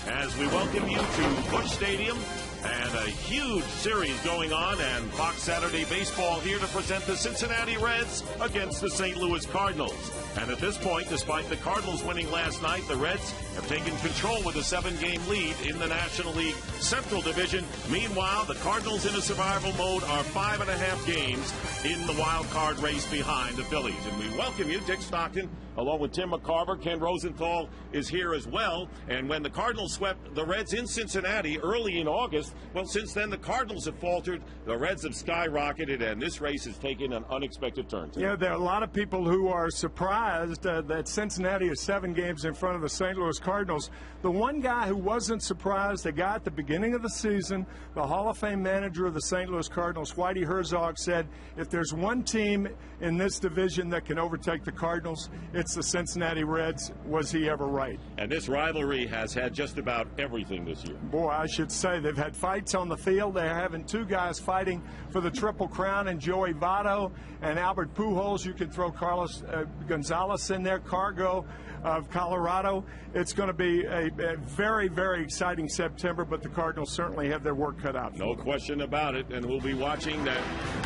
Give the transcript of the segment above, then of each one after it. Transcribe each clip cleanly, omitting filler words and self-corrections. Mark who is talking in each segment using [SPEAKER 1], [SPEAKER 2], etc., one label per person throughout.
[SPEAKER 1] as we welcome you to Busch Stadium and a huge series going on, and Fox Saturday Baseball here to present the Cincinnati Reds against the St. Louis Cardinals. And at this point, despite the Cardinals winning last night, the Reds have taken control with a 7-game lead in the National League Central Division. Meanwhile, the Cardinals in a survival mode are 5.5 games in the wild card race behind the Phillies. And we welcome you, Dick Stockton, along with Tim McCarver. Ken Rosenthal is here as well. And when the Cardinals swept the Reds in Cincinnati early in August, well, since then the Cardinals have faltered, the Reds have skyrocketed, and this race has taken an unexpected turn.
[SPEAKER 2] Yeah, there are a lot of people who are surprised that Cincinnati is 7 games in front of the St. Louis Cardinals. The one guy who wasn't surprised, the guy at the beginning of the season, the Hall of Fame manager of the St. Louis Cardinals, Whitey Herzog, said, if there's one team in this division that can overtake the Cardinals, it's the Cincinnati Reds. Was he ever right?
[SPEAKER 1] And this rivalry has had just about everything this year.
[SPEAKER 2] Boy, I should say they've had fights on the field. They're having 2 guys fighting for the Triple Crown, and Joey Votto and Albert Pujols. You can throw Carlos Gonzalez in there, Cargo of Colorado. It's going to be a very, very exciting September, but the Cardinals certainly have their work cut out.
[SPEAKER 1] No question about it, and we'll be watching that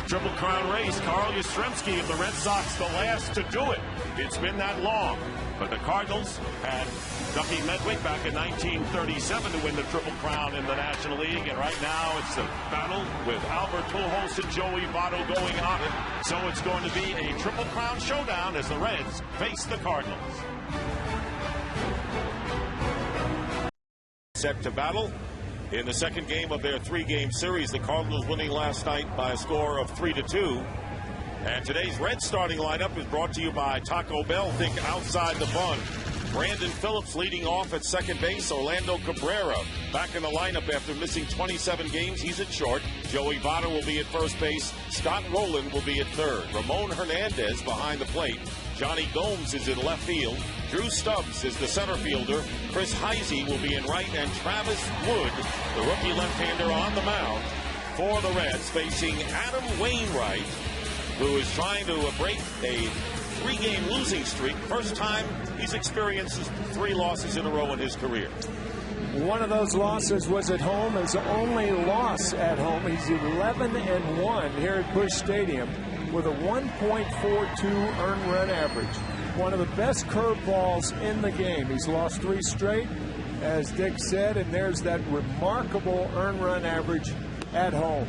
[SPEAKER 1] Triple Crown race. Carl Yastrzemski of the Red Sox, the last to do it. It's been that long, but the Cardinals had Ducky Medwick back in 1937 to win the Triple Crown in the National League, and right now it's a battle with Albert Pujols and Joey Votto going on it. So it's going to be a Triple Crown showdown as the Reds face the Cardinals. Set to battle in the second game of their 3-game series. The Cardinals winning last night by a score of 3-2. And today's Reds starting lineup is brought to you by Taco Bell. Think outside the bun. Brandon Phillips leading off at second base. Orlando Cabrera back in the lineup after missing 27 games. He's at short. Joey Votto will be at first base. Scott Rowland will be at third. Ramon Hernandez behind the plate. Johnny Gomes is in left field. Drew Stubbs is the center fielder. Chris Heisey will be in right, and Travis Wood, the rookie left-hander, on the mound for the Reds, facing Adam Wainwright, who is trying to break a 3-game losing streak. First time he's experienced 3 losses in a row in his career.
[SPEAKER 2] One of those losses was at home. His only loss at home. He's 11-1 here at Busch Stadium with a 1.42 earned run average. One of the best curveballs in the game. He's lost 3 straight, as Dick said, and there's that remarkable earned run average at home.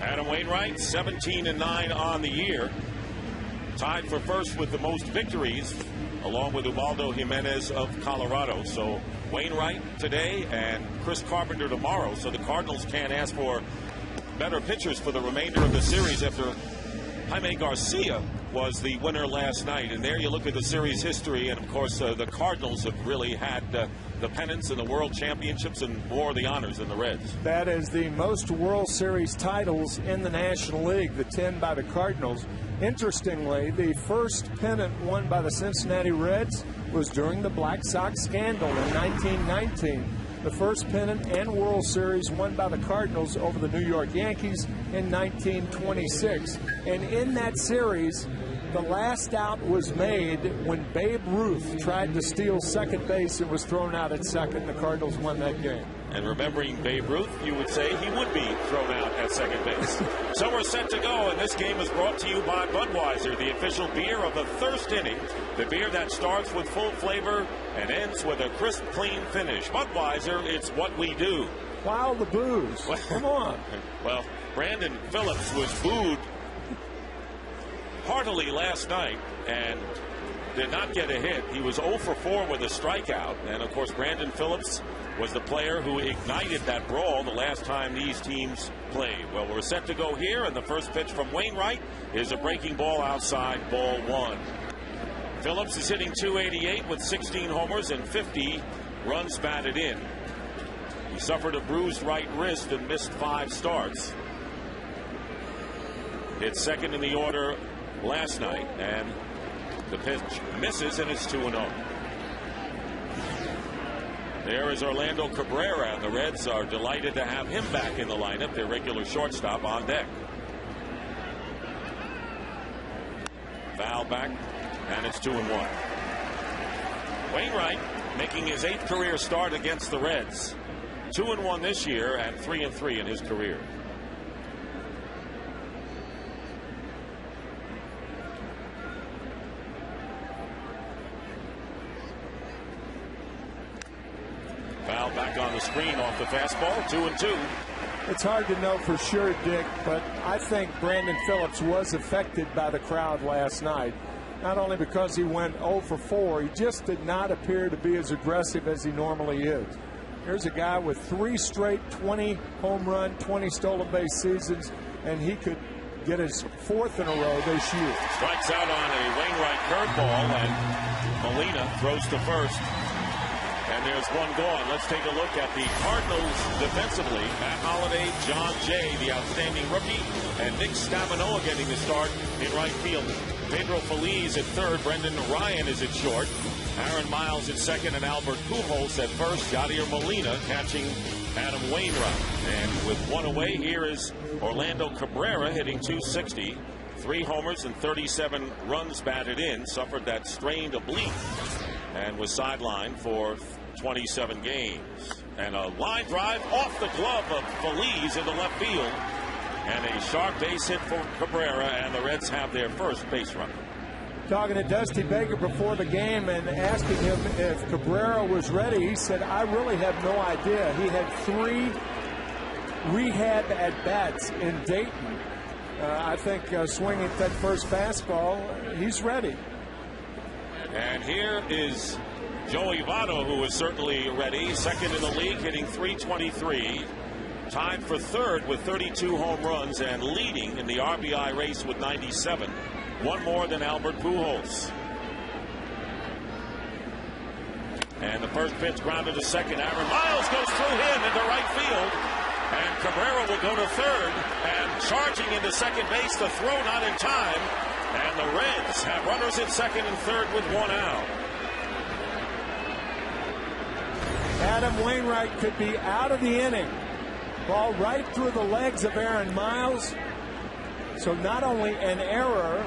[SPEAKER 1] Adam Wainwright, 17-9 on the year. Tied for first with the most victories, along with Ubaldo Jimenez of Colorado. So Wainwright today and Chris Carpenter tomorrow. So the Cardinals can't ask for better pitchers for the remainder of the series after Jaime Garcia was the winner last night. And there you look at the series history, and of course the Cardinals have really had the pennants and the World Championships and more of the honors than the Reds.
[SPEAKER 2] That is the most World Series titles in the National League, the 10 by the Cardinals. Interestingly, the first pennant won by the Cincinnati Reds was during the Black Sox scandal in 1919. The first pennant and World Series won by the Cardinals over the New York Yankees in 1926. And in that series, the last out was made when Babe Ruth tried to steal second base and was thrown out at second. The Cardinals won that game.
[SPEAKER 1] And remembering Babe Ruth, you would say he would be thrown out at second base. So we're set to go, and this game is brought to you by Budweiser, the official beer of the first inning. The beer that starts with full flavor and ends with a crisp, clean finish. Budweiser, it's what we do.
[SPEAKER 2] Wow, the booze. Come on.
[SPEAKER 1] Well, Brandon Phillips was booed heartily last night and did not get a hit. He was 0 for 4 with a strikeout. And, of course, Brandon Phillips was the player who ignited that brawl the last time these teams played. Well, we're set to go here, and the first pitch from Wainwright is a breaking ball outside, ball 1. Phillips is hitting .288 with 16 homers and 50 runs batted in. He suffered a bruised right wrist and missed 5 starts. Hit second in the order last night, and the pitch misses, and it's 2-0. There is Orlando Cabrera, and the Reds are delighted to have him back in the lineup, their regular shortstop, on deck. Foul back, and it's 2-1. Wainwright making his 8th career start against the Reds. 2-1 this year and 3-3 in his career. Foul back on the screen off the fastball. 2-2.
[SPEAKER 2] It's hard to know for sure, Dick, but I think Brandon Phillips was affected by the crowd last night. Not only because he went 0 for 4, he just did not appear to be as aggressive as he normally is. Here's a guy with 3 straight 20 home run, 20 stolen base seasons, and he could get his 4th in a row this year.
[SPEAKER 1] Strikes out on a Wainwright curveball, and Molina throws to first. And there's one gone. Let's take a look at the Cardinals defensively. Matt Holliday, John Jay, the outstanding rookie, and Nick Stavinoa getting the start in right field. Pedro Feliz at third. Brendan Ryan is at short. Aaron Miles at second, and Albert Pujols at first. Yadier Molina catching Adam Wainwright. And with one away, here is Orlando Cabrera hitting .260. 3 homers and 37 runs batted in. Suffered that strained oblique and was sidelined for 27 games. And a line drive off the glove of Feliz into left field. And a sharp base hit for Cabrera, and the Reds have their first base runner.
[SPEAKER 2] Talking to Dusty Baker before the game and asking him if Cabrera was ready, he said, I really have no idea. He had 3 rehab at-bats in Dayton. I think swinging that first fastball, he's ready.
[SPEAKER 1] And here is Joey Votto, who is certainly ready. Second in the league, hitting .323. Tied for third with 32 home runs and leading in the RBI race with 97. One more than Albert Pujols. And the first pitch grounded to second. Aaron Miles goes through him into right field. And Cabrera will go to third. And charging into second base, the throw not in time. And the Reds have runners at second and third with 1 out.
[SPEAKER 2] Adam Wainwright could be out of the inning. Ball right through the legs of Aaron Miles. So not only an error,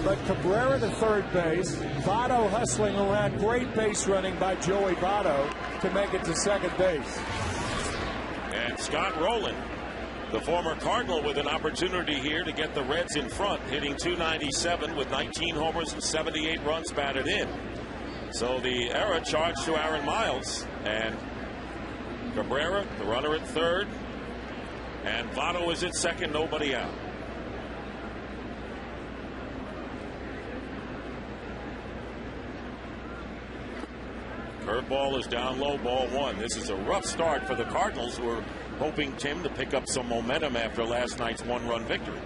[SPEAKER 2] but Cabrera to third base. Votto hustling around. Great base running by Joey Votto to make it to second base.
[SPEAKER 1] And Scott Rowland, the former Cardinal, with an opportunity here to get the Reds in front, hitting .297 with 19 homers and 78 runs batted in. So the error charged to Aaron Miles, and Cabrera, the runner at third, and Votto is at second, nobody out. Curveball is down low, ball 1. This is a rough start for the Cardinals, who are hoping, Tim, to pick up some momentum after last night's 1-run victory.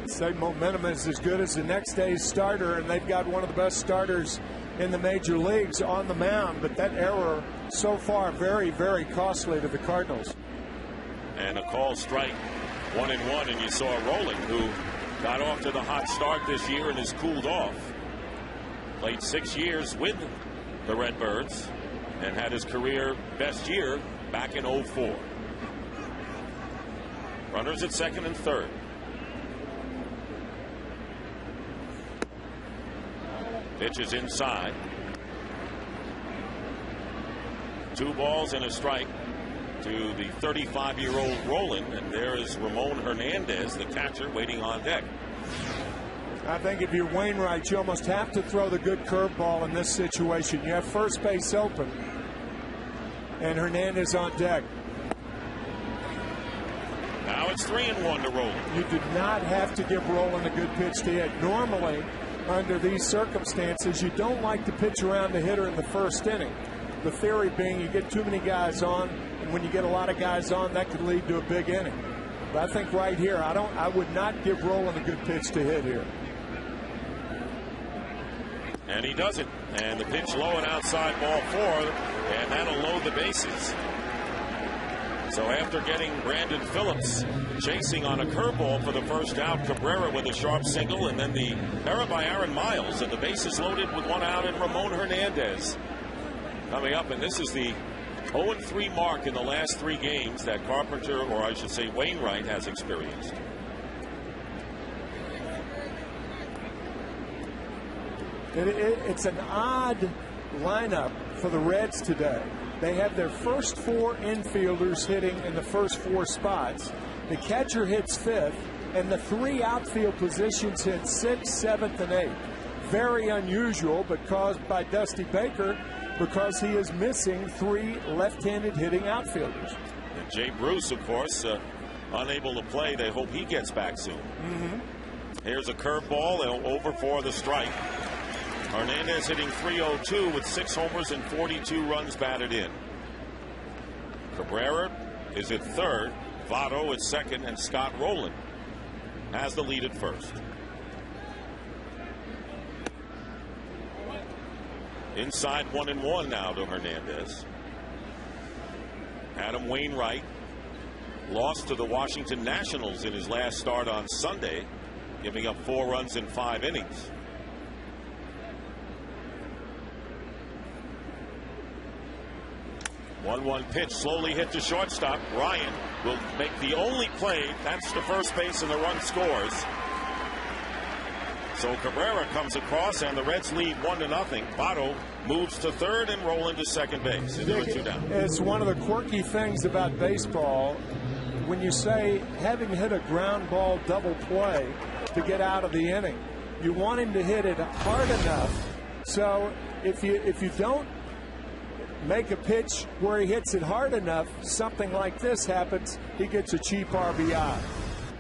[SPEAKER 2] Say momentum is as good as the next day's starter, and they've got one of the best starters in the major leagues on the mound. But that error so far very, very costly to the Cardinals.
[SPEAKER 1] And a call strike, 1-1, and you saw Rowland, who got off to the hot start this year and has cooled off. Played 6 years with the Redbirds and had his career best year back in '04. Runners at second and third. Pitch is inside. 2 balls and a strike to the 35-year-old Rowland, and there is Ramon Hernandez, the catcher, waiting on deck.
[SPEAKER 2] I think if you're Wainwright, you almost have to throw the good curveball in this situation. You have first base open, and Hernandez on deck.
[SPEAKER 1] Now it's 3-1 to Rowland.
[SPEAKER 2] You did not have to give Rowland a good pitch to hit. Normally, under these circumstances, you don't like to pitch around the hitter in the first inning. The theory being you get too many guys on, and when you get a lot of guys on, that could lead to a big inning. But I think right here, I would not give Rowland a good pitch to hit here.
[SPEAKER 1] And he doesn't. And the pitch low and outside, ball 4, and that'll load the bases. So after getting Brandon Phillips chasing on a curveball for the first out, Cabrera with a sharp single, and then the error by Aaron Miles, and the bases loaded with 1 out, and Ramon Hernandez coming up. And this is the 0-3 mark in the last 3 games that Carpenter, or I should say Wainwright, has experienced.
[SPEAKER 2] It's an odd lineup for the Reds today. They have their first 4 infielders hitting in the first 4 spots. The catcher hits 5th, and the 3 outfield positions hit 6th, 7th, and 8th. Very unusual, but caused by Dusty Baker because he is missing 3 left-handed hitting outfielders.
[SPEAKER 1] And Jay Bruce, of course, unable to play. They hope he gets back soon. Here's a curveball, over for the strike. Hernandez hitting .302 with 6 homers and 42 runs batted in. Cabrera is at third, Votto at second, and Scott Rowland has the lead at first. Inside 1-1 now to Hernandez. Adam Wainwright lost to the Washington Nationals in his last start on Sunday, giving up 4 runs in 5 innings. 1-1 pitch, slowly hit to shortstop. Ryan will make the only play. That's to first base, and the run scores. So Cabrera comes across, and the Reds lead 1-0. Votto moves to third, and Rowland to second base. And there are 2 down.
[SPEAKER 2] It's one of the quirky things about baseball. When you say having hit a ground ball double play to get out of the inning, you want him to hit it hard enough. So if you don't make a pitch where he hits it hard enough, something like this happens. He gets a cheap RBI.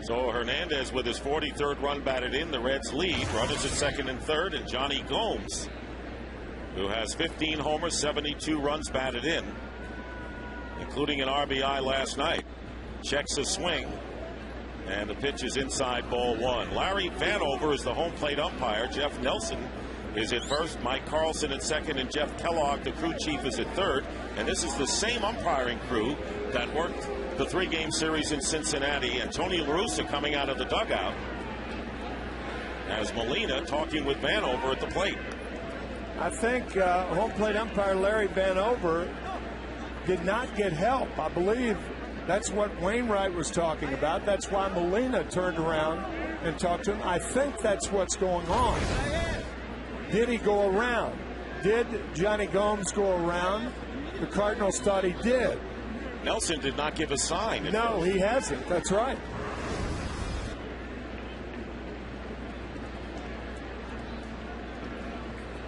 [SPEAKER 1] So Hernandez with his 43rd run batted in. The Reds lead. Runners at second and third, and Johnny Gomes, who has 15 homers, 72 runs batted in, including an RBI last night, checks a swing, and the pitch is inside ball 1. Larry Vanover is the home plate umpire. Jeff Nelson is at first, Mike Carlson at second, and Jeff Kellogg, the crew chief, is at third. And this is the same umpiring crew that worked the 3-game series in Cincinnati. And Tony La Russa coming out of the dugout as Molina talking with Vanover at the plate.
[SPEAKER 2] I think home plate umpire Larry Vanover did not get help. I believe that's what Wainwright was talking about. That's why Molina turned around and talked to him. I think that's what's going on. Did he go around? Did Johnny Gomes go around? The Cardinals thought he did.
[SPEAKER 1] Nelson did not give a sign.
[SPEAKER 2] No, he hasn't. That's right.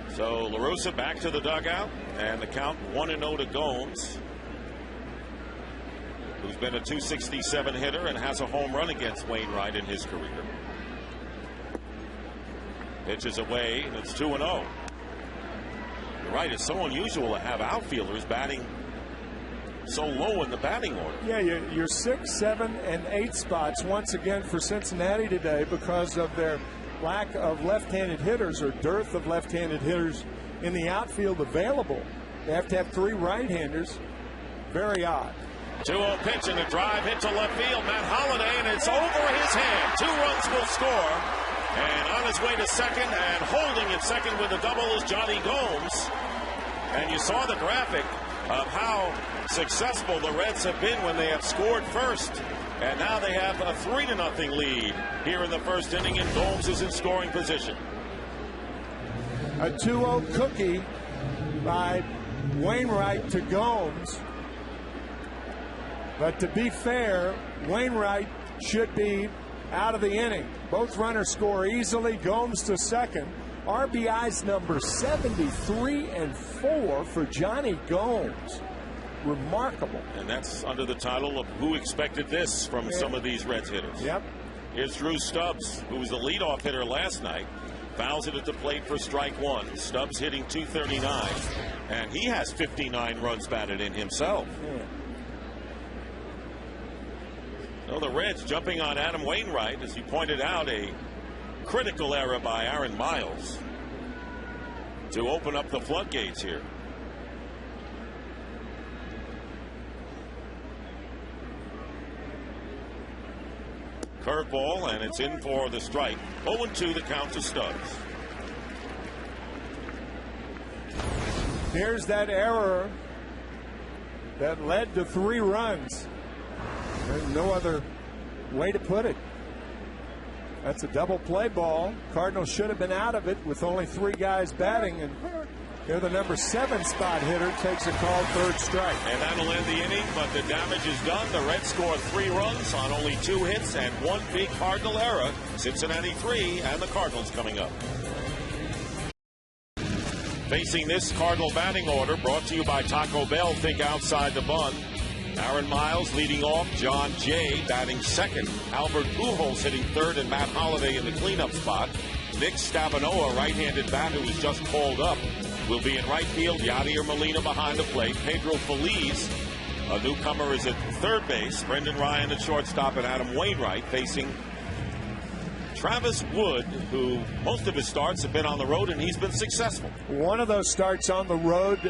[SPEAKER 1] So La Russa back to the dugout, and the count 1-0 to Gomes, who's been a .267 hitter and has a home run against Wainwright in his career. Pitches away, and it's 2-0. You're right, it's so unusual to have outfielders batting so low in the batting order.
[SPEAKER 2] Yeah, your 6, 7, and 8 spots once again for Cincinnati today because of their lack of left-handed hitters or dearth of left-handed hitters in the outfield available. They have to have 3 right-handers. Very odd.
[SPEAKER 1] 2-0 pitch and a drive hit to left field. Matt Holliday, and it's over his head. 2 runs will score. And on his way to second and holding at second with a double is Johnny Gomes. And you saw the graphic of how successful the Reds have been when they have scored first. And now they have a 3-0 lead here in the first inning, and Gomes is in scoring position.
[SPEAKER 2] A 2-0 cookie by Wainwright to Gomes. But to be fair, Wainwright should be out of the inning. Both runners score easily. Gomes to second. RBI's number 73 and 4 for Johnny Gomes. Remarkable.
[SPEAKER 1] And that's under the title of Who Expected This from some of these Reds hitters.
[SPEAKER 2] Yep.
[SPEAKER 1] Here's Drew Stubbs, who was the leadoff hitter last night. Fouls it at the plate for strike 1. Stubbs hitting .239, and he has 59 runs batted in himself.
[SPEAKER 2] Yeah.
[SPEAKER 1] So the Reds jumping on Adam Wainwright, as you pointed out, a critical error by Aaron Miles to open up the floodgates here. Curveball, and it's in for the strike. 0-2 the count to Stubbs.
[SPEAKER 2] Here's that error that led to 3 runs. There's no other way to put it. That's a double play ball. Cardinals should have been out of it with only 3 guys batting, and here the number 7 spot hitter takes a called third strike.
[SPEAKER 1] And that'll end the inning, but the damage is done. The Reds score 3 runs on only 2 hits and 1 big Cardinal error. Cincinnati 3 and the Cardinals coming up. Facing this Cardinal batting order, brought to you by Taco Bell. Think outside the bun. Aaron Miles leading off. John Jay batting second. Albert Pujols hitting third, and Matt Holliday in the cleanup spot. Nick Stavanoa, right-handed batter who was just called up, will be in right field. Yadier Molina behind the plate. Pedro Feliz, a newcomer, is at third base. Brendan Ryan at shortstop, and Adam Wainwright facing Travis Wood, who most of his starts have been on the road, and he's been successful.
[SPEAKER 2] One of those starts on the road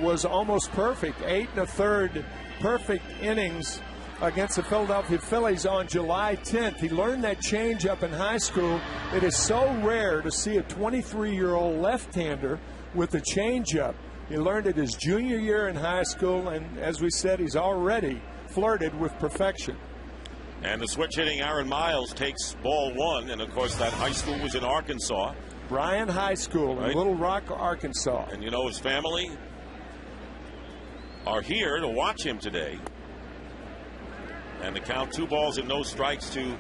[SPEAKER 2] was almost perfect. 8 1/3 perfect innings against the Philadelphia Phillies on July 10th. He learned that changeup in high school. It is so rare to see a 23-year-old left-hander with a changeup. He learned it his junior year in high school, and as we said, he's already flirted with perfection.
[SPEAKER 1] And the switch hitting Aaron Miles takes ball 1, and of course that high school was in Arkansas.
[SPEAKER 2] Bryan High School in Little Rock, Arkansas.
[SPEAKER 1] And you know, his family are here to watch him today. And the count 2 balls and no strikes to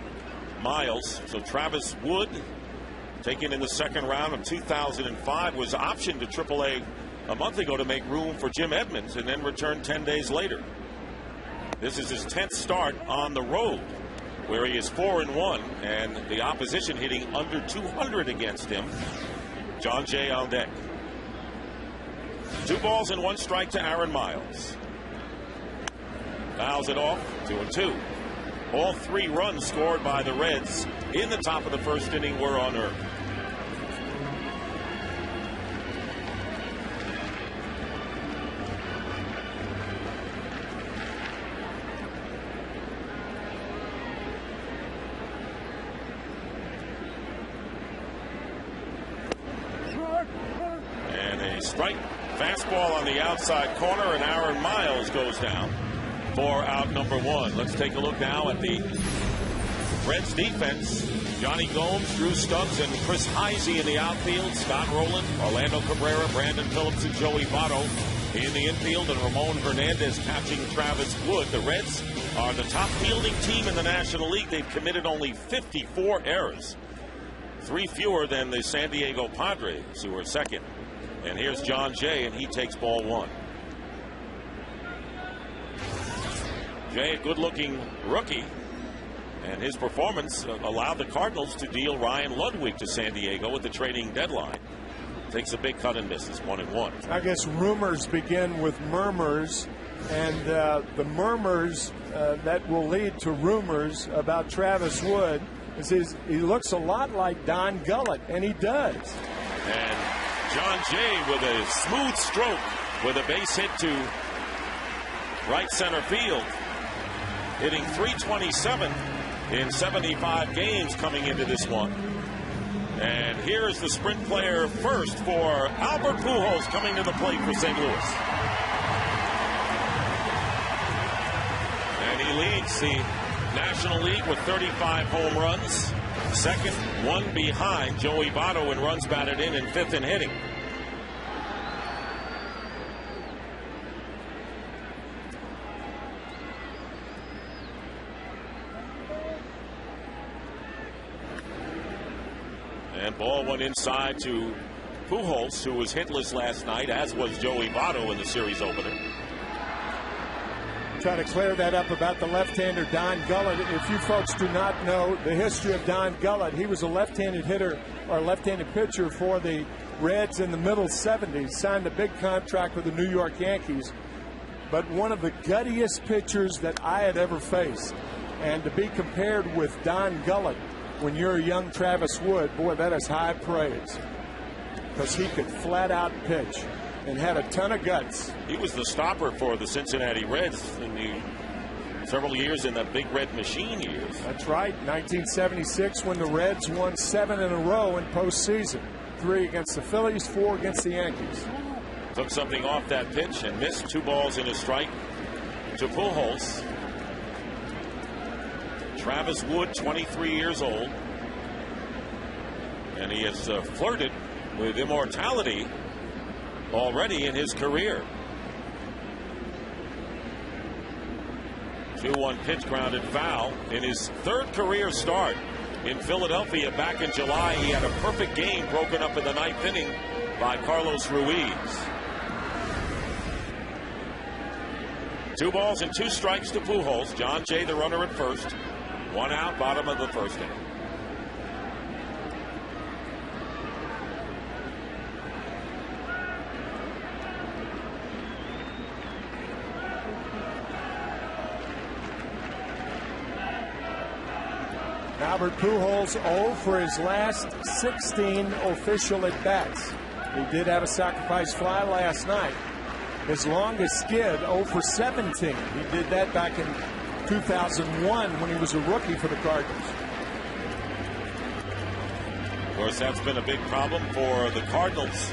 [SPEAKER 1] Miles. So Travis Wood, taken in the second round of 2005, was optioned to AAA a month ago to make room for Jim Edmonds, and then returned 10 days later. This is his 10th start on the road, where he is 4-1, and the opposition hitting under 200 against him. John Jay on deck. 2 balls and 1 strike to Aaron Miles. Fouls it off, 2-2. All 3 runs scored by the Reds in the top of the first inning were unearned. And a strike. Fastball on the outside corner, and Aaron Miles goes down for out number 1. Let's take a look now at the Reds defense. Johnny Gomes, Drew Stubbs, and Chris Heisey in the outfield. Scott Rowland, Orlando Cabrera, Brandon Phillips, and Joey Votto in the infield, and Ramon Hernandez catching Travis Wood. The Reds are the top fielding team in the National League. They've committed only 54 errors, 3 fewer than the San Diego Padres, who are second. And here's John Jay, and he takes ball 1. Jay, a good-looking rookie, and his performance allowed the Cardinals to deal Ryan Ludwig to San Diego at the trading deadline. Takes a big cut and misses, 1-1.
[SPEAKER 2] I guess rumors begin with murmurs, and the murmurs that will lead to rumors about Travis Wood is he looks a lot like Don Gullett, and he does.
[SPEAKER 1] And John Jay with a smooth stroke with a base hit to right center field, hitting .327 in 75 games coming into this one. And here's the sprint player first for Albert Pujols coming to the plate for St. Louis. And he leads the National League with 35 home runs. Second, 1 behind Joey Votto in runs batted in, and 5th in hitting. And ball went inside to Pujols, who was hitless last night, as was Joey Votto in the series opener.
[SPEAKER 2] Try to clear that up about the left-hander Don Gullett. If you folks do not know the history of Don Gullett, he was a left-handed hitter or left-handed pitcher for the Reds in the middle 70s, signed a big contract with the New York Yankees, but one of the guttiest pitchers that I had ever faced. And to be compared with Don Gullett when you're a young Travis Wood, boy, that is high praise, because he could flat out pitch and had a ton of guts.
[SPEAKER 1] He was the stopper for the Cincinnati Reds in the several years in the Big Red Machine years.
[SPEAKER 2] That's right, 1976, when the Reds won 7 in a row in postseason. 3 against the Phillies, 4 against the Yankees.
[SPEAKER 1] Took something off that pitch and missed. 2 balls and a strike to Pujols. Travis Wood, 23 years old. And he has flirted with immortality already in his career. 2-1 pitch, grounded foul. In his third career start in Philadelphia back in July, he had a perfect game broken up in the ninth inning by Carlos Ruiz. 2 balls and 2 strikes to Pujols. John Jay, the runner at first. 1 out, bottom of the first inning.
[SPEAKER 2] Albert Pujols 0 for his last 16 official at-bats. He did have a sacrifice fly last night. His longest skid, 0 for 17. He did that back in 2001 when he was a rookie for the Cardinals.
[SPEAKER 1] Of course, that's been a big problem for the Cardinals,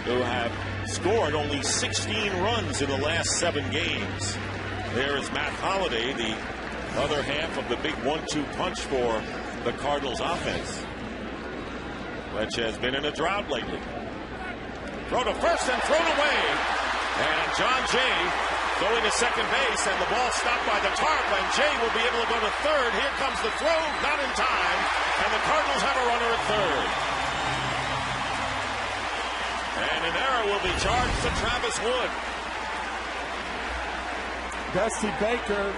[SPEAKER 1] who have scored only 16 runs in the last 7 games. There is Matt Holliday, the other half of the big 1-2 punch for the Cardinals offense, which has been in a drought lately. Throw to first and thrown away. And John Jay going to second base, and the ball stopped by the tarp, and Jay will be able to go to third. Here comes the throw, not in time, and the Cardinals have a runner at third. And an error will be charged to Travis Wood.
[SPEAKER 2] Dusty Baker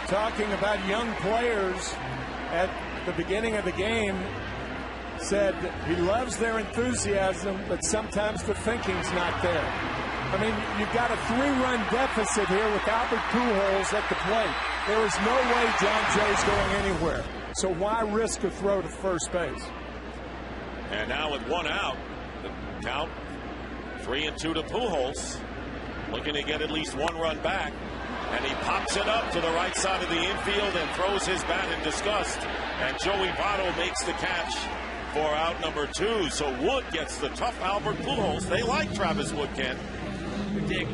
[SPEAKER 2] talking about young players at the beginning of the game, said he loves their enthusiasm, but sometimes the thinking's not there. I mean, you've got a 3-run deficit here with Albert Pujols at the plate. There is no way John Jay's going anywhere. So why risk a throw to first base?
[SPEAKER 1] And now with 1 out, the count 3-2 to Pujols, looking to get at least 1 run back. And he pops it up to the right side of the infield and throws his bat in disgust. And Joey Votto makes the catch for out number 2. So Wood gets the tough Albert Pujols. They like Travis Wood, Ken.
[SPEAKER 3] Dick,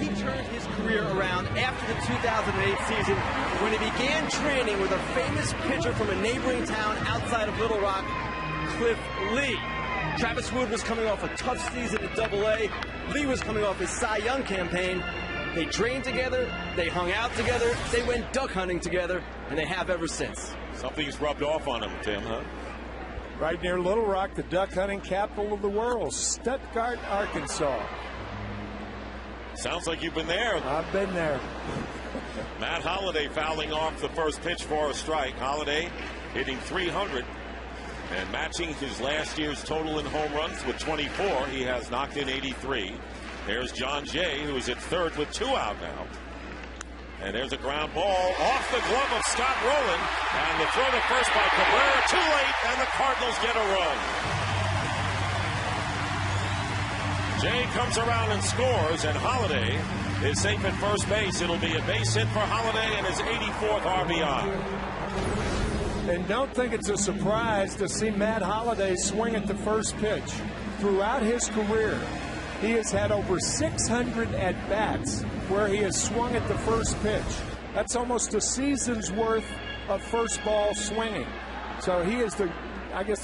[SPEAKER 3] he turned his career around after the 2008 season when he began training with a famous pitcher from a neighboring town outside of Little Rock, Cliff Lee. Travis Wood was coming off a tough season at Double-A. Lee was coming off his Cy Young campaign. They trained together, they hung out together, they went duck hunting together, and they have ever since.
[SPEAKER 1] Something's rubbed off on him, Tim, huh?
[SPEAKER 2] Right near Little Rock, the duck hunting capital of the world, Stuttgart, Arkansas.
[SPEAKER 1] Sounds like you've been there.
[SPEAKER 2] I've been there.
[SPEAKER 1] Matt Holliday fouling off the first pitch for a strike. Holliday hitting 300 and matching his last year's total in home runs with 24. He has knocked in 83. There's John Jay, who is at third with 2 out now. And there's a ground ball off the glove of Scott Rowland. And the throw to first by Cabrera, too late, and the Cardinals get a run. Jay comes around and scores, and Holliday is safe at first base. It'll be a base hit for Holliday and his 84th RBI.
[SPEAKER 2] And don't think it's a surprise to see Matt Holliday swing at the first pitch. Throughout his career, he has had over 600 at-bats where he has swung at the first pitch. That's almost a season's worth of first ball swinging. So he is the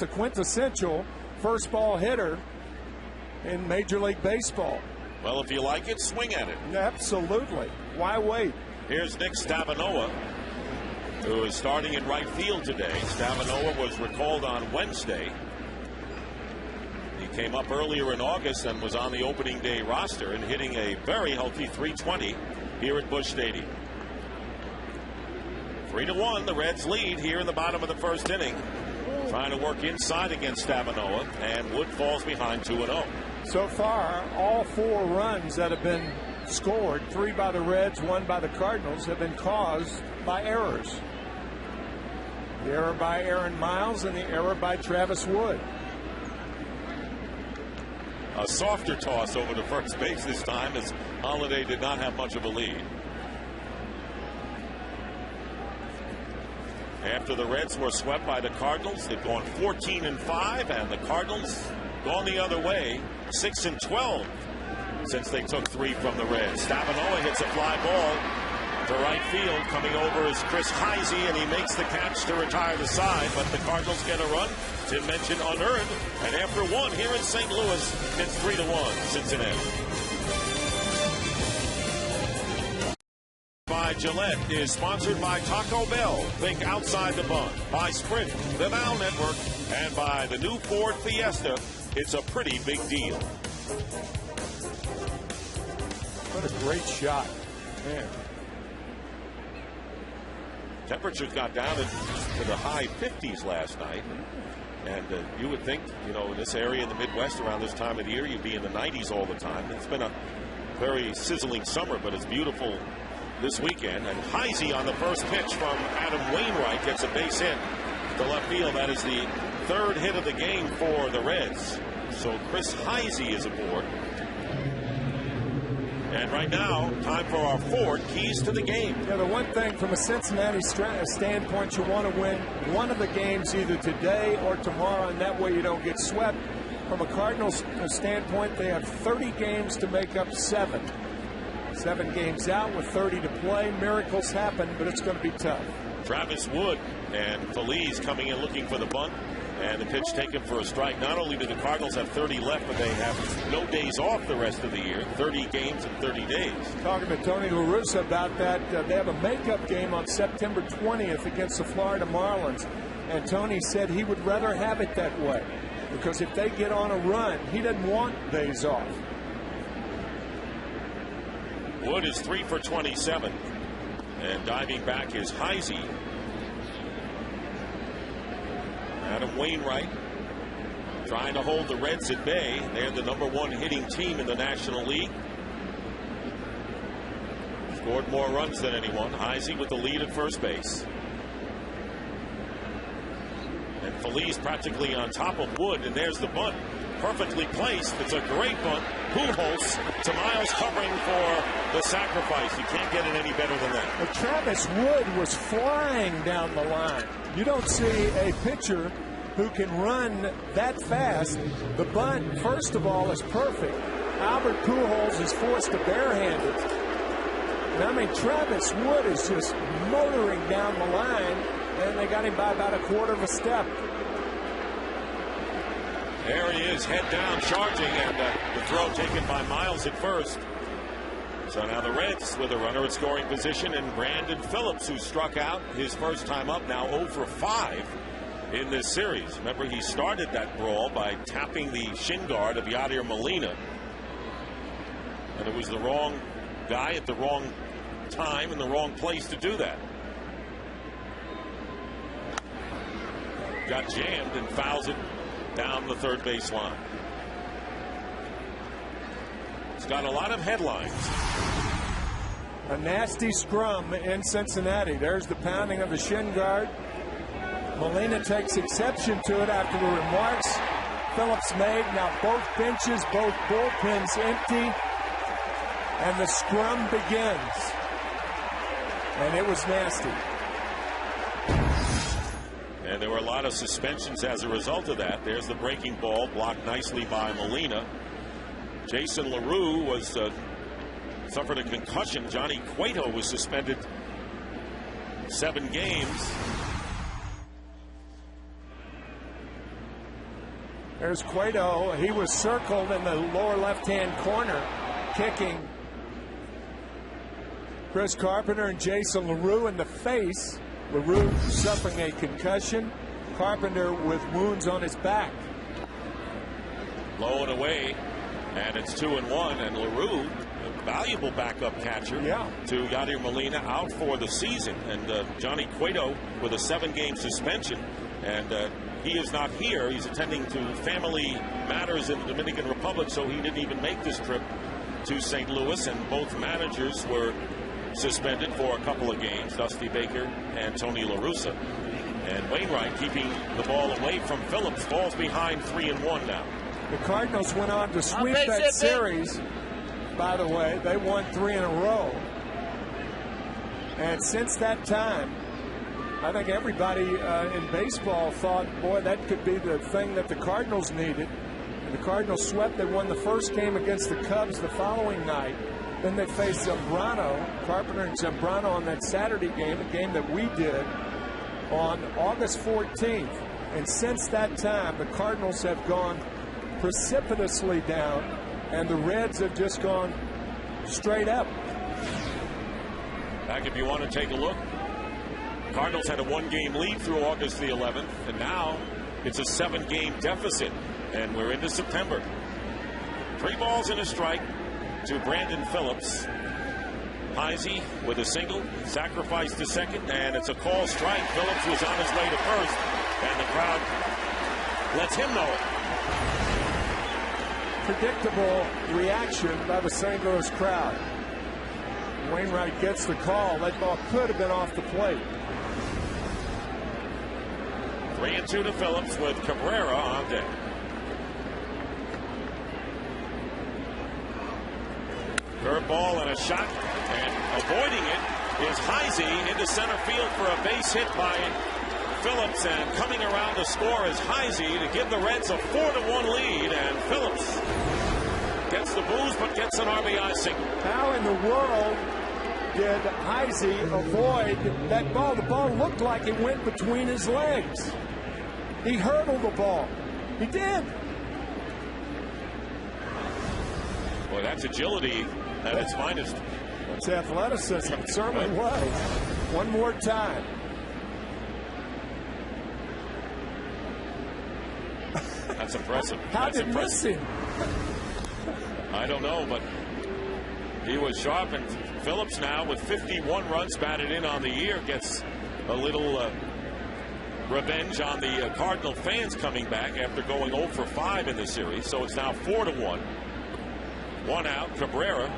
[SPEAKER 2] quintessential first ball hitter in Major League Baseball.
[SPEAKER 1] Well, if you like it, swing at it.
[SPEAKER 2] Absolutely. Why wait?
[SPEAKER 1] Here's Nick Stavanoa, who is starting in right field today. Stavanoa was recalled on Wednesday. He came up earlier in August and was on the opening day roster and hitting a very healthy .320 here at Busch Stadium. 3-1, the Reds lead here in the bottom of the first inning. Trying to work inside against Stavanoa, and Wood falls behind 2-0.
[SPEAKER 2] So far, all 4 runs that have been scored, 3 by the Reds, 1 by the Cardinals, have been caused by errors. The error by Aaron Miles and the error by Travis Wood.
[SPEAKER 1] A softer toss over to first base this time, as Holliday did not have much of a lead. After the Reds were swept by the Cardinals, they've gone 14-5, and the Cardinals gone the other way, 6-12 since they took 3 from the Reds. Stavanoa hits a fly ball To right field, coming over is Chris Heisey, and he makes the catch to retire the side, but the Cardinals get a run. Tim mentioned unearned, and after one here in St. Louis, it's 3-1 Cincinnati. By Gillette is sponsored by Taco Bell, think outside the bun, by Sprint, the Now Network, and by the new Ford Fiesta. It's a pretty big deal.
[SPEAKER 2] What a great shot. Man.
[SPEAKER 1] Temperatures got down to the high 50s last night. And you would think, you know, in this area in the Midwest around this time of the year, you'd be in the 90s all the time. It's been a very sizzling summer, but it's beautiful this weekend. And Heisey on the first pitch from Adam Wainwright gets a base hit to left field. That is the third hit of the game for the Reds. So Chris Heisey is aboard. And right now, time for our Ford Keys to the Game.
[SPEAKER 2] Yeah, the one thing from a Cincinnati standpoint, you want to win one of the games either today or tomorrow, and that way you don't get swept. From a Cardinals standpoint, they have 30 games to make up 7. 7 games out with 30 to play. Miracles happen, but it's going to be tough.
[SPEAKER 1] Travis Wood and Feliz coming in looking for the bunt. And the pitch taken for a strike. Not only do the Cardinals have 30 left, but they have no days off the rest of the year. 30 games in 30 days.
[SPEAKER 2] Talking to Tony La Russa about that, they have a makeup game on September 20th against the Florida Marlins. And Tony said he would rather have it that way, because if they get on a run, he doesn't want days off.
[SPEAKER 1] Wood is 3 for 27. And diving back is Heisey. Adam Wainwright trying to hold the Reds at bay. They're the #1 hitting team in the National League. Scored more runs than anyone. Heisey with the lead at first base. And Feliz practically on top of Wood, and there's the bunt. Perfectly placed. It's a great bunt. Pujols to Miles covering for the sacrifice. You can't get it any better than that.
[SPEAKER 2] Well, Travis Wood was flying down the line. You don't see a pitcher who can run that fast. The bunt, first of all, is perfect. Albert Pujols is forced to barehand it. And I mean, Travis Wood is just motoring down the line, and they got him by about a quarter of a step.
[SPEAKER 1] There he is, head down, charging, and the throw taken by Miles at first. So now the Reds with a runner at scoring position, and Brandon Phillips, who struck out his first time up, now 0 for 5 in this series. Remember, he started that brawl by tapping the shin guard of Yadier Molina. And it was the wrong guy at the wrong time in the wrong place to do that. Got jammed and fouls it down the third base line. It's got a lot of headlines.
[SPEAKER 2] A nasty scrum in Cincinnati. There's the pounding of the shin guard. Molina takes exception to it after the remarks Phillips made. Now both benches, both bullpens empty, and the scrum begins. And it was nasty.
[SPEAKER 1] And there were a lot of suspensions as a result of that. There's the breaking ball, blocked nicely by Molina. Jason LaRue was suffered a concussion. Johnny Cueto was suspended 7 games.
[SPEAKER 2] There's Cueto. He was circled in the lower left-hand corner, kicking Chris Carpenter and Jason LaRue in the face. LaRue suffering a concussion. Carpenter with wounds on his back.
[SPEAKER 1] Low and away, and it's 2-1. And LaRue, a valuable backup catcher to Yadier Molina, out for the season. And Johnny Cueto with a 7-game suspension. And he is not here. He's attending to family matters in the Dominican Republic, so he didn't even make this trip to St. Louis. And both managers were suspended for a couple of games, Dusty Baker and Tony La Russa. And Wainwright keeping the ball away from Phillips, falls behind 3-1 now.
[SPEAKER 2] The Cardinals went on to sweep that series. By the way, they won 3 in a row. And since that time, I think everybody in baseball thought, boy, that could be the thing that the Cardinals needed. And the Cardinals swept. They won the first game against the Cubs the following night. Then they faced Carpenter and Zambrano on that Saturday game, a game that we did on August 14th. And since that time, the Cardinals have gone precipitously down, and the Reds have just gone straight up.
[SPEAKER 1] Back if you want to take a look. Cardinals had a 1-game lead through August the 11th, and now it's a 7-game deficit, and we're into September. 3 balls and a strike to Brandon Phillips. Heisey with a single, sacrificed to second, and it's a call strike. Phillips was on his way to first, and the crowd lets him know it.
[SPEAKER 2] Predictable reaction by the St. Louis crowd. Wainwright gets the call. That ball could have been off the plate.
[SPEAKER 1] 3-2 to Phillips with Cabrera on deck. Curveball and a shot, and avoiding it is Heisey into center field for a base hit by Phillips, and coming around to score is Heisey to give the Reds a 4-1 lead, and Phillips gets the booze but gets an RBI single.
[SPEAKER 2] How in the world did Heisey avoid that ball? The ball looked like it went between his legs. He hurdled the ball. He did.
[SPEAKER 1] Boy, that's agility at its finest.
[SPEAKER 2] It's athleticism. It certainly was. One more time.
[SPEAKER 1] That's impressive.
[SPEAKER 2] How did miss him?
[SPEAKER 1] I don't know, but he was sharp, and Phillips now with 51 runs batted in on the year gets a little revenge on the Cardinal fans coming back after going 0 for 5 in the series. So it's now 4-1. 1 out. Cabrera,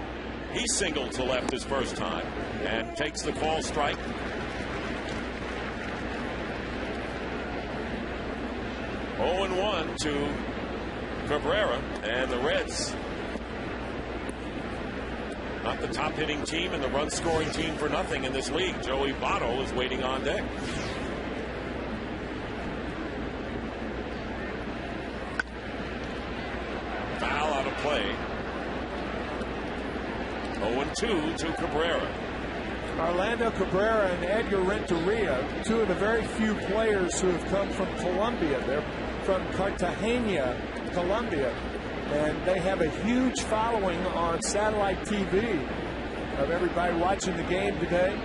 [SPEAKER 1] he singled to left his first time and takes the call strike. Oh and 1 to Cabrera, and the Reds, not the top hitting team and the run scoring team for nothing in this league. Joey Votto is waiting on deck. Foul out of play. 0-2 to Cabrera.
[SPEAKER 2] Orlando Cabrera and Edgar Renteria, 2 of the very few players who have come from Colombia. They're from Cartagena, Colombia, and they have a huge following on satellite TV of everybody watching the game today.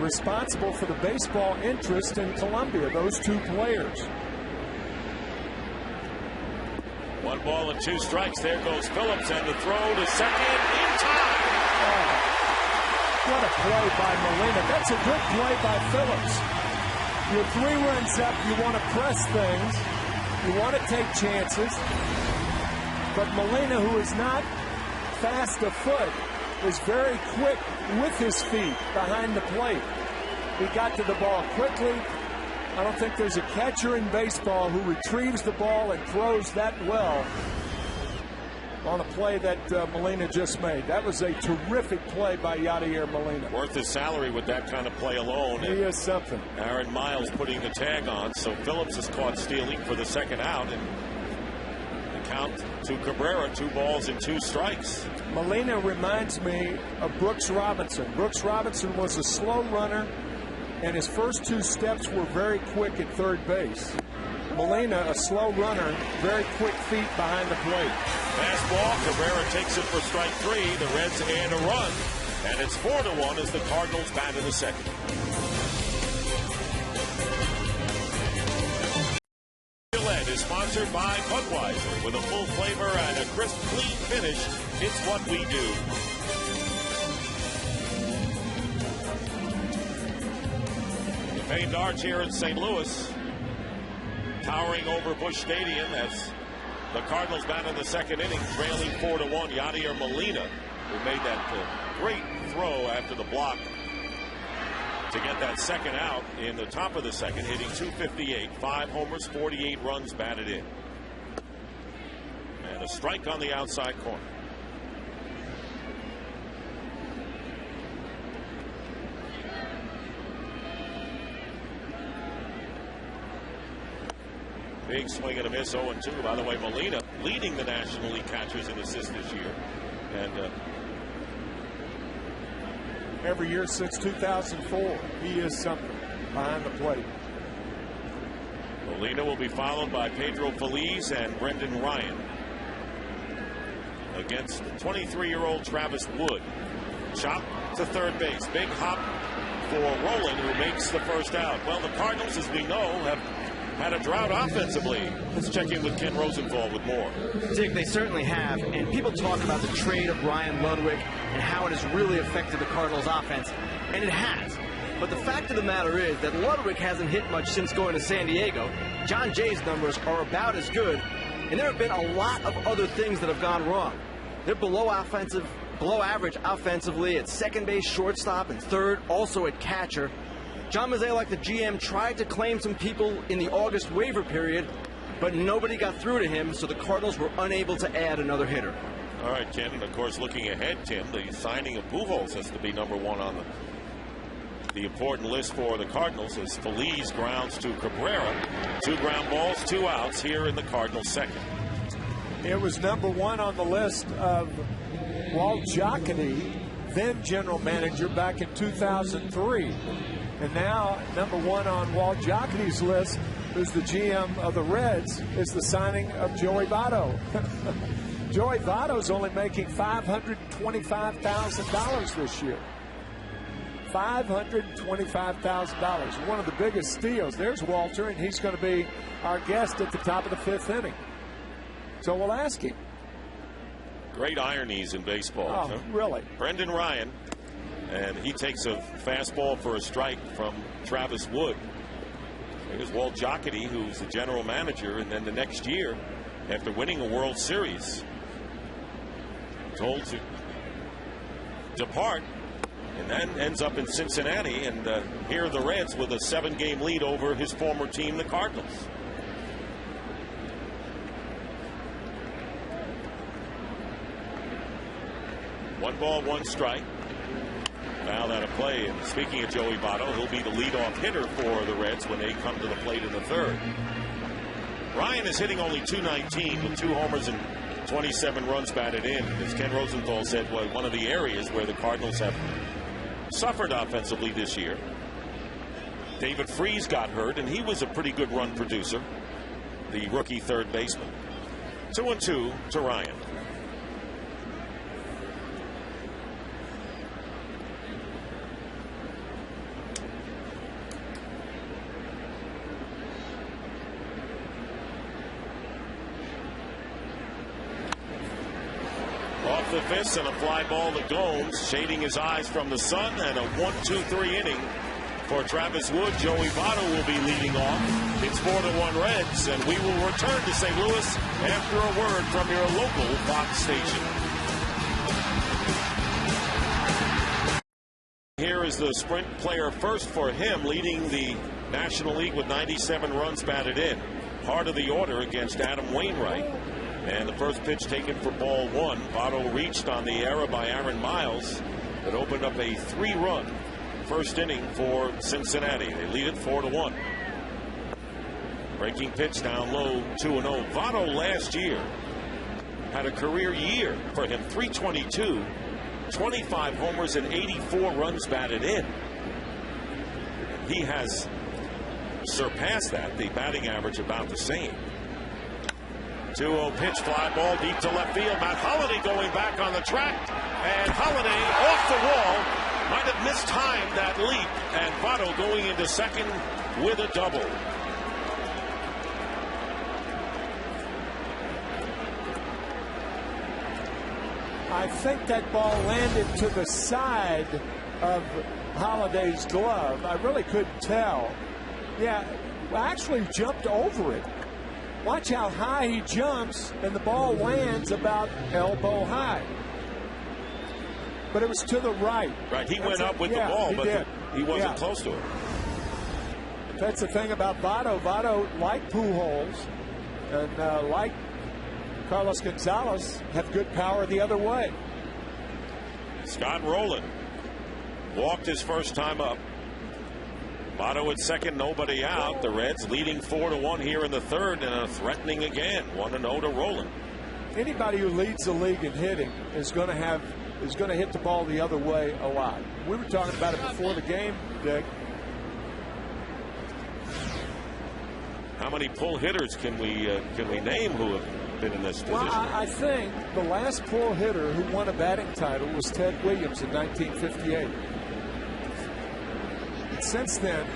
[SPEAKER 2] Responsible for the baseball interest in Colombia, those 2 players.
[SPEAKER 1] 1 ball and 2 strikes. There goes Phillips, and the throw to second in time.
[SPEAKER 2] Oh, what a play by Molina. That's a good play by Phillips. You're 3 runs up. You want to press things. You want to take chances. But Molina, who is not fast afoot, is very quick with his feet behind the plate. He got to the ball quickly. I don't think there's a catcher in baseball who retrieves the ball and throws that well on a play that Molina just made. That was a terrific play by Yadier Molina.
[SPEAKER 1] Worth his salary with that kind of play alone.
[SPEAKER 2] He is something.
[SPEAKER 1] Aaron Miles putting the tag on, so Phillips is caught stealing for the second out, and the count to Cabrera, 2 balls and 2 strikes.
[SPEAKER 2] Molina reminds me of Brooks Robinson. Brooks Robinson was a slow runner, and his first 2 steps were very quick at third base. Molina, a slow runner, very quick feet behind the plate.
[SPEAKER 1] Fastball, Cabrera takes it for strike 3. The Reds add a run, and it's 4-1 as the Cardinals bat in the second. Gillette is sponsored by Budweiser. With a full flavor and a crisp, clean finish, it's what we do. The famed arch here in St. Louis, towering over Busch Stadium as the Cardinals bat in the second inning, trailing 4-1. Yadier Molina, who made that great throw after the block to get that second out in the top of the second, hitting .258, 5 homers, 48 runs batted in. And a strike on the outside corner. Big swing and a miss, 0-2. By the way, Molina leading the National League catchers in assists this year. And
[SPEAKER 2] every year since 2004, he is something behind the plate.
[SPEAKER 1] Molina will be followed by Pedro Feliz and Brendan Ryan against 23-year-old Travis Wood. Chop to third base. Big hop for Rolen, who makes the first out. Well, the Cardinals, as we know, have had a drought offensively. Let's check in with Ken Rosenthal with more.
[SPEAKER 3] Dick, they certainly have. And people talk about the trade of Ryan Ludwig and how it has really affected the Cardinals' offense. And it has. But the fact of the matter is that Ludwig hasn't hit much since going to San Diego. John Jay's numbers are about as good. And there have been a lot of other things that have gone wrong. They're below average offensively at second base, shortstop, and third, also at catcher. John Mozeliak, the GM, tried to claim some people in the August waiver period, but nobody got through to him, so the Cardinals were unable to add another hitter.
[SPEAKER 1] All right, Ken, and of course, looking ahead, Tim, the signing of Pujols has to be number one on the important list for the Cardinals as Feliz grounds to Cabrera. 2 ground balls, 2 outs here in the Cardinals' second.
[SPEAKER 2] It was number one on the list of Walt Jocketty, then general manager, back in 2003. And now number one on Walt Jocketty's list, who's the GM of the Reds, is the signing of Joey Votto. Joey Votto's only making $525,000 this year. $525,000. One of the biggest steals. There's Walter, and he's going to be our guest at the top of the 5th inning. So we'll ask him.
[SPEAKER 1] Great ironies in baseball.
[SPEAKER 2] Oh, really?
[SPEAKER 1] Brendan Ryan, and he takes a fastball for a strike from Travis Wood. Here's Walt Jocketty, who's the general manager, and then the next year, after winning a World Series, told to depart, and then ends up in Cincinnati, and here are the Reds with a 7-game lead over his former team, the Cardinals. One ball, 1 strike. Foul out of play. And speaking of Joey Votto, he'll be the leadoff hitter for the Reds when they come to the plate in the 3rd. Ryan is hitting only .219 with 2 homers and 27 runs batted in. As Ken Rosenthal said, was one of the areas where the Cardinals have suffered offensively this year. David Freese got hurt, and he was a pretty good run producer, the rookie third baseman. 2-2 to Ryan. Off the fist and a fly ball to Gomes, shading his eyes from the sun, and a 1-2-3 inning for Travis Wood. Joey Votto will be leading off. It's 4-1 Reds, and we will return to St. Louis after a word from your local Fox station. Here is the sprint player first for him, leading the National League with 97 runs batted in. Heart of the order against Adam Wainwright. And the first pitch taken for ball 1. Votto reached on the error by Aaron Miles that opened up a 3-run first inning for Cincinnati. They lead it 4-1. Breaking pitch down low, 2-0. Votto last year had a career year for him. .322, 25 homers and 84 runs batted in. He has surpassed that. The batting average about the same. 2-0 pitch, fly ball deep to left field. Matt Holliday going back on the track, and Holliday off the wall. Might have mistimed that leap, and Votto going into second with a double.
[SPEAKER 2] I think that ball landed to the side of Holliday's glove. I really couldn't tell. Yeah, actually jumped over it. Watch how high he jumps, and the ball lands about elbow high. But it was to the right.
[SPEAKER 1] Right, he went up with the ball, but he wasn't close to it.
[SPEAKER 2] That's the thing about Votto. Votto, like Pujols, and like Carlos Gonzalez, have good power the other way.
[SPEAKER 1] Scott Rowland walked his first time up. Votto at second, nobody out. The Reds leading 4-1 here in the 3rd, and threatening again. 1-0 to Rowland.
[SPEAKER 2] anybody who leads the league in hitting is going to hit the ball the other way a lot. We were talking about it before the game, Dick.
[SPEAKER 1] How many pull hitters can we name who have been in this position?
[SPEAKER 2] Well, I think the last pull hitter who won a batting title was Ted Williams in 1958. And since then,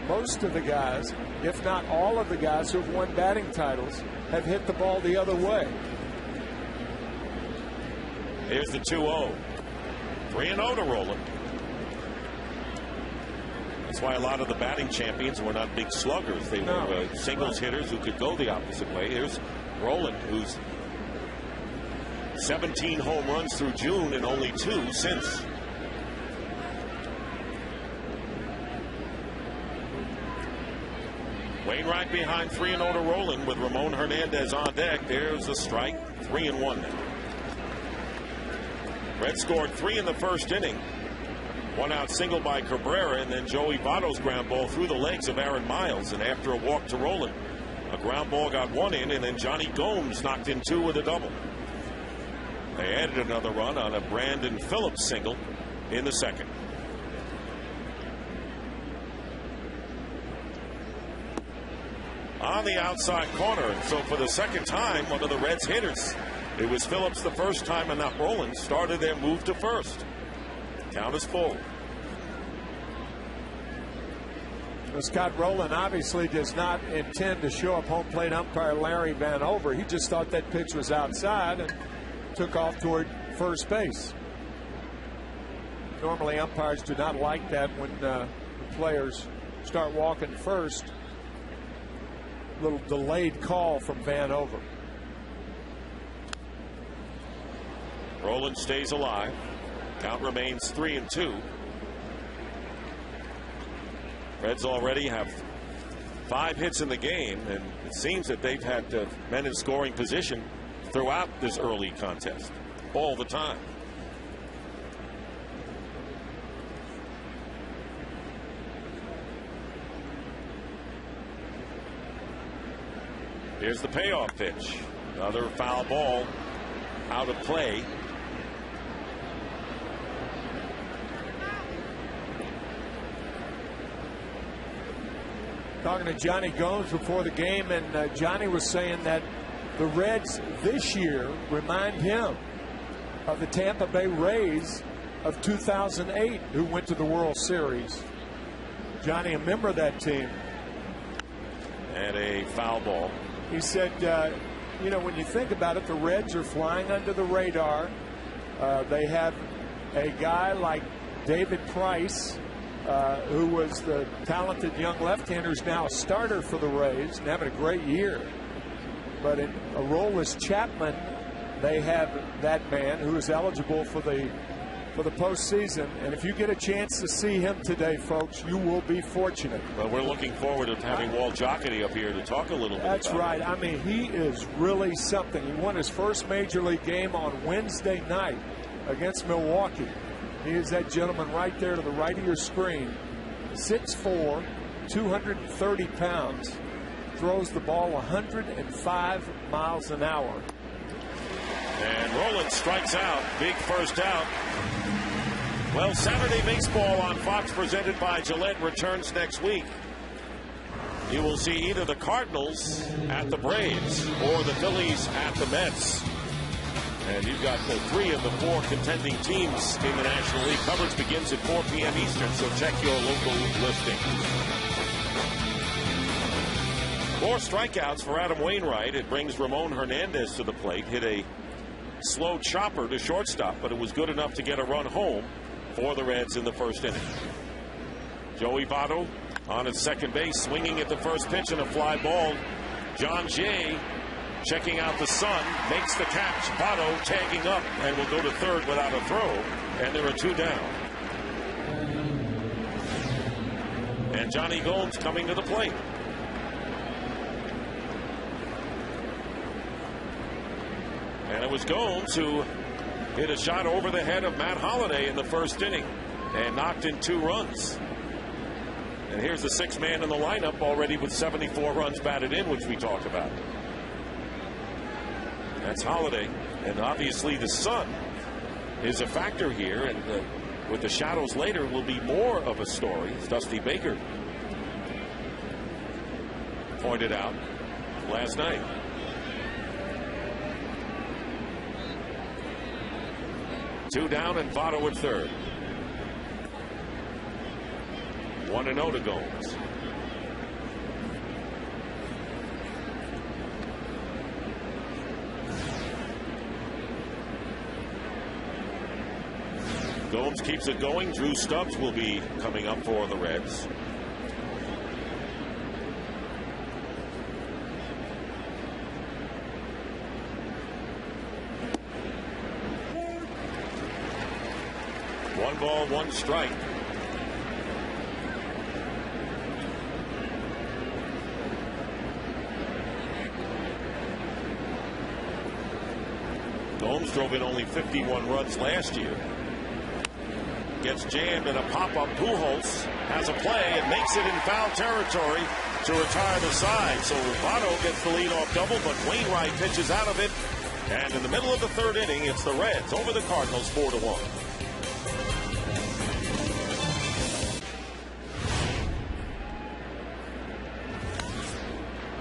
[SPEAKER 2] most of the guys, if not all of the guys who have won batting titles, have hit the ball the other way.
[SPEAKER 1] Here's the 2-0. 3-0 to Rolen. That's why a lot of the batting champions were not big sluggers. They were singles hitters who could go the opposite way. Here's Rolen, who's 17 home runs through June and only 2 since. Wainwright behind 3-0 to Rolen with Ramon Hernandez on deck. There's a strike. 3-1 now. Reds scored 3 in the first inning. 1 out single by Cabrera, and then Joey Votto's ground ball through the legs of Aaron Miles. And after a walk to Rolen, a ground ball got 1 in, and then Johnny Gomes knocked in 2 with a double. They added another run on a Brandon Phillips single in the second. On the outside corner, so for the second time, one of the Reds hitters. It was Phillips the first time, and now Rolen started their move to first. Count is full.
[SPEAKER 2] Well, Scott Rolen obviously does not intend to show up home plate umpire Larry Vanover. He just thought that pitch was outside and took off toward first base. Normally umpires do not like that when the players start walking first. Little delayed call from Vanover.
[SPEAKER 1] Rolen stays alive. Count remains 3-2. Reds already have 5 hits in the game, and it seems that they've had men in scoring position throughout this early contest, all the time. Here's the payoff pitch. Another foul ball out of play.
[SPEAKER 2] Talking to Johnny Gomes before the game, and Johnny was saying that the Reds this year remind him of the Tampa Bay Rays of 2008, who went to the World Series. Johnny, a member of that team.
[SPEAKER 1] And a foul ball.
[SPEAKER 2] He said, you know, when you think about it, the Reds are flying under the radar. They have a guy like David Price, who was the talented young left-hander, who's now a starter for the Rays and having a great year. But in Aroldis Chapman, they have that man who is eligible for the postseason. And if you get a chance to see him today, folks, you will be fortunate.
[SPEAKER 1] Well, we're looking forward to having Walt Jocketty up here to talk a little bit
[SPEAKER 2] That's
[SPEAKER 1] about
[SPEAKER 2] right.
[SPEAKER 1] it.
[SPEAKER 2] I mean, he is really something. He won his first major league game on Wednesday night against Milwaukee. He is that gentleman right there to the right of your screen. 6'4", 230 pounds. Throws the ball 105 miles an hour.
[SPEAKER 1] And Rolen strikes out. Big first out. Well, Saturday Baseball on Fox, presented by Gillette, returns next week. You will see either the Cardinals at the Braves or the Phillies at the Mets. And you've got the 3 of the 4 contending teams in the National League. Coverage begins at 4 p.m. Eastern, so check your local listing. 4 strikeouts for Adam Wainwright. It brings Ramon Hernandez to the plate. Hit a slow chopper to shortstop, but it was good enough to get a run home for the Reds in the first inning. Joey Votto on at second base, swinging at the first pitch and a fly ball. John Jay checking out the sun, makes the catch. Votto tagging up and will go to third without a throw, and there are 2 down. And Johnny Gomes coming to the plate. And it was Gomes who hit a shot over the head of Matt Holliday in the first inning and knocked in 2 runs. And here's the 6th man in the lineup already with 74 runs batted in, which we talked about. That's Holiday. And obviously the sun is a factor here. And with the shadows later will be more of a story, as Dusty Baker pointed out last night. Two down and Votto at third. 1-0 to Gomes. Gomes keeps it going. Drew Stubbs will be coming up for the Reds. One ball, one strike. Gomes drove in only 51 runs last year. Gets jammed in a pop-up. Pujols has a play and makes it in foul territory to retire the side. So Votto gets the leadoff double, but Wainwright pitches out of it. And in the middle of the third inning, it's the Reds over the Cardinals 4-1.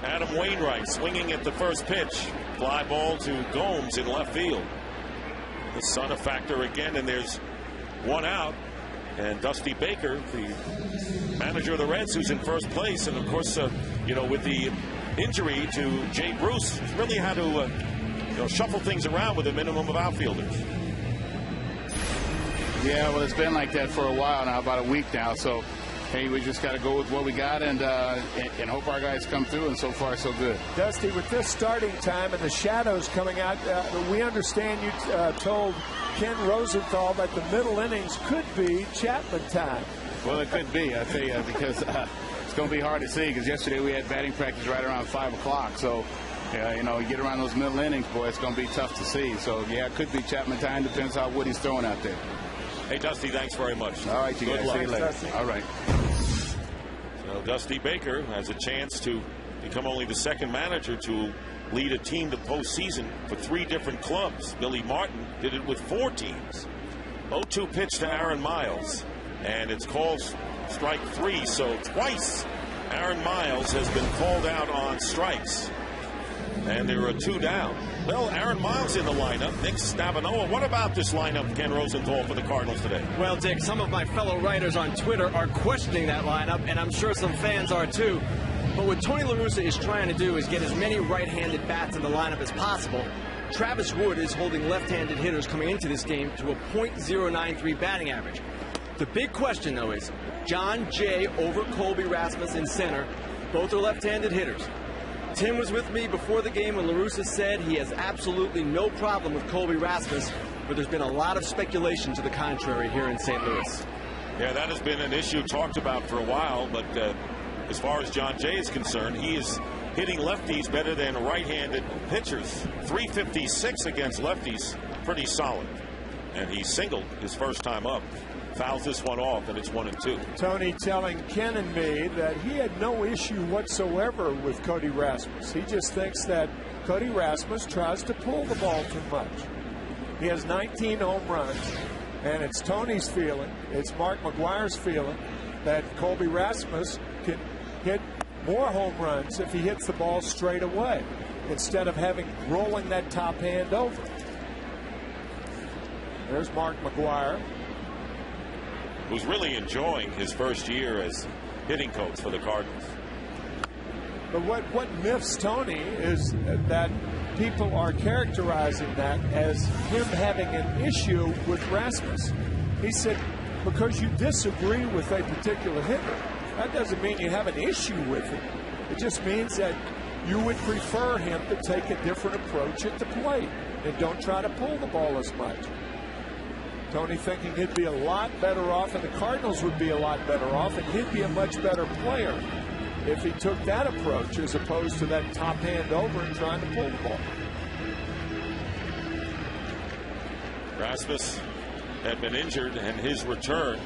[SPEAKER 1] Adam Wainwright swinging at the first pitch. Fly ball to Gomes in left field. The sun a factor again, and there's one out. And Dusty Baker, the manager of the Reds, who's in first place, and of course, with the injury to Jay Bruce, really had to shuffle things around with a minimum of outfielders.
[SPEAKER 4] Yeah, well, it's been like that for a while now, about a week now. So, hey, we just got to go with what we got and hope our guys come through. And so far, so good.
[SPEAKER 2] Dusty, with this starting time and the shadows coming out, we understand you told Ken Rosenthal that the middle innings could be Chapman time.
[SPEAKER 4] Well, it could be, I tell you, because it's going to be hard to see. Because yesterday we had batting practice right around 5 o'clock. So, you get around those middle innings, boy, it's going to be tough to see. So, yeah, it could be Chapman time. Depends how Woody's throwing out there.
[SPEAKER 1] Hey, Dusty, thanks very much.
[SPEAKER 4] All right, you guys. See you later.
[SPEAKER 2] Dusty.
[SPEAKER 4] All right.
[SPEAKER 1] So Dusty Baker has a chance to become only the second manager to lead a team to postseason for 3 different clubs. Billy Martin did it with 4 teams. 0-2 pitch to Aaron Miles, and it's called strike 3. So twice Aaron Miles has been called out on strikes, and there are 2 down. Well, Aaron Miles in the lineup. Nick Stavanoa. What about this lineup, Ken Rosenthal, for the Cardinals today?
[SPEAKER 3] Well, Dick, some of my fellow writers on Twitter are questioning that lineup, and I'm sure some fans are too. But what Tony La Russa is trying to do is get as many right-handed bats in the lineup as possible. Travis Wood is holding left-handed hitters coming into this game to a .093 batting average. The big question, though, is John Jay over Colby Rasmus in center. Both are left-handed hitters. Tim was with me before the game when La Russa said he has absolutely no problem with Colby Rasmus, but there's been a lot of speculation to the contrary here in St. Louis.
[SPEAKER 1] Yeah, that has been an issue talked about for a while, but as far as John Jay is concerned, he is hitting lefties better than right-handed pitchers. .356 against lefties, pretty solid. And he singled his first time up. Fouls this one off, and it's 1-2.
[SPEAKER 2] Tony telling Ken and me that he had no issue whatsoever with Cody Rasmus. He just thinks that Cody Rasmus tries to pull the ball too much. He has 19 home runs, and it's Tony's feeling, it's Mark McGwire's feeling, that Colby Rasmus can hit more home runs if he hits the ball straight away instead of rolling that top hand over. There's Mark McGwire,
[SPEAKER 1] who's really enjoying his first year as hitting coach for the Cardinals.
[SPEAKER 2] But what miffs Tony is that people are characterizing that as him having an issue with Rasmus. He said, because you disagree with a particular hitter, that doesn't mean you have an issue with him. It just means that you would prefer him to take a different approach at the plate and don't try to pull the ball as much. Tony thinking he'd be a lot better off, and the Cardinals would be a lot better off, and he'd be a much better player if he took that approach as opposed to that top hand over and trying to pull the ball.
[SPEAKER 1] Rasmus had been injured, and his return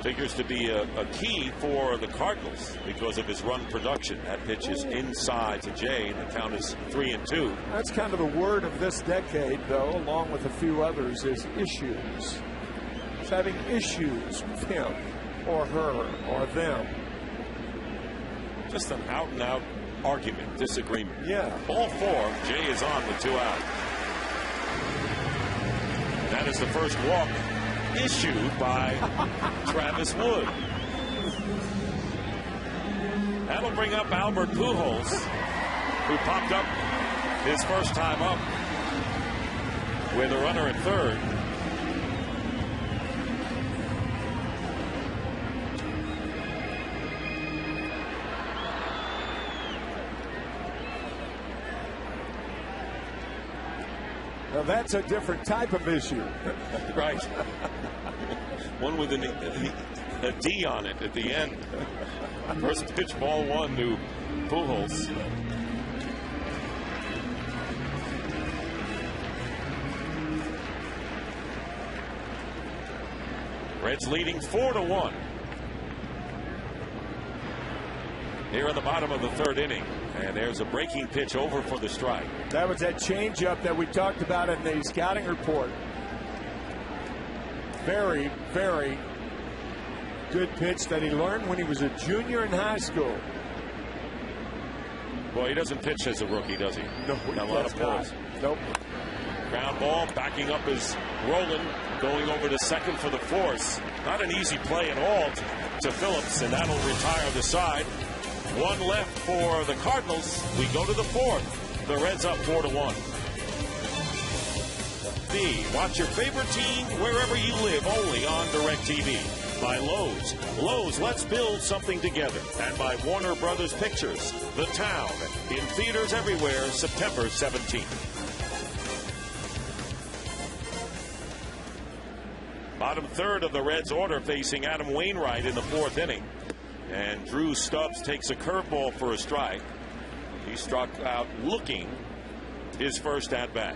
[SPEAKER 1] Figures to be a key for the Cardinals because of his run production. That pitch is inside to Jay, and the count is 3-2.
[SPEAKER 2] That's kind of the word of this decade, though, along with a few others, is issues. He's having issues with him or her or them.
[SPEAKER 1] Just an out-and-out argument, disagreement.
[SPEAKER 2] Yeah.
[SPEAKER 1] Ball 4. Jay is on with 2 out. And that is the first walk issued by Travis Wood. That'll bring up Albert Pujols, who popped up his first time up with a runner at third.
[SPEAKER 2] Now that's a different type of issue.
[SPEAKER 1] Right. One with a D on it at the end. First pitch, ball 1 to Pujols. Reds leading 4-1. Here at the bottom of the third inning. And there's a breaking pitch over for the strike.
[SPEAKER 2] That was that changeup that we talked about in the scouting report. Very, very good pitch that he learned when he was a junior in high school.
[SPEAKER 1] Boy, he doesn't pitch as a rookie, does he?
[SPEAKER 2] No, he
[SPEAKER 1] Got a lot of balls.
[SPEAKER 2] Nope.
[SPEAKER 1] Ground ball, backing up is Roland, going over to second for the force. Not an easy play at all to Phillips, and that'll retire the side. 1 left for the Cardinals. We go to the 4th. The Reds up 4-1. Watch your favorite team wherever you live, only on DirecTV. By Lowe's. Lowe's, let's build something together. And by Warner Brothers Pictures. The Town. In theaters everywhere, September 17th. Bottom third of the Reds order facing Adam Wainwright in the 4th inning. And Drew Stubbs takes a curveball for a strike. He struck out looking his first at bat.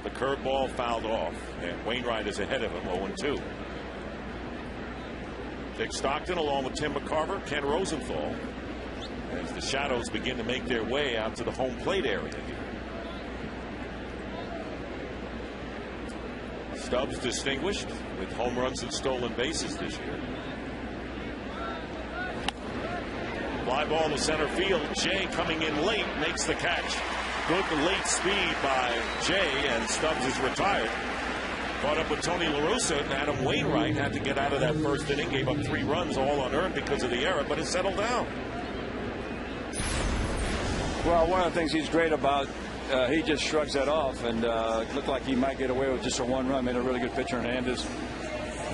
[SPEAKER 1] The curveball fouled off, and Wainwright is ahead of him, 0-2. Dick Stockton along with Tim McCarver, Ken Rosenthal, as the Shadows begin to make their way out to the home plate area. Stubbs distinguished with home runs and stolen bases this year. Fly ball to center field. Jay coming in late makes the catch. Good late speed by Jay, and Stubbs is retired. Caught up with Tony La Russa, and Adam Wainwright had to get out of that first inning. Gave up 3 runs, all unearned because of the error, but has settled down.
[SPEAKER 5] Well, one of the things he's great about, he just shrugs that off, and looked like he might get away with just a 1 run. Made a really good pitcher in Hernandez.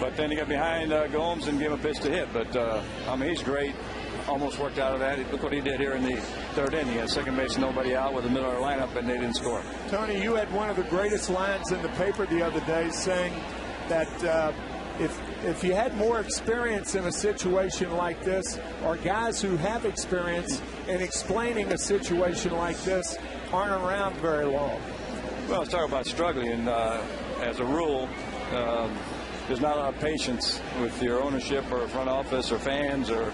[SPEAKER 5] But then he got behind Gomes and gave him a pitch to hit. But, I mean, he's great. Almost worked out of that. Look what he did here in the 3rd inning. At second base, nobody out with the middle of the lineup, and they didn't score.
[SPEAKER 2] Tony, you had one of the greatest lines in the paper the other day saying that if you had more experience in a situation like this, or guys who have experience in explaining a situation like this aren't around very long.
[SPEAKER 5] Well, let's talk about struggling. And as a rule, there's not a lot of patience with your ownership or front office or fans, or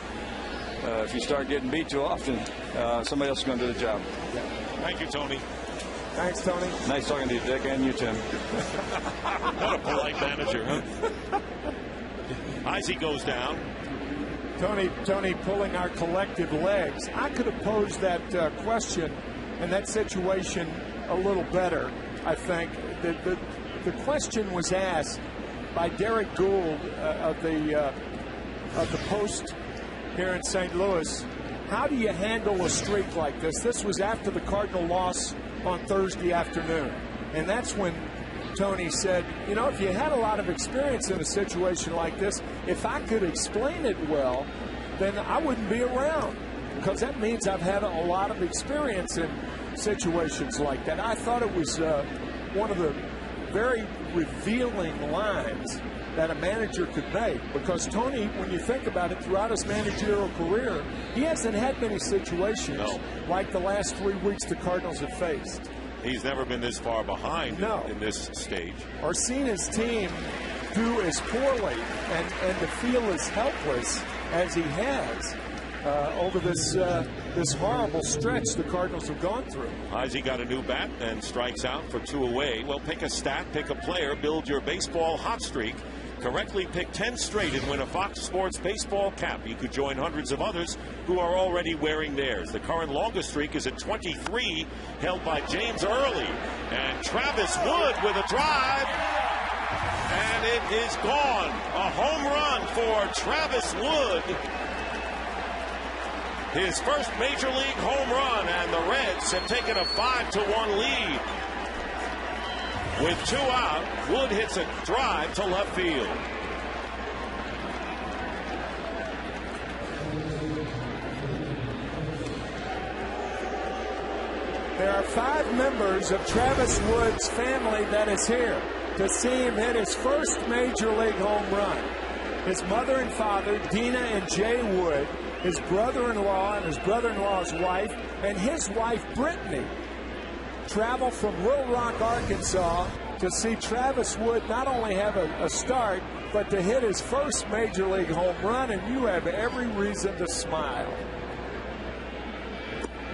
[SPEAKER 5] if you start getting beat too often, somebody else is going to do the job.
[SPEAKER 1] Thank you, Tony.
[SPEAKER 2] Thanks, Tony.
[SPEAKER 5] Nice talking to you, Dick, and you, Tim.
[SPEAKER 1] What a polite manager, huh? Izzy goes down.
[SPEAKER 2] Tony pulling our collective legs. I could have posed that question and that situation a little better, I think. The question was asked by Derek Gould of the Post here in St. Louis. How do you handle a streak like this? This was after the Cardinal loss on Thursday afternoon. And that's when Tony said, you know, if you had a lot of experience in a situation like this, if I could explain it well, then I wouldn't be around, because that means I've had a lot of experience in situations like that. I thought it was one of the very revealing lines that a manager could make, because Tony, when you think about it, throughout his managerial career, he hasn't had many situations like the last 3 weeks the Cardinals have faced.
[SPEAKER 1] He's never been this far behind
[SPEAKER 2] No.
[SPEAKER 1] in this stage.
[SPEAKER 2] Or seen his team do as poorly and to feel as helpless as he has over this horrible stretch the Cardinals have gone through.
[SPEAKER 1] Heisey got a new bat and strikes out for 2 away. Well, pick a stat, pick a player, build your baseball hot streak. Correctly pick 10 straight and win a Fox Sports baseball cap. You could join hundreds of others who are already wearing theirs. The current longest streak is at 23, held by James Early. And Travis Wood with a drive. And it is gone. A home run for Travis Wood. His first Major League home run, and the Reds have taken a 5-1 lead. With 2 out, Wood hits a drive to left field.
[SPEAKER 2] There are 5 members of Travis Wood's family that is here to see him hit his first Major League home run. His mother and father, Dina and Jay Wood, his brother-in-law and his brother-in-law's wife, and his wife, Brittany, travel from Little Rock, Arkansas to see Travis Wood not only have a start, but to hit his first Major League home run, and you have every reason to smile.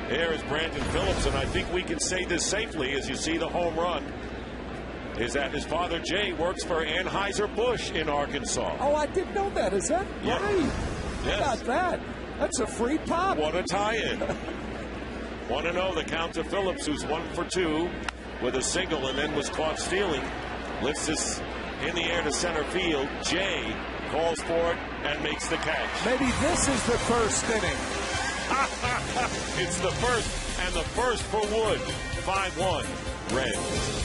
[SPEAKER 1] Here is Brandon Phillips, and I think we can say this safely as you see the home run. Is that his father, Jay, works for Anheuser-Busch in Arkansas.
[SPEAKER 2] Oh, I didn't know that. Is that right?
[SPEAKER 1] Yes.
[SPEAKER 2] How about that? That's a free pop.
[SPEAKER 1] What a tie-in. 1-0 the count to Phillips, who's 1 for 2 with a single and then was caught stealing. Lifts this in the air to center field. Jay calls for it and makes the catch.
[SPEAKER 2] Maybe this is the first inning.
[SPEAKER 1] It's the first, and the first for Wood. 5-1 Reds.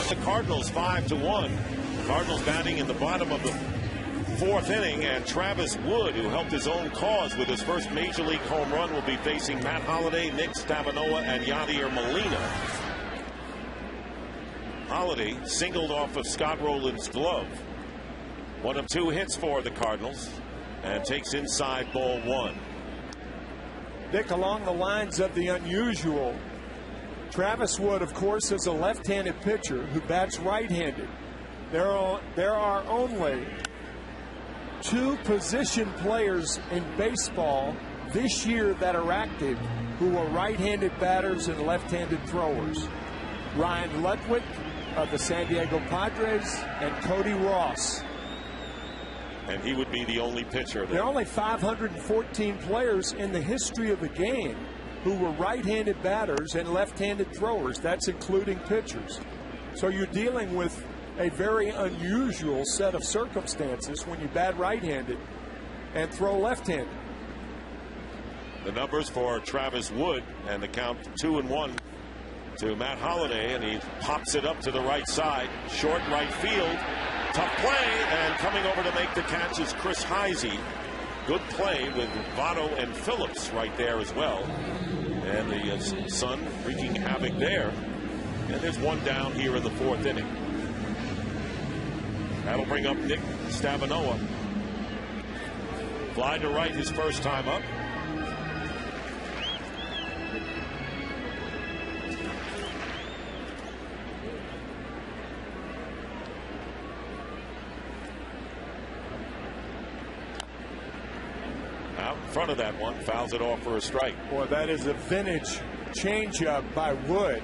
[SPEAKER 1] The Cardinals 5-1. Cardinals batting in the bottom of the 4th inning, and Travis Wood, who helped his own cause with his first Major League home run, will be facing Matt Holliday, Nick Stavanoa, and Yadier Molina. Holliday singled off of Scott Rowland's glove. 1 of 2 hits for the Cardinals, and takes inside ball 1.
[SPEAKER 2] Dick, along the lines of the unusual, Travis Wood, of course, is a left-handed pitcher who bats right-handed. There are only 2 position players in baseball this year that are active who are right-handed batters and left-handed throwers. Ryan Ludwig of the San Diego Padres and Cody Ross.
[SPEAKER 1] And he would be the only pitcher.
[SPEAKER 2] There are only 514 players in the history of the game who were right-handed batters and left-handed throwers. That's including pitchers. So you're dealing with a very unusual set of circumstances when you bat right-handed and throw left-handed.
[SPEAKER 1] The numbers for Travis Wood, and the count 2-1 to Matt Holliday, and he pops it up to the right side. Short right field. Tough play, and coming over to make the catch is Chris Heisey. Good play with Votto and Phillips right there as well. And the Sun wreaking havoc there. And there's 1 down here in the 4th inning. That'll bring up Nick Stavanoa. Fly to right his first time up. Out in front of that one, fouls it off for a strike.
[SPEAKER 2] Boy, that is a vintage changeup by Wood.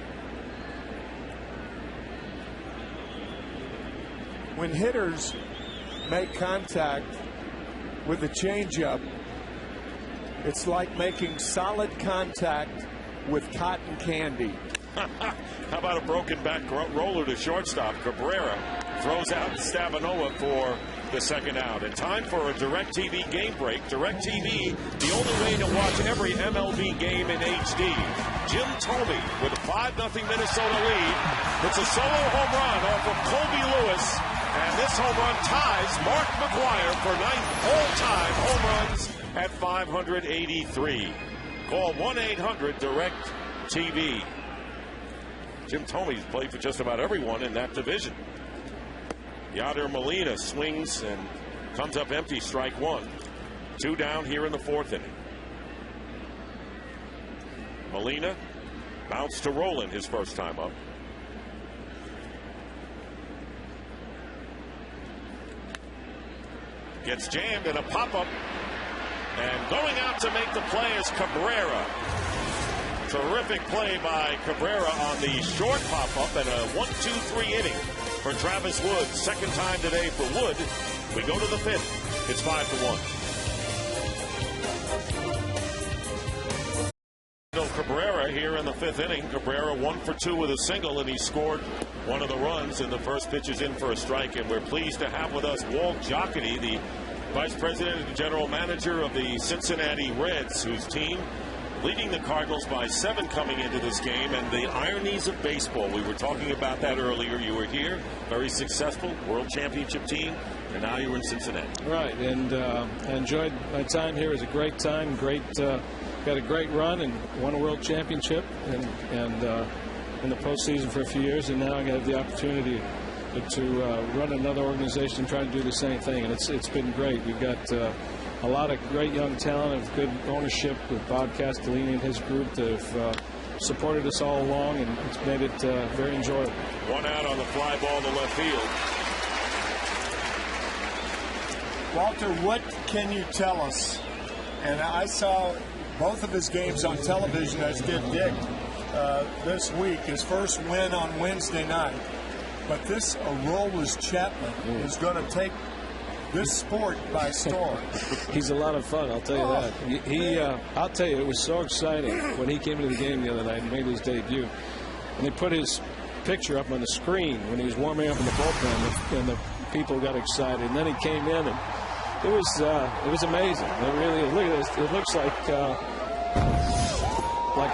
[SPEAKER 2] When hitters make contact with the changeup, it's like making solid contact with cotton candy.
[SPEAKER 1] How about a broken back roller to shortstop? Cabrera throws out Stavanoa for the second out. And time for a DirecTV game break. DirecTV, the only way to watch every MLB game in HD. Jim Thome with a 5-0 Minnesota lead. It's a solo home run off of Colby Lewis. And this home run ties Mark McGwire for 9th all-time home runs at 583. Call 1-800-DIRECTV. Jim Thome's played for just about everyone in that division. Yadier Molina swings and comes up empty, strike 1. 2 down here in the 4th inning. Molina bounced to Rowland his first time up. Gets jammed in a pop-up. And going out to make the play is Cabrera. Terrific play by Cabrera on the short pop-up and a 1-2-3 inning for Travis Wood. Second time today for Wood. We go to the fifth. It's 5-1. Cabrera here in the fifth inning. Cabrera 1 for 2 with a single, and he scored one of the runs, and the first pitch is in for a strike. And we're pleased to have with us Walt Jocketty, the Vice President and General Manager of the Cincinnati Reds, whose team leading the Cardinals by 7 coming into this game. And the ironies of baseball, we were talking about that earlier. You were here, very successful World Championship team, and now you're in Cincinnati.
[SPEAKER 6] Right, and I enjoyed my time here. It was a great time, got a great run and won a World Championship and in the postseason for a few years, and now I have the opportunity to run another organization and try to do the same thing, and it's been great. We've got a lot of great young talent, of good ownership with Bob Castellini and his group that have supported us all along, and it's made it very enjoyable.
[SPEAKER 1] One out on the fly ball to left field.
[SPEAKER 2] Walter, what can you tell us? And I saw both of his games on television, as did Dick, this week. His first win on Wednesday night. But this Aroldis Chapman is going to take this sport by storm.
[SPEAKER 6] He's a lot of fun, I'll tell you that. I'll tell you, it was so exciting when he came into the game the other night and made his debut. And they put his picture up on the screen when he was warming up in the bullpen, and the people got excited. And then he came in, and it was amazing. It really is. Look at this. It looks like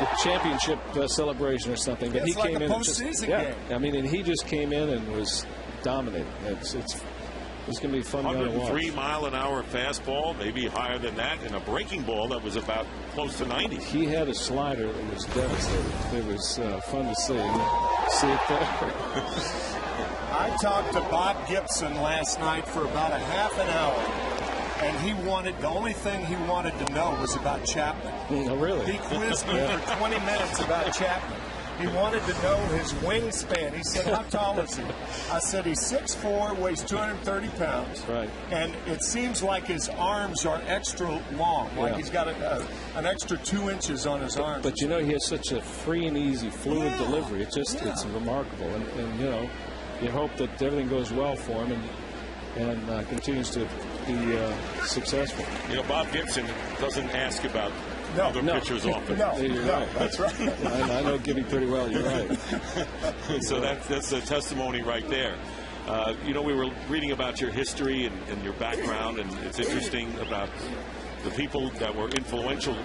[SPEAKER 6] a championship celebration or something. But
[SPEAKER 2] it's
[SPEAKER 6] he
[SPEAKER 2] like
[SPEAKER 6] came
[SPEAKER 2] a
[SPEAKER 6] in
[SPEAKER 2] postseason game.
[SPEAKER 6] I mean, and he just came in and was dominating. It's going to be fun to watch.
[SPEAKER 1] 103-mile-an-hour fastball, maybe higher than that, and a breaking ball that was about close to 90.
[SPEAKER 6] He had a slider that was devastating. It was fun to see. See it there.
[SPEAKER 2] I talked to Bob Gibson last night for about a half an hour. And the only thing he wanted to know was about Chapman.
[SPEAKER 6] Oh, really?
[SPEAKER 2] He quizzed me for 20 minutes about Chapman. He wanted to know his wingspan. He said, how tall is he? I said, he's 6'4", weighs 230 pounds.
[SPEAKER 6] Right.
[SPEAKER 2] And it seems like his arms are extra long, like he's got an extra 2 inches on his arms.
[SPEAKER 6] But, he has such a free and easy, fluid delivery. It's remarkable. And you hope that everything goes well for him and continues to be successul.
[SPEAKER 1] Bob Gibson doesn't ask about other pitchers often.
[SPEAKER 6] You're right.
[SPEAKER 2] That's right.
[SPEAKER 6] I know Gibby pretty well. You're right.
[SPEAKER 1] So that's a testimony right there. We were reading about your history and your background, and it's interesting about the people that were influential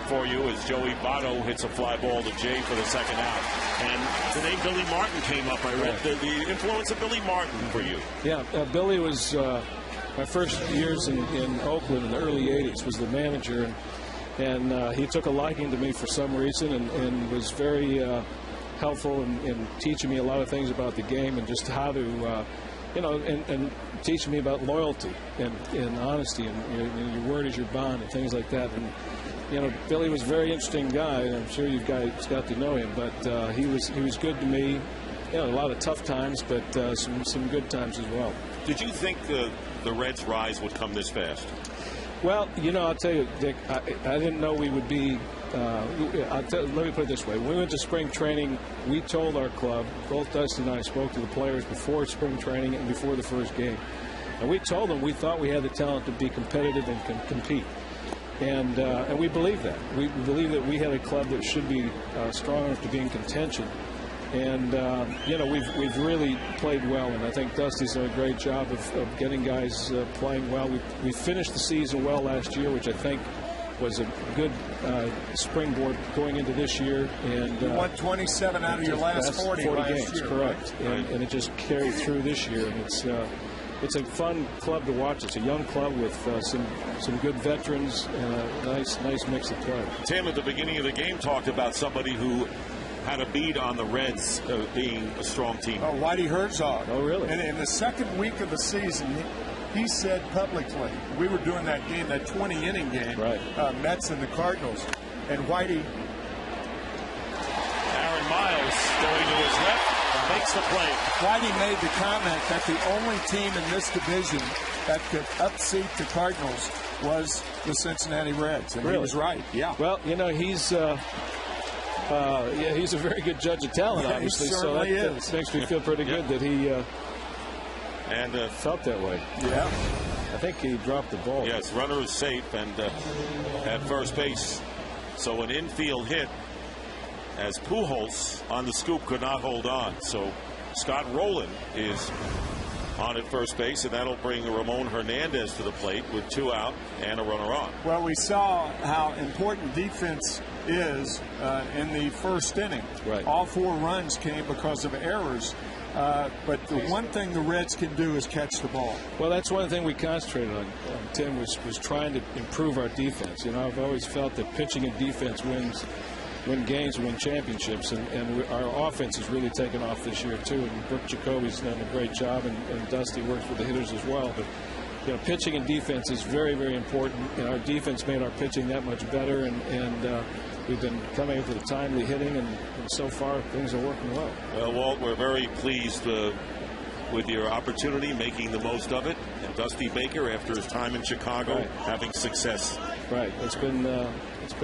[SPEAKER 1] for you as Joey Votto hits a fly ball to Jay for the second out. And today Billy Martin came up. I read the influence of Billy Martin for you.
[SPEAKER 6] Yeah, Billy was my first years in Oakland in the early 80s, was the manager, and he took a liking to me for some reason and was very helpful in teaching me a lot of things about the game and just how to, and teaching me about loyalty and honesty and your word is your bond and things like that. And Billy was a very interesting guy, and I'm sure you guys got to know him, but he was good to me. A lot of tough times, but some good times as well.
[SPEAKER 1] Did you think the Reds' rise would come this fast?
[SPEAKER 6] Well, I'll tell you, Dick, I didn't know we would be. Let me put it this way. When we went to spring training, we told our club, both Dusty and I spoke to the players before spring training and before the first game. And we told them we thought we had the talent to be competitive and compete. And we believe that. We believe that we had a club that should be strong enough to be in contention. And, we've really played well, and I think Dusty's done a great job of getting guys playing well. We finished the season well last year, which I think was a good springboard going into this year. And
[SPEAKER 2] you won 27 out of your last 40
[SPEAKER 6] games,
[SPEAKER 2] year,
[SPEAKER 6] correct.
[SPEAKER 2] Right?
[SPEAKER 6] And it just carried through this year, and it's a fun club to watch. It's a young club with some good veterans and a nice mix of players.
[SPEAKER 1] Tim, at the beginning of the game, talked about somebody who had a bead on the Reds being a strong team.
[SPEAKER 2] Oh, Whitey Herzog.
[SPEAKER 6] Oh, really?
[SPEAKER 2] And in the second week of the season, he said publicly, we were doing that game, that 20-inning game,
[SPEAKER 6] right.
[SPEAKER 2] Mets and the Cardinals, and Whitey
[SPEAKER 1] going to his left, makes the play.
[SPEAKER 2] Whitey made the comment that the only team in this division that could upseat the Cardinals was the Cincinnati Reds, and he was right. Yeah.
[SPEAKER 6] Well, you know, he's a very good judge of talent,
[SPEAKER 2] Yeah,
[SPEAKER 6] obviously.
[SPEAKER 2] he
[SPEAKER 6] So
[SPEAKER 2] certainly
[SPEAKER 6] that
[SPEAKER 2] is.
[SPEAKER 6] makes me feel pretty good that he felt that way.
[SPEAKER 2] Yeah.
[SPEAKER 6] I think he dropped the ball.
[SPEAKER 1] Yes, runner is safe and at first base. So an infield hit as Pujols on the scoop could not hold on. So Scott Rowland is on at first base, and that'll bring Ramon Hernandez to the plate with 2 out and a runner on.
[SPEAKER 2] Well, we saw how important defense is in the first inning.
[SPEAKER 6] Right.
[SPEAKER 2] All 4 runs came because of errors. But the one thing the Reds can do is catch the ball.
[SPEAKER 6] Well, that's one thing we concentrated on, Tim, was trying to improve our defense. You know, I've always felt that pitching and defense win games, win championships, and our offense has really taken off this year, too. And Brooke Jacoby's done a great job, and Dusty works with the hitters as well. But, you know, pitching and defense is very, very important. And our defense made our pitching that much better, and we've been coming up with a timely hitting, and so far things are working well.
[SPEAKER 1] Well, Walt, we're very pleased with your opportunity, making the most of it. And Dusty Baker, after his time in Chicago, having success.
[SPEAKER 6] Right. It's been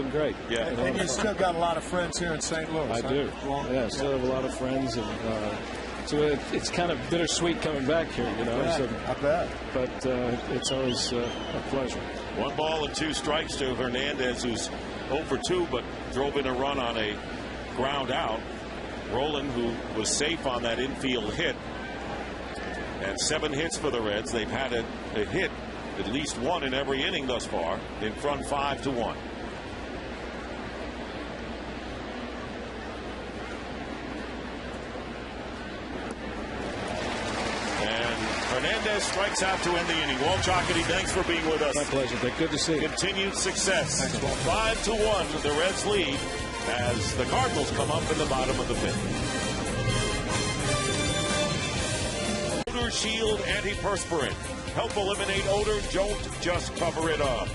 [SPEAKER 6] great.
[SPEAKER 1] Yeah.
[SPEAKER 2] And you still got a lot of friends here in St. Louis.
[SPEAKER 6] I do. Yeah, I still have a lot of friends, and so it's kind of bittersweet coming back here, you know.
[SPEAKER 2] Yeah,
[SPEAKER 6] so,
[SPEAKER 2] I bet.
[SPEAKER 6] But it's always a pleasure.
[SPEAKER 1] 1 ball and 2 strikes to Hernandez, who's 0 for 2, but drove in a run on a ground out. Rowland, who was safe on that infield hit, and 7 hits for the Reds. They've had a hit, at least 1 in every inning thus far, in front 5-1. Hernandez strikes out to end the inning. Walt Jocketty, thanks for being with us.
[SPEAKER 6] My pleasure, Dick. Good to see you.
[SPEAKER 1] Continued success. 5-1, the Reds lead as the Cardinals come up in the bottom of the 5th. Odor Shield Antiperspirant. Help eliminate odor. Don't just cover it up.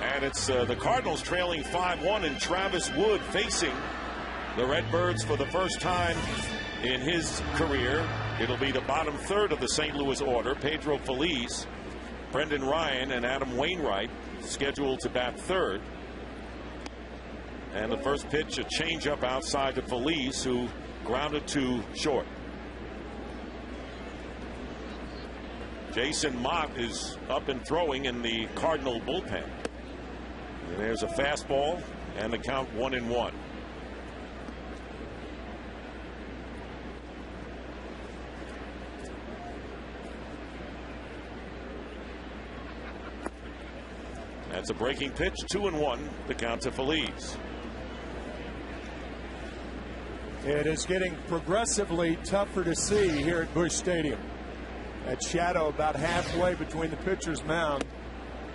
[SPEAKER 1] And it's the Cardinals trailing 5-1, and Travis Wood facing the Redbirds for the first time in his career. It'll be the bottom third of the St. Louis order. Pedro Feliz, Brendan Ryan, and Adam Wainwright scheduled to bat third. And the first pitch, a changeup outside to Feliz, who grounded to short. Jason Mott is up and throwing in the Cardinal bullpen. And there's a fastball, and the count 1-1. That's a breaking pitch, 2-1, the count to Feliz.
[SPEAKER 2] It is getting progressively tougher to see here at Busch Stadium. That shadow about halfway between the pitcher's mound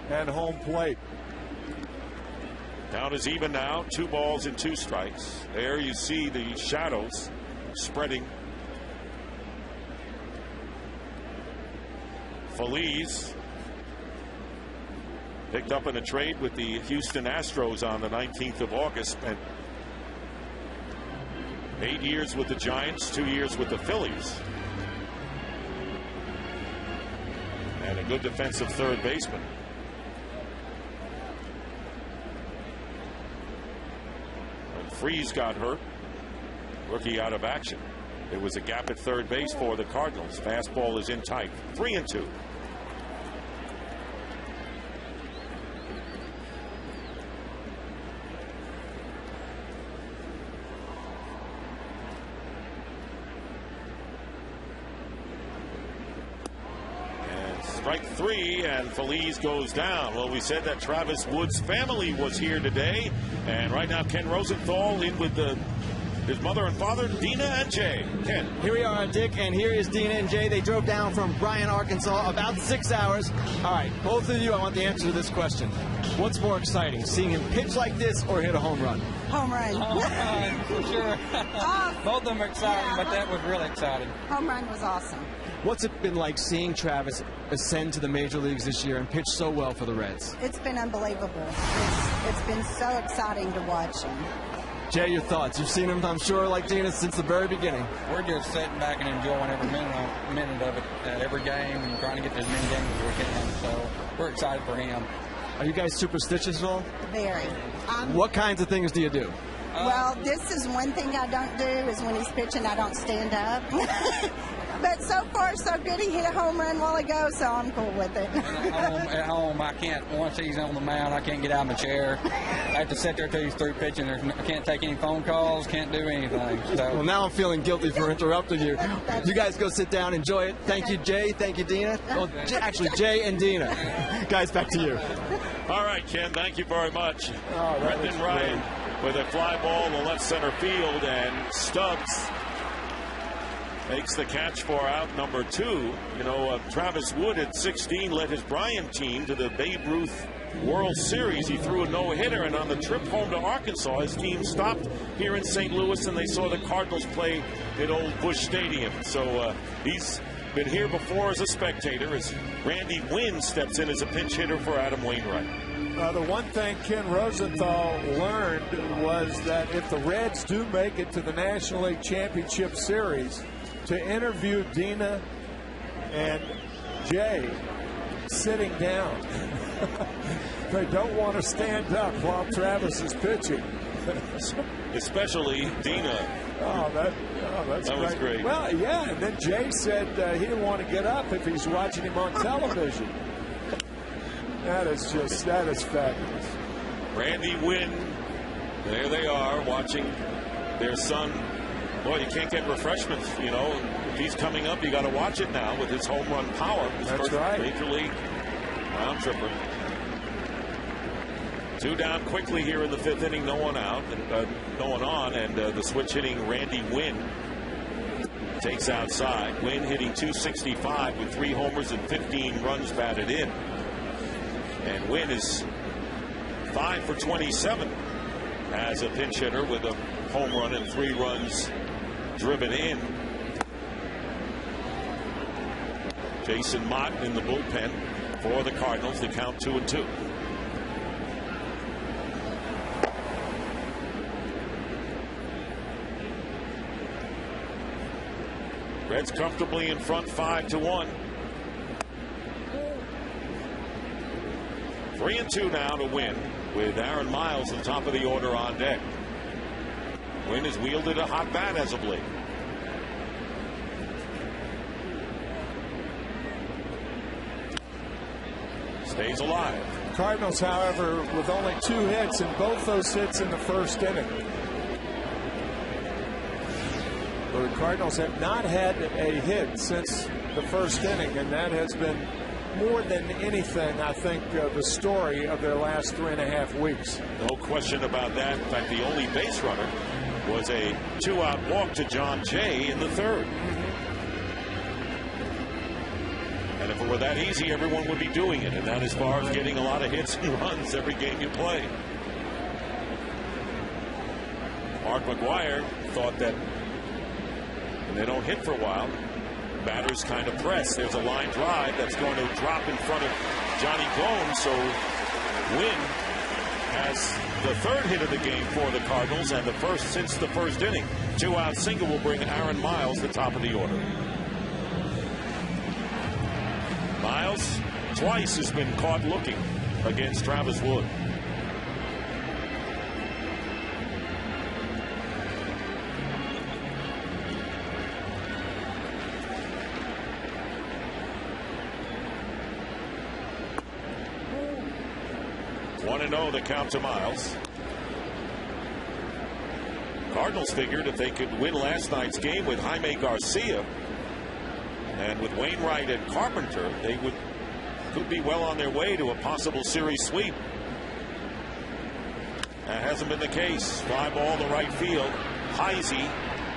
[SPEAKER 2] and home plate.
[SPEAKER 1] Count is even now, 2 balls and 2 strikes. There you see the shadows spreading. Feliz picked up in a trade with the Houston Astros on the 19th of August. Spent 8 years with the Giants, 2 years with the Phillies. And a good defensive third baseman. When Freese got hurt, rookie out of action. There was a gap at third base for the Cardinals. Fastball is in tight, 3-2. Strike 3, and Feliz goes down. Well, we said that Travis Wood's family was here today, and right now Ken Rosenthal in with his mother and father, Dina and Jay. Ken.
[SPEAKER 3] Here we are, Dick, and here is Dina and Jay. They drove down from Bryan, Arkansas, about 6 hours. All right, both of you, I want the answer to this question. What's more exciting, seeing him pitch like this or hit a home run?
[SPEAKER 7] Home run.
[SPEAKER 8] Home run, for sure. Both of them are exciting, but that was really exciting.
[SPEAKER 7] Home run was awesome.
[SPEAKER 3] What's it been like seeing Travis ascend to the major leagues this year and pitch so well for the Reds?
[SPEAKER 7] It's been unbelievable. It's been so exciting to watch him.
[SPEAKER 3] Jay, your thoughts? You've seen him, I'm sure, like Dina, since the very beginning.
[SPEAKER 8] We're just sitting back and enjoying every minute of it, every game, and trying to get as many games as we can. So we're excited for him.
[SPEAKER 3] Are you guys superstitious at all?
[SPEAKER 7] Very.
[SPEAKER 3] What kinds of things do you do?
[SPEAKER 7] Well, this is one thing I don't do is when he's pitching, I don't stand up. But so far, so good. He hit a home run while ago, so I'm cool with it.
[SPEAKER 8] At home, I can't, once he's on the mound, I can't get out of my chair. I have to sit there till he's through pitching. I can't take any phone calls, can't do anything. So.
[SPEAKER 3] Well, now I'm feeling guilty for interrupting you. You guys go sit down, enjoy it. Thank you, Jay. Thank you, Dina. Well, actually, Jay and Dina. Guys, back to you.
[SPEAKER 1] All right, Ken, thank you very much. Brendan Ryan with a fly ball in the left center field, and Stubbs makes the catch for out number 2. You know, Travis Wood at 16 led his Bryant team to the Babe Ruth World Series. He threw a no-hitter, and on the trip home to Arkansas, his team stopped here in St. Louis, and they saw the Cardinals play at Old Busch Stadium. So he's been here before as a spectator, as Randy Wynn steps in as a pinch hitter for Adam Wainwright.
[SPEAKER 2] The one thing Ken Rosenthal learned was that if the Reds do make it to the National League Championship Series, to interview Dina and Jay sitting down. They don't want to stand up while Travis is pitching.
[SPEAKER 1] Especially Dina.
[SPEAKER 2] That's
[SPEAKER 1] that was great.
[SPEAKER 2] Well, yeah, and then Jay said he didn't want to get up if he's watching him on television. That is fabulous.
[SPEAKER 1] Randy Wynn, there they are watching their son. Boy, you can't get refreshments, you know. If he's coming up, you got to watch it now with his home run power.
[SPEAKER 2] That's right.
[SPEAKER 1] Major League round tripper. 2 down quickly here in the 5th inning, no one out, no one on, and the switch hitting Randy Wynn takes outside. Wynn hitting .265 with 3 homers and 15 runs batted in. And Wynn is 5 for 27 as a pinch hitter with a home run and 3 runs driven in. Jason Mott in the bullpen for the Cardinals. They count 2-2. Reds comfortably in front, 5-1. 3-2 now to Wynn, with Aaron Miles at the top of the order on deck. Wynn has wielded a hot bat as of late. Stays alive.
[SPEAKER 2] Cardinals, however, with only 2 hits, and both those hits in the first inning. Well, the Cardinals have not had a hit since the first inning, and that has been more than anything, I think, the story of their last 3.5 weeks.
[SPEAKER 1] No question about that. In fact, the only base runner was a 2-out walk to John Jay in the 3rd. And if it were that easy, everyone would be doing it. And that as far as getting a lot of hits and runs every game you play. Mark McGuire thought that when they don't hit for a while, batters kind of press. There's a line drive that's going to drop in front of Johnny Gomes. So Wynn has the 3rd hit of the game for the Cardinals, and the first since the first inning. 2-out single will bring Aaron Miles to the top of the order. Miles twice has been caught looking against Travis Wood. The count to Miles. Cardinals figured if they could win last night's game with Jaime Garcia and with Wainwright and Carpenter, they could be well on their way to a possible series sweep. That hasn't been the case. Fly ball to right field. Heisey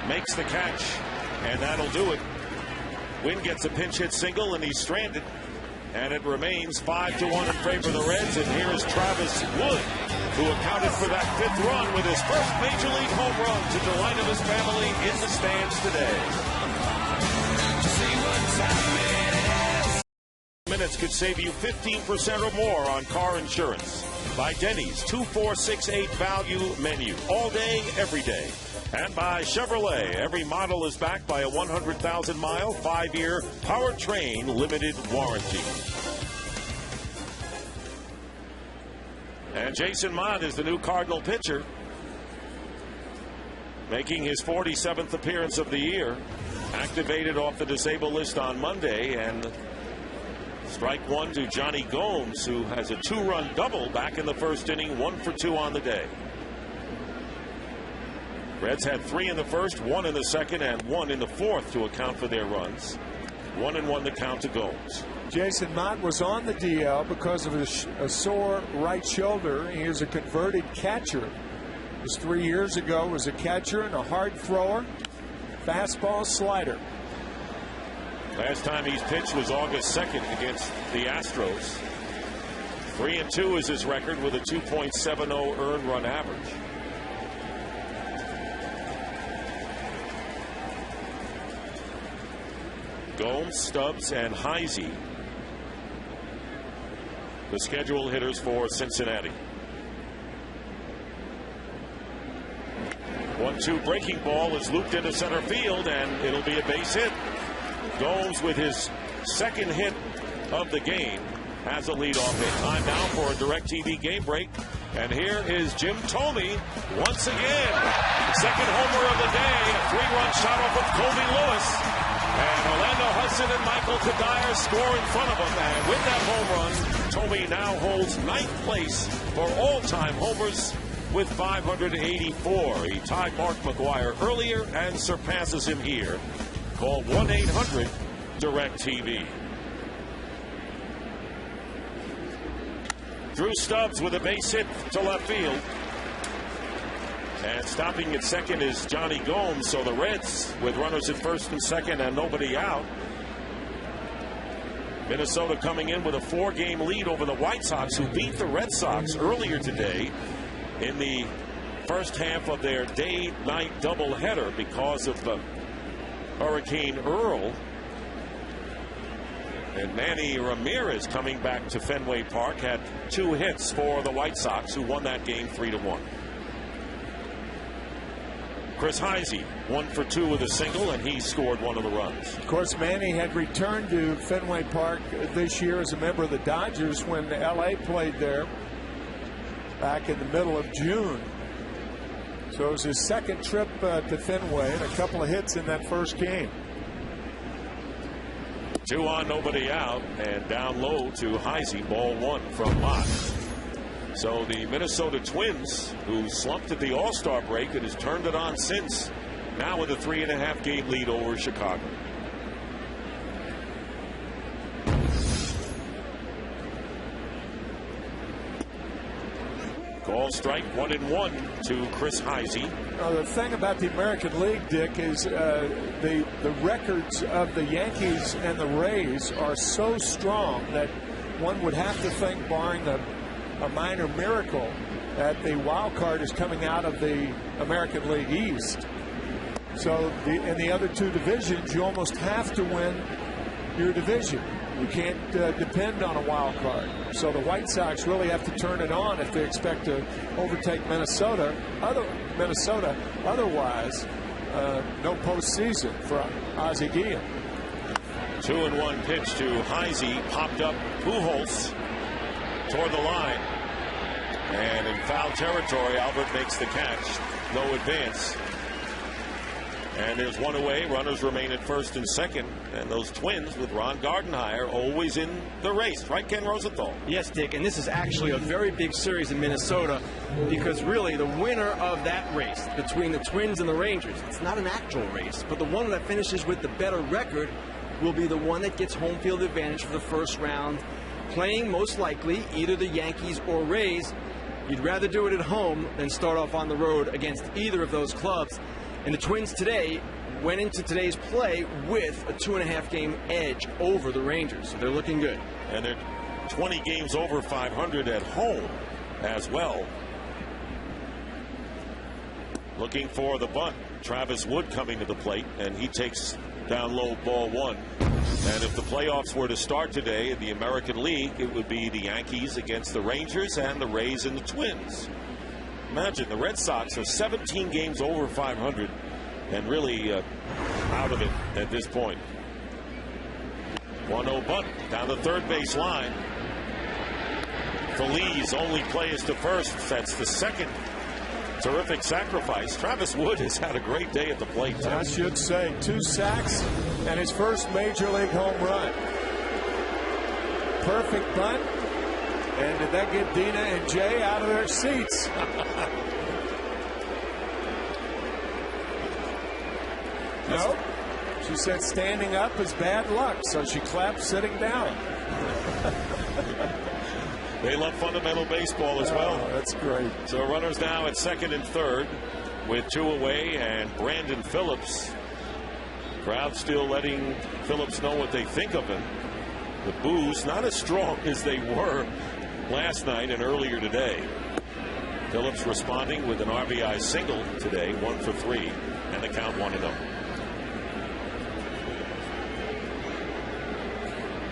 [SPEAKER 1] makes the catch, and that'll do it. Wynn gets a pinch hit single, and he's stranded. And it remains 5-1 in favor of the Reds. And here is Travis Wood, who accounted for that 5th run with his first Major League home run to delight of his family in the stands today. minutes could save you 15% or more on car insurance. By Denny's 2468 value menu. All day, every day. And by Chevrolet, every model is backed by a 100,000-mile, 5-year powertrain limited warranty. And Jason Mott is the new Cardinal pitcher, making his 47th appearance of the year. Activated off the disabled list on Monday, and strike one to Johnny Gomes, who has a 2-run double back in the first inning, 1 for 2 on the day. Reds had 3 in the first, 1 in the second, and 1 in the fourth to account for their runs. 1-1 the count to Gomes.
[SPEAKER 2] Jason Mott was on the DL because of a sore right shoulder. He is a converted catcher. It was 3 years ago, was a catcher and a hard thrower. Fastball, slider.
[SPEAKER 1] Last time he's pitched was August 2nd against the Astros. 3-2 is his record with a 2.70 earned run average. Gomes, Stubbs, and Heisey, the scheduled hitters for Cincinnati. 1-2 breaking ball is looped into center field, and it'll be a base hit. Gomes, with his second hit of the game, has a leadoff hit. Time now for a DirecTV game break. And here is Jim Thome once again. Second homer of the day. A 3-run shot off of Colby Lewis. And Orlando Hudson and Michael Kadire score in front of him. And with that home run, Thome now holds 9th place for all-time homers with 584. He tied Mark McGwire earlier and surpasses him here. Call 1-800-DIRECTV. Drew Stubbs with a base hit to left field. And stopping at second is Johnny Gomes. So the Reds, with runners at first and second and nobody out. Minnesota coming in with a 4-game lead over the White Sox, who beat the Red Sox earlier today in the first half of their day-night doubleheader because of the Hurricane Earl. And Manny Ramirez, coming back to Fenway Park, had 2 hits for the White Sox, who won that game 3-1. Chris Heisey, 1 for 2 with a single, and he scored one of the runs.
[SPEAKER 2] Of course, Manny had returned to Fenway Park this year as a member of the Dodgers when L.A. played there back in the middle of June. So it was his second trip to Fenway, and a couple of hits in that first game.
[SPEAKER 1] 2 on, nobody out, and down low to Heisey, ball 1 from Mott. So the Minnesota Twins, who slumped at the All-Star break and has turned it on since, now with a 3.5-game lead over Chicago. Call strike, 1-1 to Chris Heisey.
[SPEAKER 2] The thing about the American League, Dick, is the records of the Yankees and the Rays are so strong that one would have to think, barring a minor miracle, that the wild card is coming out of the American League East. So in the other 2 divisions, you almost have to win your division. You can't depend on a wild card. So the White Sox really have to turn it on if they expect to overtake Minnesota. Otherwise, no postseason for Ozzie Guillen.
[SPEAKER 1] 2-1 pitch to Heisey, popped up Pujols toward the line. And in foul territory, Albert makes the catch. No advance. And there's 1 away. Runners remain at first and second. And those Twins with Ron Gardenhire always in the race. Right, Ken Rosenthal?
[SPEAKER 3] Yes, Dick. And this is actually a very big series in Minnesota because really the winner of that race between the Twins and the Rangers, it's not an actual race, but the one that finishes with the better record will be the one that gets home field advantage for the first round, playing most likely either the Yankees or Rays. You'd rather do it at home than start off on the road against either of those clubs. And the Twins today went into today's play with a 2.5-game edge over the Rangers. So they're looking good.
[SPEAKER 1] And they're 20 games over 500 at home as well. Looking for the bunt. Travis Wood coming to the plate, and he takes down low, ball 1. And if the playoffs were to start today in the American League, it would be the Yankees against the Rangers and the Rays and the Twins. Imagine the Red Sox are 17 games over 500 and really out of it at this point. 1-0 bunt down the third base line. Feliz only plays to first. That's the second terrific sacrifice. Travis Wood has had a great day at the plate, too.
[SPEAKER 2] I should say 2 sacks and his first major league home run. Perfect bunt. And did that get Dina and Jay out of their seats? No. She said standing up is bad luck, so she clapped sitting down.
[SPEAKER 1] They love fundamental baseball as well.
[SPEAKER 2] That's great.
[SPEAKER 1] So runners now at second and third with 2 away, and Brandon Phillips. Crowd still letting Phillips know what they think of him. The boos not as strong as they were last night and earlier today. Phillips responding with an RBI single today, 1 for 3, and the count 1-0.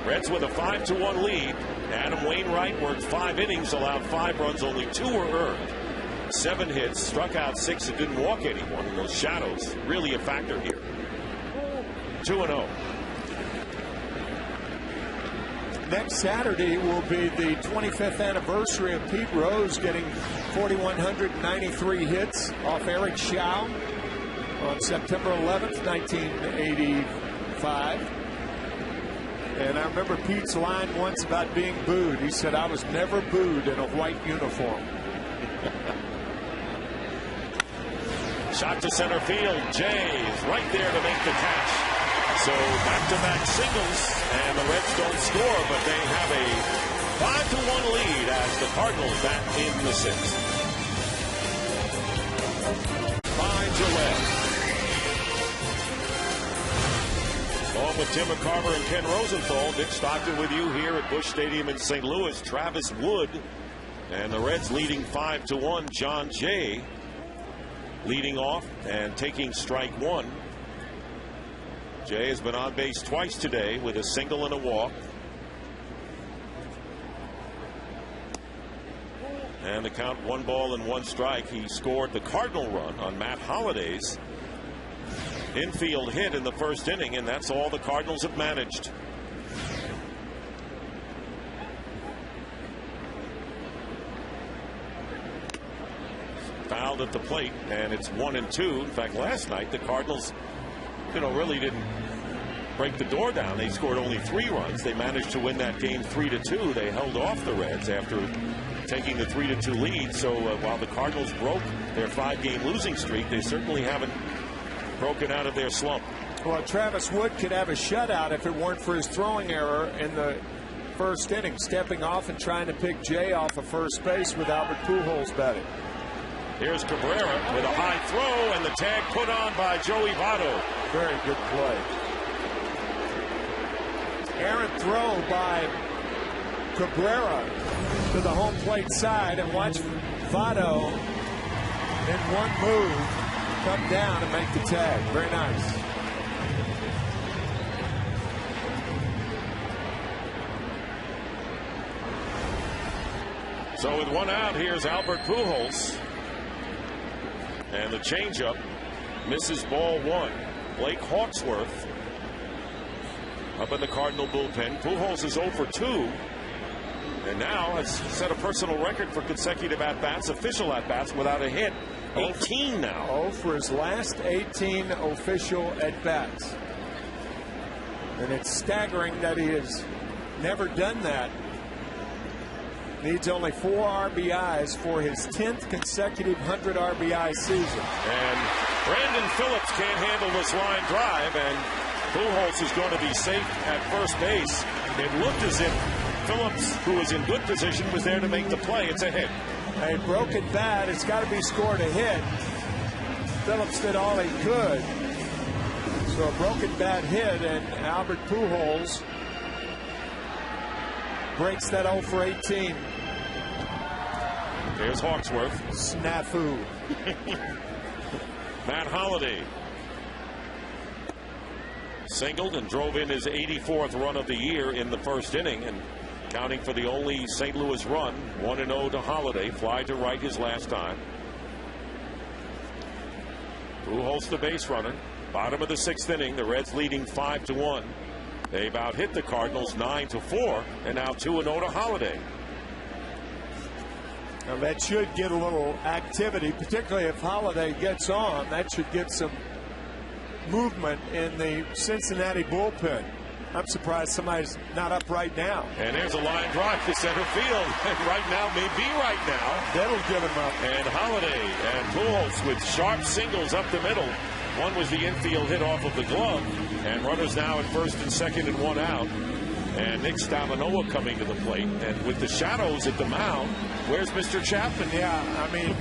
[SPEAKER 1] Reds with a 5-1 lead. Adam Wainwright worked 5 innings, allowed 5 runs, only 2 were earned. 7 hits, struck out 6, and didn't walk anyone. And those shadows really a factor here. 2-0.
[SPEAKER 2] Next Saturday will be the 25th anniversary of Pete Rose getting 4,193 hits off Eric Schau on September 11th, 1985. And I remember Pete's line once about being booed. He said, "I was never booed in a white uniform."
[SPEAKER 1] Shot to center field. Jay is right there to make the catch. So back-to-back singles, and the Reds don't score, but they have a 5-1 lead as the Cardinals back in the 6th. 5 left. Along with Tim McCarver and Ken Rosenthal, Dick Stockton with you here at Busch Stadium in St. Louis. Travis Wood and the Reds leading 5-1. John Jay leading off and taking strike 1. Jay has been on base twice today with a single and a walk. And the count 1 ball and 1 strike. He scored the Cardinal run on Matt Holliday's infield hit in the first inning, and that's all the Cardinals have managed. Fouled at the plate, and it's 1-2. In fact, last night the Cardinals really didn't break the door down. They scored only 3 runs. They managed to win that game 3-2. They held off the Reds after taking the 3-2 lead. So while the Cardinals broke their 5-game losing streak, they certainly haven't broken out of their slump.
[SPEAKER 2] Well, Travis Wood could have a shutout if it weren't for his throwing error in the first inning, stepping off and trying to pick Jay off of first base with Albert Pujols batting.
[SPEAKER 1] Here's Cabrera with a high throw, and the tag put on by Joey Votto.
[SPEAKER 2] Very good play. Errant throw by Cabrera to the home plate side, and watch Votto in one move come down and make the tag. Very nice.
[SPEAKER 1] So with 1 out, here's Albert Pujols. And the changeup misses ball 1. Blake Hawksworth up in the Cardinal bullpen. Pujols is 0 for 2. And now has set a personal record for consecutive at-bats, official at-bats without a hit. 18 now.
[SPEAKER 2] 0 for his last 18 official at-bats. And it's staggering that he has never done that. Needs only 4 RBIs for his 10th consecutive 100 RBI season.
[SPEAKER 1] And Brandon Phillips can't handle this line drive, and Pujols is going to be safe at first base. It looked as if Phillips, who was in good position, was there to make the play. It's a hit.
[SPEAKER 2] A broken bat, it's got to be scored a hit. Phillips did all he could. So a broken bat hit, and Albert Pujols breaks that 0 for 18.
[SPEAKER 1] There's Hawksworth.
[SPEAKER 2] Snafu.
[SPEAKER 1] Matt Holliday singled and drove in his 84th run of the year in the first inning, and counting for the only St. Louis run. 1-0 to Holiday. Fly to right his last time. Pujols the base runner. Bottom of the 6th inning. The Reds leading 5-1. They about hit the Cardinals 9-4, and now 2-0 to Holiday.
[SPEAKER 2] Now that should get a little activity, particularly if Holiday gets on. That should get some movement in the Cincinnati bullpen. I'm surprised somebody's not up right now.
[SPEAKER 1] And there's a line drive to center field. And right now, may be right now.
[SPEAKER 2] That'll give him up.
[SPEAKER 1] And Holiday and Pujols with sharp singles up the middle. One was the infield hit off of the glove. And runners now at first and second and one out. And Nick Stavanoa coming to the plate. And with the shadows at the mound, where's Mr. Chapman?
[SPEAKER 2] Yeah, I mean,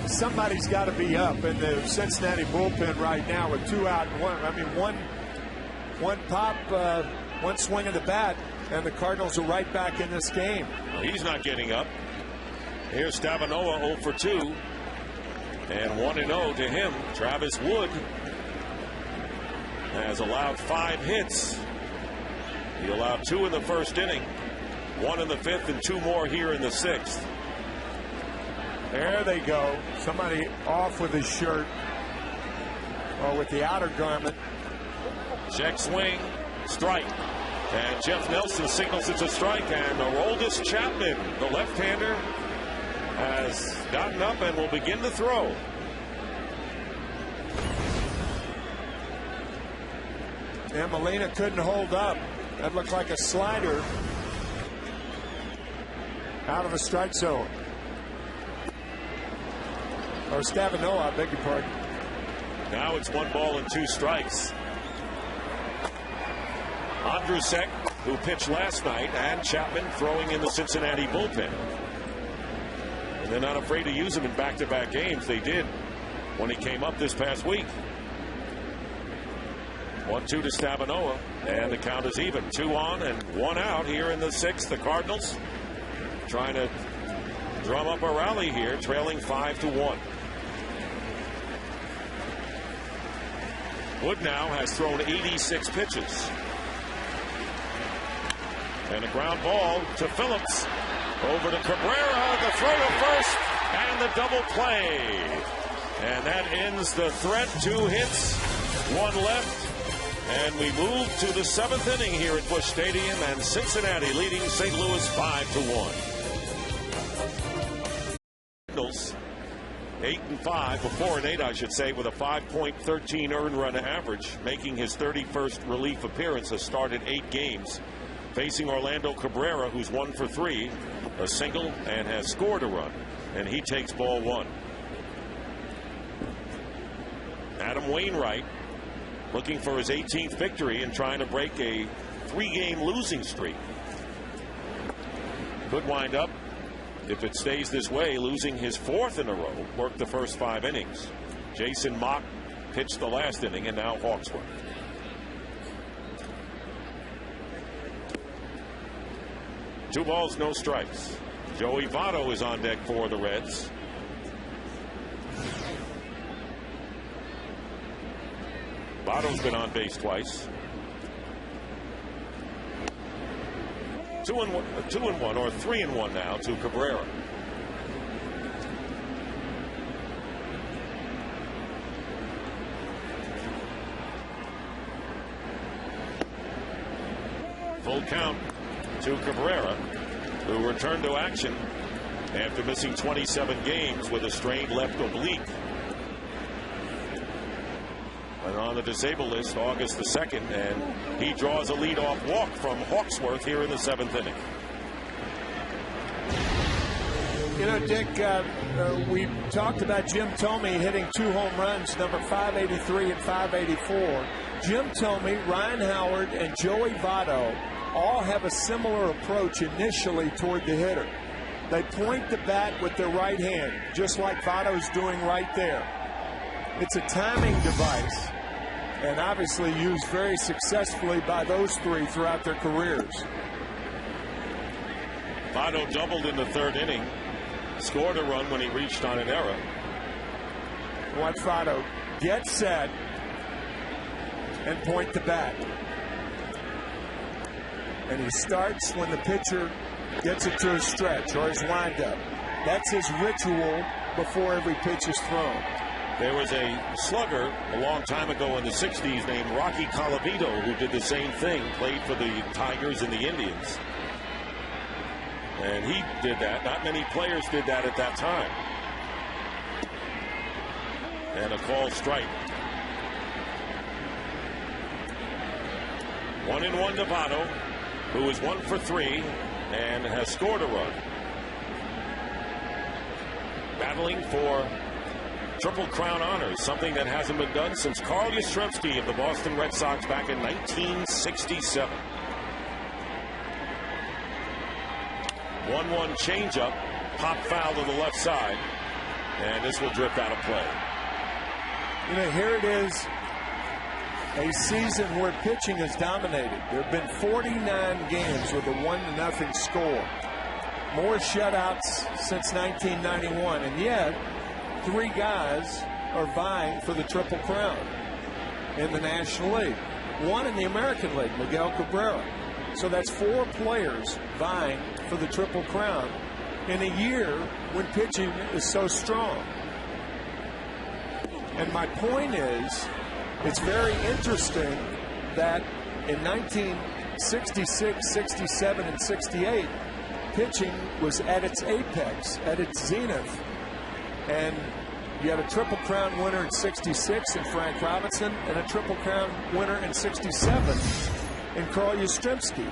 [SPEAKER 2] somebody's got to be up in the Cincinnati bullpen right now with 2 out and 1. I mean, one pop, one swing of the bat, and the Cardinals are right back in this game.
[SPEAKER 1] Well, he's not getting up. Here's Stavanoa 0 for 2. And 1-0 to him. Travis Wood has allowed 5 hits. He allowed 2 in the first inning, 1 in the 5th, and 2 more here in the 6th.
[SPEAKER 2] There they go. Somebody off with his shirt or with the outer garment.
[SPEAKER 1] Check swing, strike. And Jeff Nelson signals it's a strike. And Aroldis Chapman, the left-hander, has gotten up and will begin to throw.
[SPEAKER 2] And Molina couldn't hold up. That looked like a slider out of the strike zone. Or Stavanoa, I beg your pardon.
[SPEAKER 1] Now it's 1 ball and 2 strikes. Andrusek, who pitched last night, and Chapman throwing in the Cincinnati bullpen. And they're not afraid to use him in back-to-back games. They did when he came up this past week. 1-2 to Stavanoa, and the count is even. 2 on and 1 out here in the 6th. The Cardinals trying to drum up a rally here, trailing 5-1. Wood now has thrown 86 pitches. And a ground ball to Phillips. Over to Cabrera, the throw to first, and the double play. And that ends the threat. 2 hits, 1 left. And we move to the 7th inning here at Busch Stadium, and Cincinnati leading St. Louis 5-1. Cardinals 8-5, or 4-8, I should say, with a 5.13 earned run average, making his 31st relief appearance. Has started 8 games, facing Orlando Cabrera, who's 1 for 3, a single, and has scored a run, and he takes ball 1. Adam Wainwright looking for his 18th victory and trying to break a 3-game losing streak. Could wind up, if it stays this way, losing his 4th in a row. Worked the first 5 innings. Jason Mock pitched the last inning, and now Hawksworth. Two balls, no strikes. Joey Votto is on deck for the Reds. Votto's been on base twice. 2-1 or 3-1 now to Cabrera. Full count to Cabrera, who returned to action after missing 27 games with a strained left oblique. And on the disabled list August the 2nd, and he draws a leadoff walk from Hawksworth here in the 7th inning.
[SPEAKER 2] You know, Dick, we talked about Jim Thome hitting 2 home runs, number 583 and 584. Jim Thome, Ryan Howard, and Joey Votto all have a similar approach initially toward the hitter. They point the bat with their right hand, just like Votto's doing right there. It's a timing device, and obviously used very successfully by those 3 throughout their careers.
[SPEAKER 1] Votto doubled in the 3rd inning, scored a run when he reached on an error.
[SPEAKER 2] Watch Votto get set and point the bat. And he starts when the pitcher gets it to his stretch or his windup. That's his ritual before every pitch is thrown.
[SPEAKER 1] There was a slugger a long time ago in the 60s named Rocky Colavito who did the same thing, played for the Tigers and the Indians. And he did that. Not many players did that at that time. And a called strike. 1-1 to Votto, who is 1 for 3 and has scored a run. Battling for Triple Crown honors, something that hasn't been done since Carl Yastrzemski of the Boston Red Sox back in 1967. 1-1 changeup, pop foul to the left side, and this will drift out of play.
[SPEAKER 2] You know, here it is, a season where pitching has dominated. There have been 49 games with a 1-0 score. More shutouts since 1991, and yet 3 guys are vying for the Triple Crown in the National League. 1 in the American League, Miguel Cabrera. So that's 4 players vying for the Triple Crown in a year when pitching is so strong. And my point is, it's very interesting that in 1966, 67, and 68, pitching was at its apex, at its zenith. And you had a Triple Crown winner in 66 in Frank Robinson and a Triple Crown winner in 67 in Carl Yastrzemski.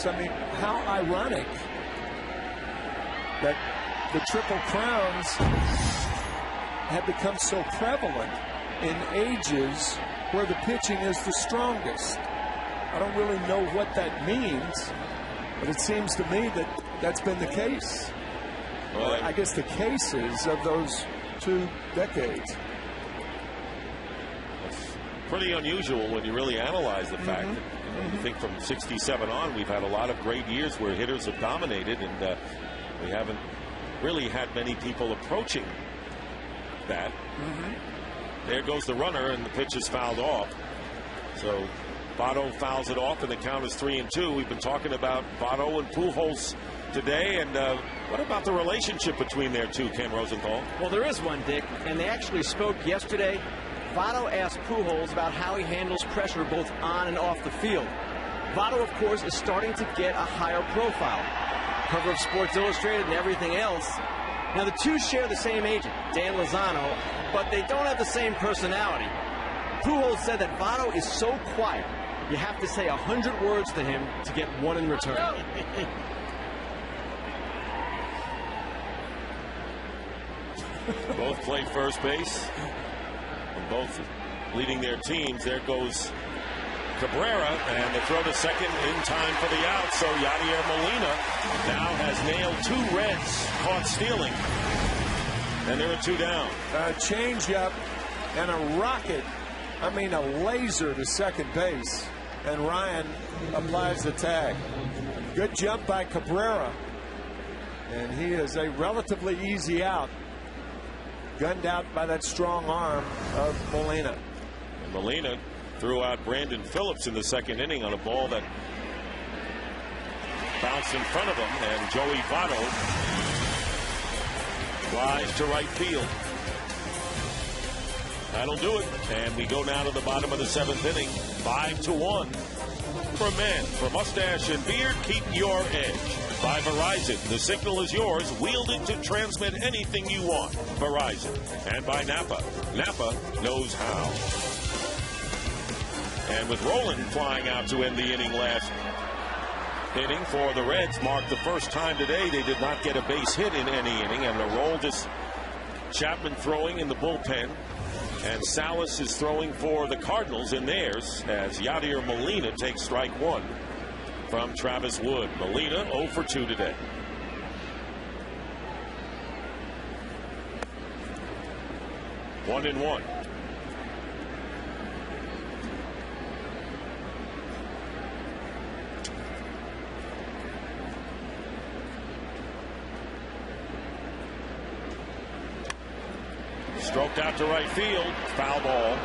[SPEAKER 2] So, I mean, how ironic that the Triple Crowns have become so prevalent in ages where the pitching is the strongest. I don't really know what that means, but it seems to me that that's been the case. Well, I guess the cases of those 2 decades.
[SPEAKER 1] It's pretty unusual when you really analyze the fact that you think from 67 on we've had a lot of great years where hitters have dominated, and we haven't really had many people approaching that. There goes the runner, and the pitch is fouled off. So Votto fouls it off, and the count is 3-2. We've been talking about Votto and Pujols today, and what about the relationship between their two, Ken Rosenthal?
[SPEAKER 3] Well, there is one, Dick, and they actually spoke yesterday. Votto asked Pujols about how he handles pressure both on and off the field. Votto, of course, is starting to get a higher profile. Cover of Sports Illustrated and everything else. Now, the two share the same agent, Dan Lozano, but they don't have the same personality. Pujols said that Votto is so quiet, you have to say 100 words to him to get 1 in return.
[SPEAKER 1] Both play first base, and both leading their teams. There goes Cabrera, and the throw to second in time for the out. So Yadier Molina now has nailed 2 Reds caught stealing, and there are 2 down.
[SPEAKER 2] A changeup and a rocket, I mean a laser to second base, and Ryan applies the tag. Good jump by Cabrera, and he is a relatively easy out, gunned out by that strong arm of Molina.
[SPEAKER 1] And Molina threw out Brandon Phillips in the second inning on a ball that bounced in front of him, and Joey Votto flies to right field. That'll do it, and we go now to the bottom of the 7th inning, 5-1. For men, for mustache and beard, keep your edge. By Verizon, the signal is yours. Wield it to transmit anything you want. Verizon. And by Napa. Napa knows how. And with Roland flying out to end the inning last inning for the Reds, marked the first time today they did not get a base hit in any inning. And Aroldis Chapman throwing in the bullpen. And Salas is throwing for the Cardinals in theirs as Yadier Molina takes strike 1 from Travis Wood. Molina 0 for 2 today. One and one. Stroked out to right field. Foul ball.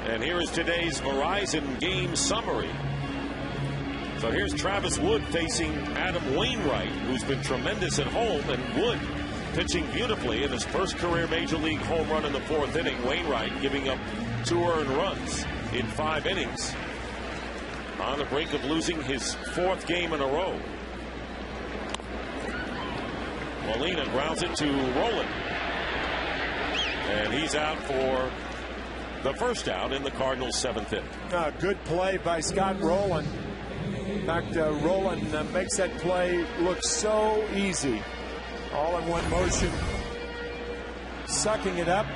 [SPEAKER 1] And here is today's Verizon game summary. So here's Travis Wood facing Adam Wainwright, who's been tremendous at home, and Wood pitching beautifully in his first career major league home run in the 4th inning. Wainwright giving up 2 earned runs in 5 innings, on the brink of losing his 4th game in a row. Molina grounds it to Rowland, and he's out for the first out in the Cardinals' 7th inning.
[SPEAKER 2] Good play by Scott Rowland. In fact, Rowland makes that play look so easy. All in one motion, sucking it up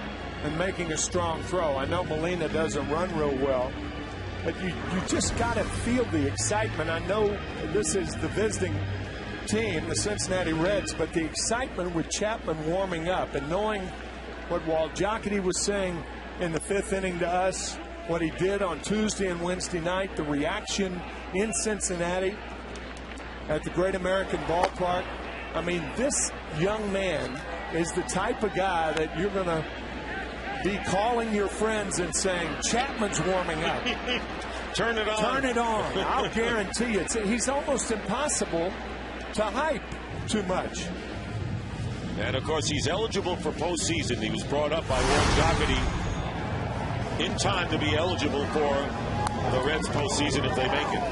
[SPEAKER 2] and making a strong throw. I know Molina doesn't run real well, but you just got to feel the excitement. I know this is the visiting team, the Cincinnati Reds, but the excitement with Chapman warming up and knowing what Walt Jocketty was saying in the 5th inning to us, what he did on Tuesday and Wednesday night, the reaction in Cincinnati at the Great American Ballpark. I mean, this young man is the type of guy that you're going to be calling your friends and saying, Chapman's warming up.
[SPEAKER 1] Turn it on.
[SPEAKER 2] Turn it on. I'll guarantee you. He's almost impossible to hype too much.
[SPEAKER 1] And, of course, he's eligible for postseason. He was brought up by Walt Jocketty in time to be eligible for the Reds postseason if they make it.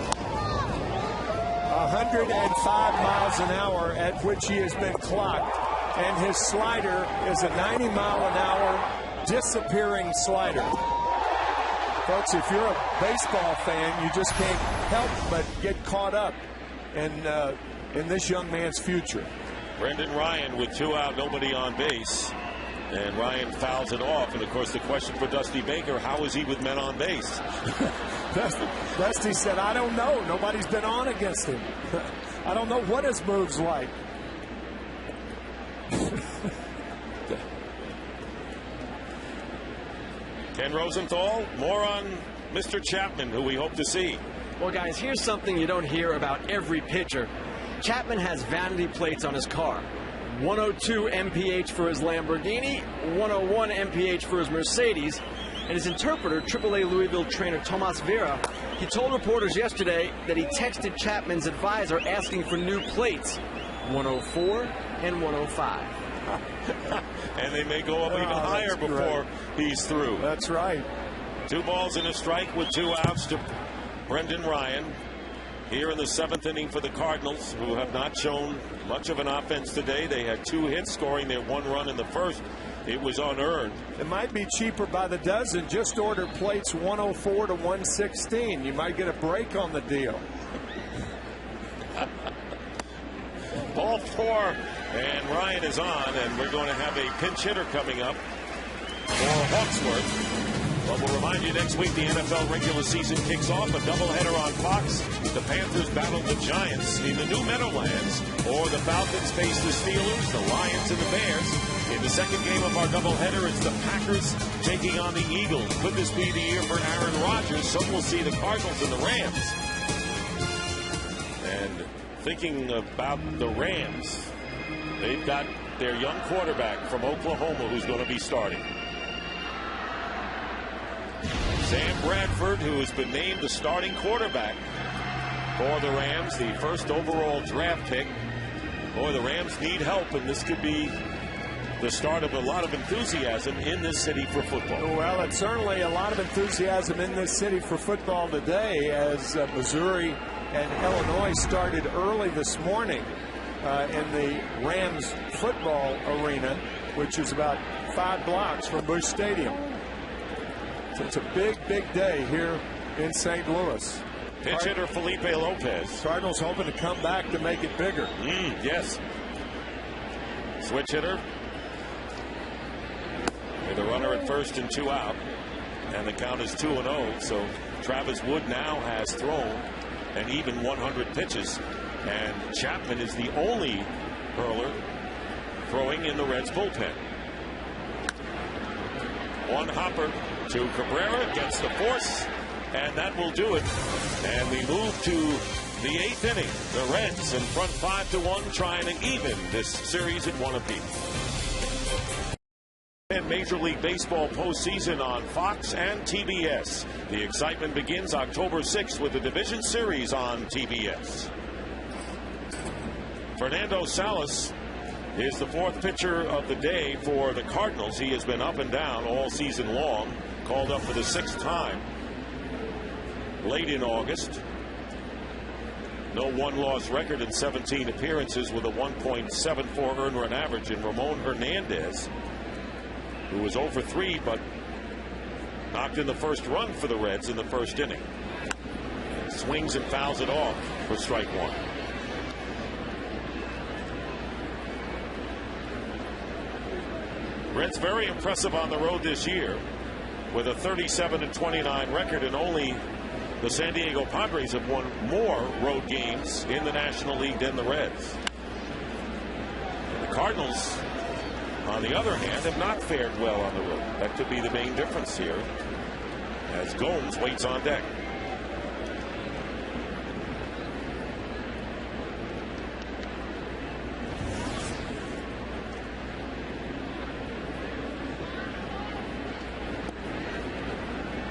[SPEAKER 2] 105 miles an hour at which he has been clocked, and his slider is a 90-mile-an-hour disappearing slider. Folks, if you're a baseball fan, you just can't help but get caught up in this young man's future.
[SPEAKER 1] Brendan Ryan with 2 out, nobody on base. And Ryan fouls it off. And, of course, the question for Dusty Baker, how is he with men on base?
[SPEAKER 2] Dusty said, I don't know. Nobody's been on against him. I don't know what his move's like.
[SPEAKER 1] Ken Rosenthal, more on Mr. Chapman, who we hope to see.
[SPEAKER 3] Well, guys, here's something you don't hear about every pitcher. Chapman has vanity plates on his car. 102 mph for his Lamborghini, 101 mph for his Mercedes, and his interpreter, AAA Louisville trainer Tomas Vera, he told reporters yesterday that he texted Chapman's advisor asking for new plates, 104 and 105.
[SPEAKER 1] And they may go up even higher before he's through.
[SPEAKER 2] That's right.
[SPEAKER 1] 2 balls and a strike with 2 outs to Brendan Ryan. Here in the 7th inning for the Cardinals, who have not shown much of an offense today. They had 2 hits, scoring their 1 run in the first. It was unearned.
[SPEAKER 2] It might be cheaper by the dozen. Just order plates 104 to 116. You might get a break on the deal.
[SPEAKER 1] Ball 4, and Ryan is on, and we're going to have a pinch hitter coming up for Hawksworth. But we'll remind you, next week the NFL regular season kicks off. A doubleheader on Fox. The Panthers battle the Giants in the New Meadowlands, or the Falcons face the Steelers, the Lions, and the Bears. In the second game of our doubleheader, it's the Packers taking on the Eagles. Could this be the year for Aaron Rodgers? So we'll see the Cardinals and the Rams. And thinking about the Rams, they've got their young quarterback from Oklahoma who's going to be starting. Sam Bradford, who has been named the starting quarterback for the Rams, the first overall draft pick. Boy, the Rams need help, and this could be the start of a lot of enthusiasm in this city for football.
[SPEAKER 2] Well, it's certainly a lot of enthusiasm in this city for football today, as Missouri and Illinois started early this morning in the Rams football arena, which is about 5 blocks from Busch Stadium. It's a big, big day here in St. Louis.
[SPEAKER 1] Pitch hitter Felipe Lopez.
[SPEAKER 2] Cardinals hoping to come back to make it bigger.
[SPEAKER 1] Yes. Switch hitter. With a runner at first and 2 out. And the count is 2-0. So Travis Wood now has thrown an even 100 pitches. And Chapman is the only hurler throwing in the Reds bullpen. One hopper to Cabrera, gets the force, and that will do it. And we move to the 8th inning. The Reds in front 5-1, trying to even this series at 1 apiece. And Major League Baseball postseason on Fox and TBS. The excitement begins October 6th with the Division Series on TBS. Fernando Salas is the fourth pitcher of the day for the Cardinals. He has been up and down all season long. Called up for the 6th time late in August. No one-loss record in 17 appearances with a 1.74 earned run average in Ramon Hernandez, who was 0 for 3 but knocked in the first run for the Reds in the first inning. Swings and fouls it off for strike one. Reds very impressive on the road this year with a 37-29 record, and only the San Diego Padres have won more road games in the National League than the Reds. And the Cardinals, on the other hand, have not fared well on the road. That could be the main difference here as Gomes waits on deck.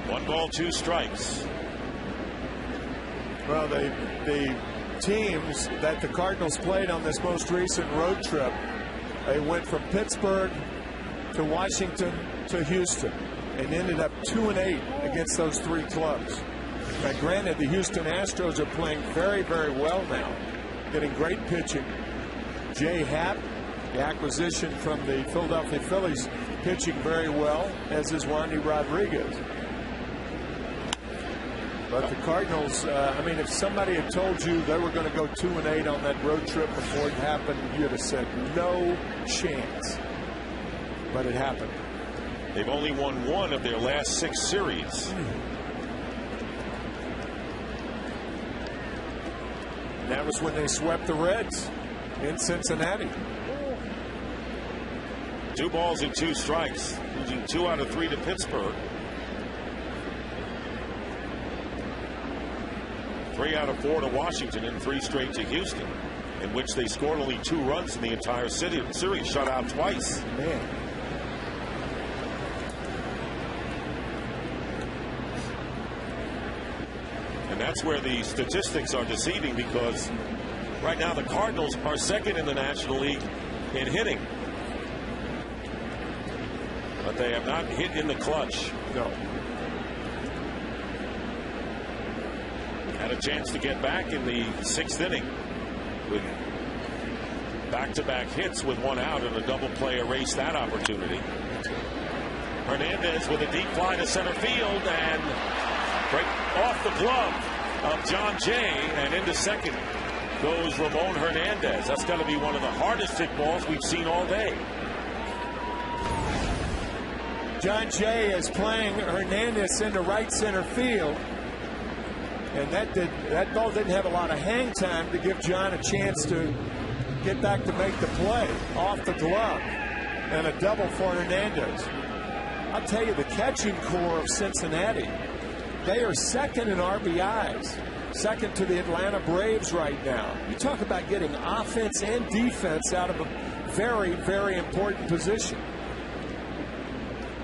[SPEAKER 1] One ball, 2 strikes.
[SPEAKER 2] Well, the teams that the Cardinals played on this most recent road trip, they went from Pittsburgh to Washington to Houston and ended up 2-8 against those 3 clubs. Now, granted, the Houston Astros are playing very, very well now, getting great pitching. Jay Happ, the acquisition from the Philadelphia Phillies, pitching very well, as is Wandy Rodriguez. But the Cardinals, I mean, if somebody had told you they were going to go 2-8 on that road trip before it happened, you'd have said no chance. But it happened.
[SPEAKER 1] They've only won 1 of their last 6 series.
[SPEAKER 2] That was when they swept the Reds in Cincinnati.
[SPEAKER 1] 2 balls and 2 strikes, losing 2 out of 3 to Pittsburgh. 3 out of 4 to Washington and 3 straight to Houston, in which they scored only 2 runs in the entire series, shut out twice.
[SPEAKER 2] Man.
[SPEAKER 1] And that's where the statistics are deceiving, because right now the Cardinals are second in the National League in hitting. But they have not hit in the clutch.
[SPEAKER 2] No.
[SPEAKER 1] Had a chance to get back in the 6th inning with back-to-back hits with 1 out, and a double play erased that opportunity. Hernandez with a deep fly to center field, and right off the glove of John Jay, and into second goes Ramon Hernandez. That's got to be one of the hardest hit balls we've seen all day.
[SPEAKER 2] John Jay is playing Hernandez into right center field. And that ball didn't have a lot of hang time to give John a chance to get back to make the play off the glove, and a double for Hernandez. I'll tell you, the catching core of Cincinnati, they are second in RBIs, second to the Atlanta Braves right now. You talk about getting offense and defense out of a very, very important position.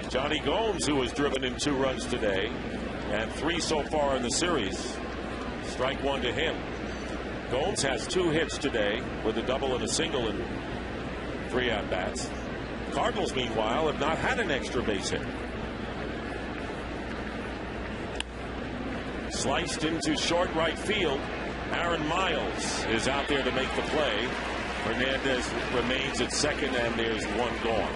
[SPEAKER 1] Johnny Gomes, who has driven in 2 runs today, and 3 so far in the series. Strike 1 to him. Gomes has 2 hits today with a double and a single in 3 at-bats. Cardinals, meanwhile, have not had an extra base hit. Sliced into short right field. Aaron Miles is out there to make the play. Hernandez remains at second, and there's 1 gone.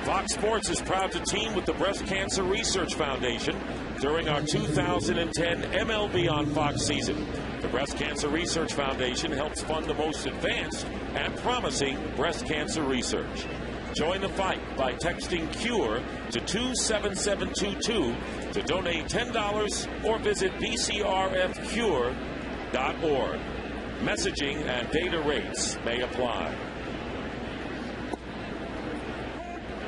[SPEAKER 1] Fox Sports is proud to team with the Breast Cancer Research Foundation during our 2010 MLB on Fox season. The Breast Cancer Research Foundation helps fund the most advanced and promising breast cancer research. Join the fight by texting CURE to 27722 to donate $10 or visit bcrfcure.org. Messaging and data rates may apply.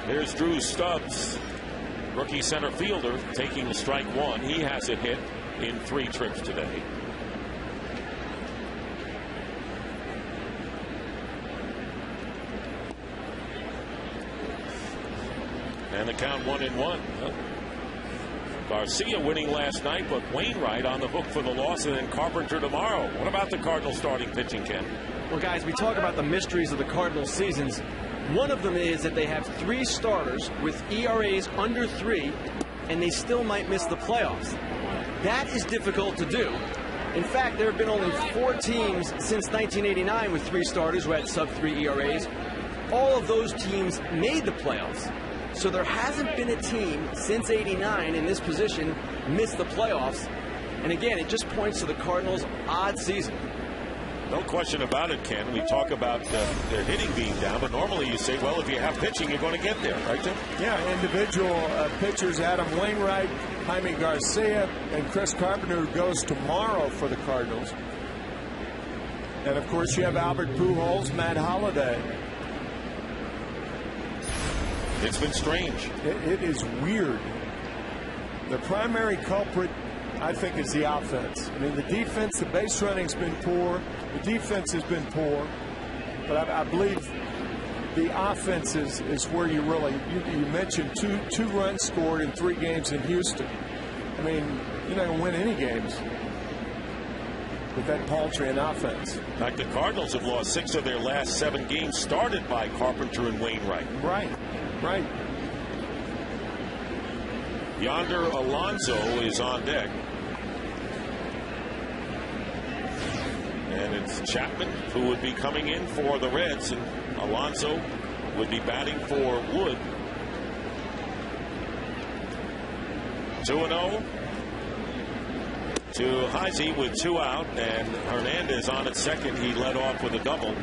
[SPEAKER 1] Here's Drew Stubbs, rookie center fielder, taking strike 1. He hasn't hit in 3 trips today. And the count 1-1. Garcia winning last night, but Wainwright on the hook for the loss, and then Carpenter tomorrow. What about the Cardinals starting pitching, Ken?
[SPEAKER 3] Well, guys, we talk about the mysteries of the Cardinals seasons. One of them is that they have 3 starters with ERAs under 3, and they still might miss the playoffs. That is difficult to do. In fact, there have been only 4 teams since 1989 with 3 starters who had sub-3 ERAs. All of those teams made the playoffs. So there hasn't been a team since '89 in this position miss the playoffs. And again, it just points to the Cardinals' odd season.
[SPEAKER 1] No question about it, Ken. We talk about their hitting being down, but normally you say, well, if you have pitching, you're going to get there, right, Tim?
[SPEAKER 2] Yeah, individual pitchers, Adam Wainwright, Jaime Garcia, and Chris Carpenter, who goes tomorrow for the Cardinals. And, of course, you have Albert Pujols, Matt Holliday.
[SPEAKER 1] It's been strange.
[SPEAKER 2] It is weird. The primary culprit, I think, is the offense. I mean, the defense, the base running's been poor. The defense has been poor. But I believe the offense is where you really, you mentioned two runs scored in 3 games in Houston. I mean, you're not going to win any games with that paltry an offense.
[SPEAKER 1] In fact, the Cardinals have lost 6 of their last 7 games started by Carpenter and Wainwright.
[SPEAKER 2] Right.
[SPEAKER 1] Yonder Alonso is on deck. And it's Chapman who would be coming in for the Reds, and Alonso would be batting for Wood. 2-0 to Heisey with 2 out, and Hernandez on at second. He led off with a double.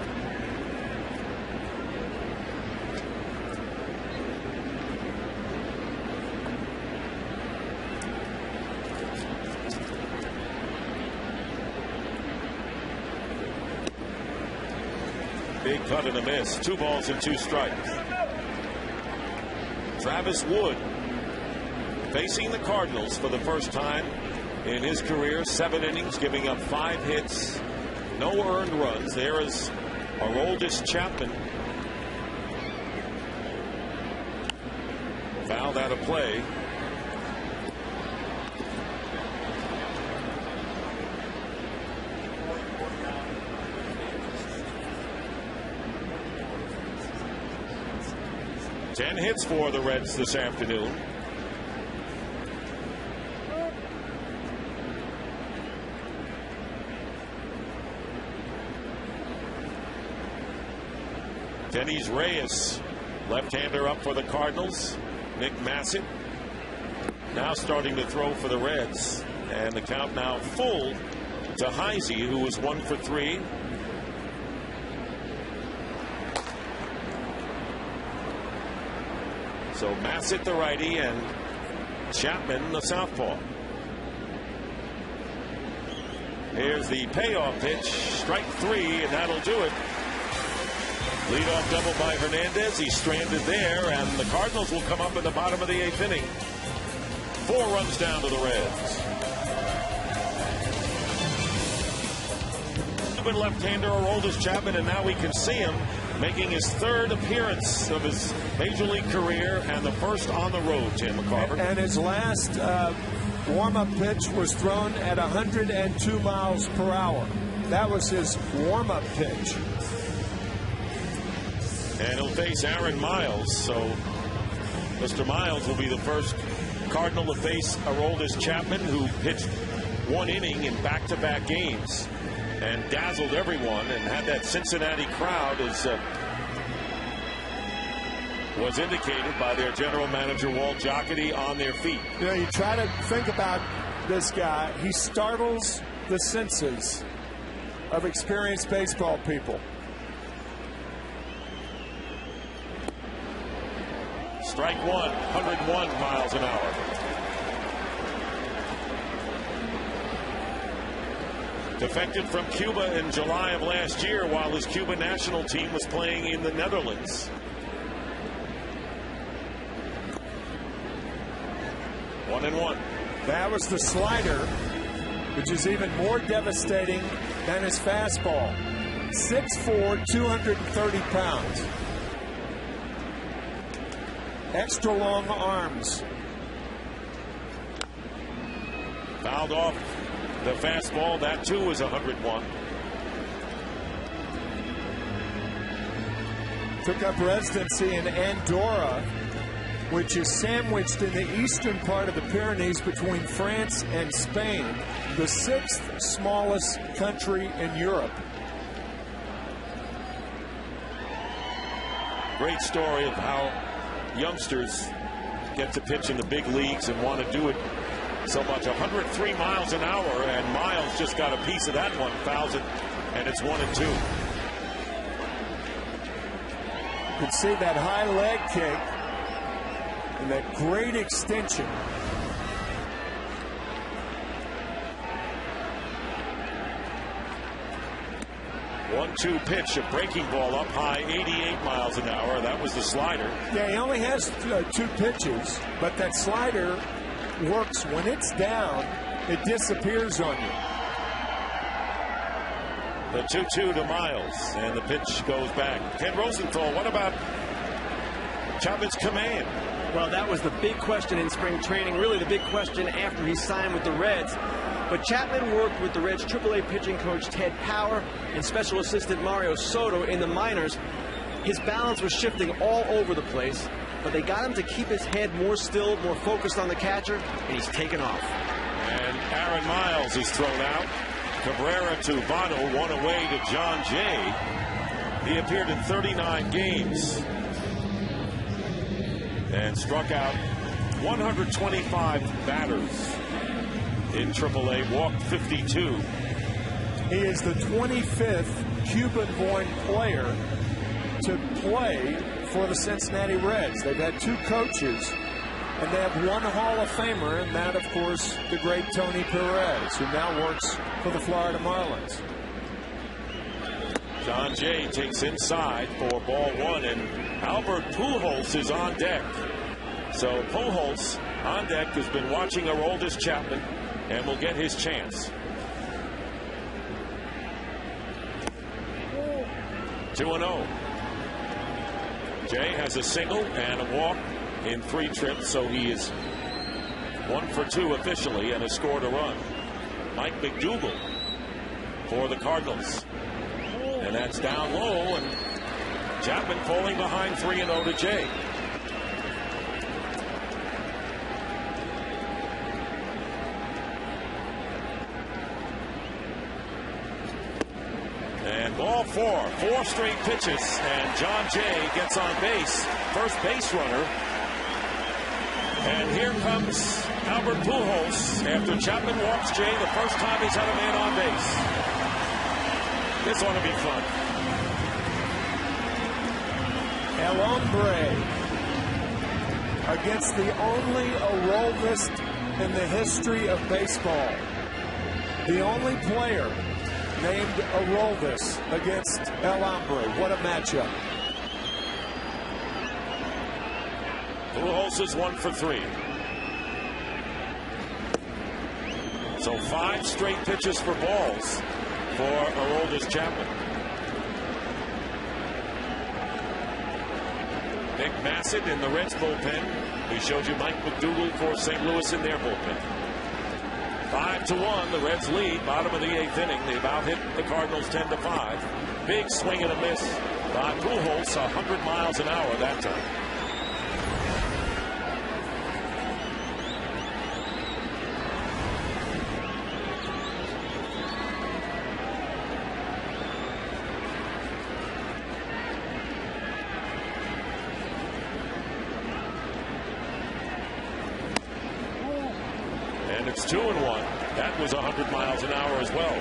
[SPEAKER 1] Big cut and a miss. 2 balls and 2 strikes. Travis Wood facing the Cardinals for the first time in his career. 7 innings, giving up 5 hits, no earned runs. There is Aroldis Chapman. Fouled out of play. Ten hits for the Reds this afternoon. Denny's Reyes, left-hander up for the Cardinals. Nick Massett now starting to throw for the Reds. And the count now full to Heisey, who was 1 for 3. So Massett the righty and Chapman the southpaw. Here's the payoff pitch. Strike 3, and that'll do it. Leadoff double by Hernandez. He's stranded there, and the Cardinals will come up in the bottom of the 8th inning. 4 runs down to the Reds. Left-hander Aroldis Chapman, and now we can see him making his 3rd appearance of his major league career and the first on the road, Tim McCarver.
[SPEAKER 2] And his last warm-up pitch was thrown at 102 miles per hour. That was his warm-up pitch.
[SPEAKER 1] And he'll face Aaron Miles, so Mr. Miles will be the first Cardinal to face Aroldis Chapman, who pitched 1 inning in back-to-back games and dazzled everyone and had that Cincinnati crowd, as was indicated by their general manager Walt Jocketty, on their feet.
[SPEAKER 2] You know, you try to think about this guy. He startles the senses of experienced baseball people.
[SPEAKER 1] Strike 1, 101 miles an hour. Defected from Cuba in July of last year while his Cuba national team was playing in the Netherlands. 1-1.
[SPEAKER 2] That was the slider, which is even more devastating than his fastball. 6'4", 230 pounds. extra long arms.
[SPEAKER 1] Fouled off the fastball. That too is 101.
[SPEAKER 2] Took up residency in Andorra, which is sandwiched in the eastern part of the Pyrenees between France and Spain, the 6th smallest country in Europe.
[SPEAKER 1] Great story of how youngsters get to pitch in the big leagues and want to do it so much. 103 miles an hour, and Miles just got a piece of that one, fouls it, and it's 1-2.
[SPEAKER 2] You can see that high leg kick and that great extension.
[SPEAKER 1] One-two pitch, a breaking ball up high, 88 miles an hour. That was the slider.
[SPEAKER 2] Yeah, he only has 2 pitches, but that slider works. When it's down, it disappears on you.
[SPEAKER 1] The 2-2 to Miles, and the pitch goes back. Ken Rosenthal, what about Chapman's command?
[SPEAKER 3] Well, that was the big question in spring training, really the big question after he signed with the Reds. But Chapman worked with the Reds AAA pitching coach Ted Power and special assistant Mario Soto in the minors. His balance was shifting all over the place, but they got him to keep his head more still, more focused on the catcher, and he's taken off.
[SPEAKER 1] And Aaron Miles is thrown out. Cabrera to Bono, one away to John Jay. He appeared in 39 games and struck out 125 batters in AAA, walked 52.
[SPEAKER 2] He is the 25th Cuban-born player to play for the Cincinnati Reds. They've had 2 coaches, and they have 1 Hall of Famer, and that, of course, the great Tony Perez, who now works for the Florida Marlins.
[SPEAKER 1] John Jay takes inside for ball 1, and Albert Pujols is on deck. So Pujols on deck has been watching Aroldis Chapman and will get his chance. 2-0. Jay has a single and a walk in 3 trips, so he is 1 for 2 officially and has scored a run. Mike McDougal for the Cardinals. And that's down low, and Chapman falling behind 3-0 to Jay. And ball 4 straight pitches, and John Jay gets on base, first base runner. And here comes Albert Pujols after Chapman walks Jay the first time he's had a man on base. This ought to be fun.
[SPEAKER 2] El Hombre against the only Aroldist in the history of baseball. The only player named Aroldis against El Hombre. What a matchup.
[SPEAKER 1] Pujols is 1 for 3. So 5 straight pitches for balls for Aroldis Chapman. Nick Bassett in the Reds bullpen. We showed you Mike McDougal for St. Louis in their bullpen. 5-1, the Reds lead, bottom of the 8th inning. They about hit the Cardinals 10-5. Big swing and a miss by Pujols, 100 miles an hour that time. And it's 2-1. That was 100 miles an hour as well.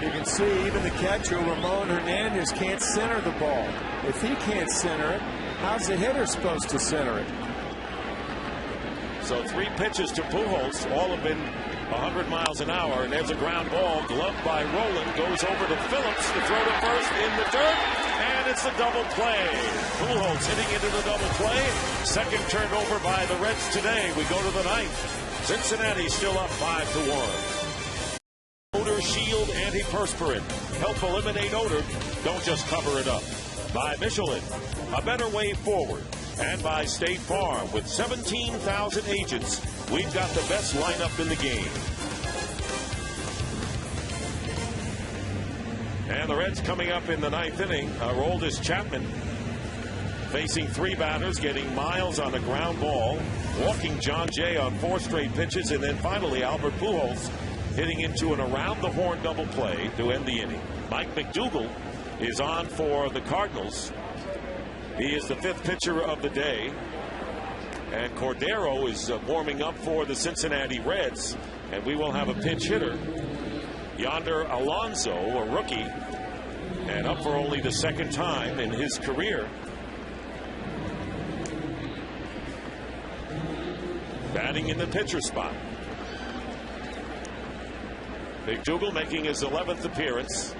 [SPEAKER 2] You can see even the catcher, Ramon Hernandez, can't center the ball. If he can't center it, how's the hitter supposed to center it?
[SPEAKER 1] So 3 pitches to Pujols, all have been 100 miles an hour, and there's a ground ball gloved by Rowland, goes over to Phillips to throw to first in the dirt, and it's a double play. Pujols hitting into the double play. Second turned over by the Reds today. We go to the 9th. Cincinnati still up 5-1. Clear Shield Antiperspirant. Help eliminate odor. Don't just cover it up. By Michelin, a better way forward. And by State Farm, with 17,000 agents, we've got the best lineup in the game. And the Reds coming up in the 9th inning. Our oldest Chapman facing 3 batters, getting Miles on a ground ball, walking John Jay on 4 straight pitches, and then finally Albert Pujols hitting into an around-the-horn double play to end the inning. Mike McDougal is on for the Cardinals. He is the 5th pitcher of the day. And Cordero is warming up for the Cincinnati Reds. And we will have a pinch hitter. Yonder Alonso, a rookie, and up for only the 2nd time in his career. Batting in the pitcher spot. McDougal making his 11th appearance.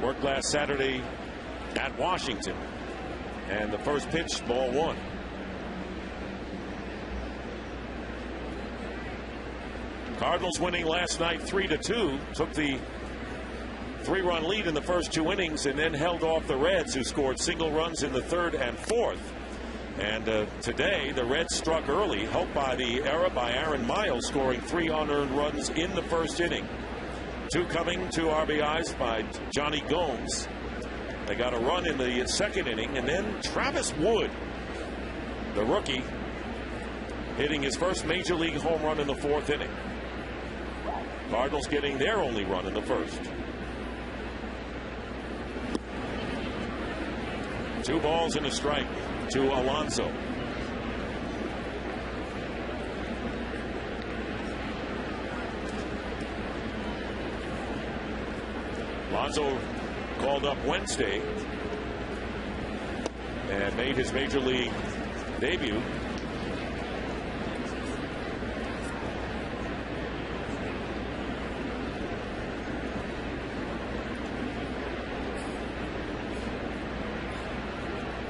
[SPEAKER 1] Worked last Saturday at Washington. And the first pitch, ball 1. Cardinals winning last night 3-2. Took the 3-run lead in the first 2 innings and then held off the Reds, who scored single runs in the 3rd and 4th. And today the Reds struck early, helped by the error by Aaron Miles, scoring 3 unearned runs in the 1st inning. 2 coming, 2 RBIs by Johnny Gomes. They got a run in the 2nd inning, and then Travis Wood, the rookie, hitting his first major league home run in the 4th inning. Cardinals getting their only run in the 1st. 2 balls and a strike to Alonso. Alonso called up Wednesday and made his major league debut.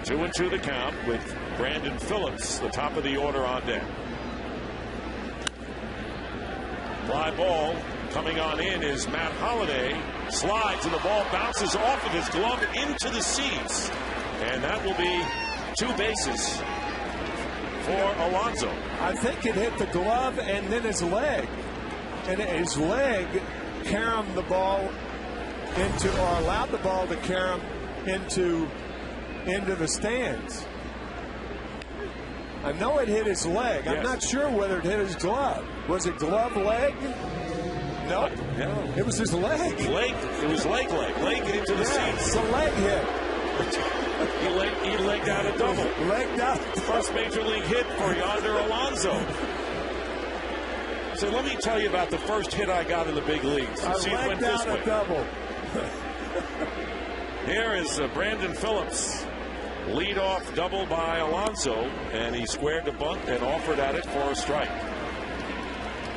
[SPEAKER 1] Two and two the count with Brandon Phillips, the top of the order, on deck. Fly ball coming on in is Matt Holliday. Slides and the ball bounces off of his glove into the seats. And that will be 2 bases for Alonso.
[SPEAKER 2] I think it hit the glove and then his leg. And his leg caromed the ball into, or allowed the ball to carom into the stands. I know it hit his leg. Yes. I'm not sure whether it hit his glove. Was it glove leg? No.
[SPEAKER 1] No.
[SPEAKER 2] It was his leg.
[SPEAKER 1] It was leg into the seats.
[SPEAKER 2] It's a leg hit.
[SPEAKER 1] He legged out a double.
[SPEAKER 2] Legged out.
[SPEAKER 1] First major league hit for Yonder Alonso. So let me tell you about the first hit I got in the big leagues.
[SPEAKER 2] I legged out a double.
[SPEAKER 1] Here is Brandon Phillips. Lead-off double by Alonso, and he squared the bunt and offered at it for a strike.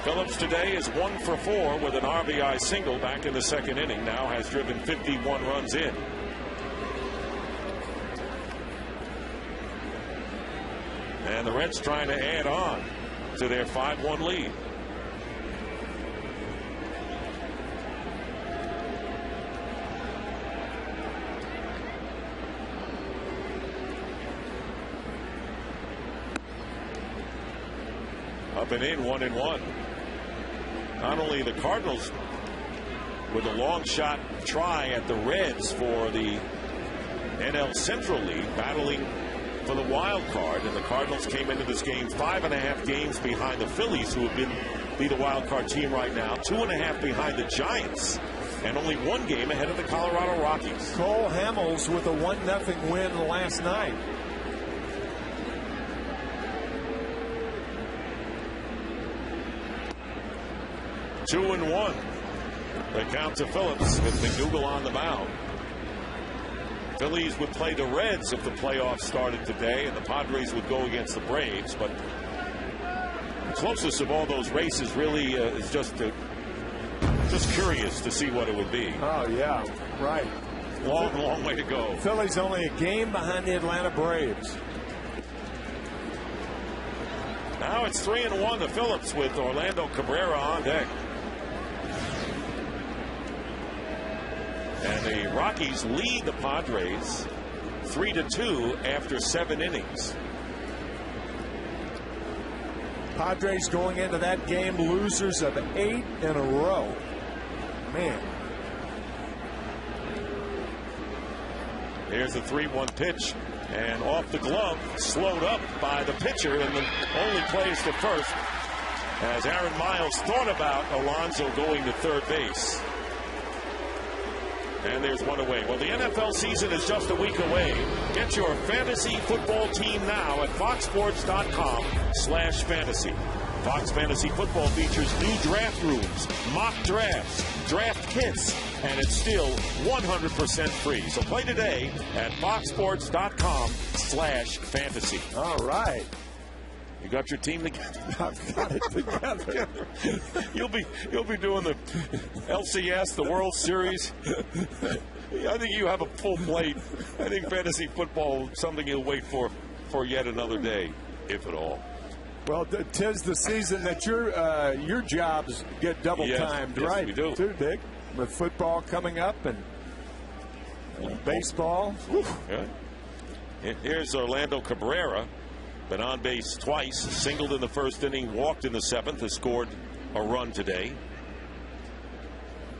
[SPEAKER 1] Phillips today is 1 for 4 with an RBI single back in the 2nd inning. Now has driven 51 runs in. And the Reds trying to add on to their 5-1 lead. Up and in, 1-1. Not only the Cardinals with a long shot try at the Reds for the NL Central League, battling for the wild card, and the Cardinals came into this game 5.5 games behind the Phillies, who have be the wild card team right now, 2.5 behind the Giants, and only 1 game ahead of the Colorado Rockies.
[SPEAKER 2] Cole Hamels with a 1-0 win last night.
[SPEAKER 1] Two and 1. The count to Phillips with McDougal on the mound. Phillies would play the Reds if the playoffs started today, and the Padres would go against the Braves. But the closest of all those races really is just curious to see what it would be.
[SPEAKER 2] Oh, yeah, right.
[SPEAKER 1] Long way to go.
[SPEAKER 2] Phillies only a game behind the Atlanta Braves.
[SPEAKER 1] Now it's 3-1 to Phillips with Orlando Cabrera on deck. And the Rockies lead the Padres 3-2 after 7 innings.
[SPEAKER 2] Padres going into that game losers of 8 in a row. Man.
[SPEAKER 1] Here's a 3-1 pitch, and off the glove, slowed up by the pitcher, and the only plays to first as Aaron Miles thought about Alonso going to third base. And there's one away. Well, the NFL season is just a week away. Get your fantasy football team now at foxsports.com/fantasy. Fox Fantasy Football features new draft rooms, mock drafts, draft kits, and it's still 100% free. So play today at foxsports.com/fantasy.
[SPEAKER 2] All right.
[SPEAKER 1] You got your team together?
[SPEAKER 2] I've got it together.
[SPEAKER 1] You'll be doing the LCS, the World Series. I think you have a full plate. I think fantasy football is something you'll wait for yet another day, if at all.
[SPEAKER 2] Well, 'tis the season that your jobs get double timed,
[SPEAKER 1] yes,
[SPEAKER 2] right?
[SPEAKER 1] We do.
[SPEAKER 2] Too, Dick, with football coming up and baseball.
[SPEAKER 1] Yeah. Here's Orlando Cabrera. Been on base twice, singled in the first inning, walked in the 7th, has scored a run today.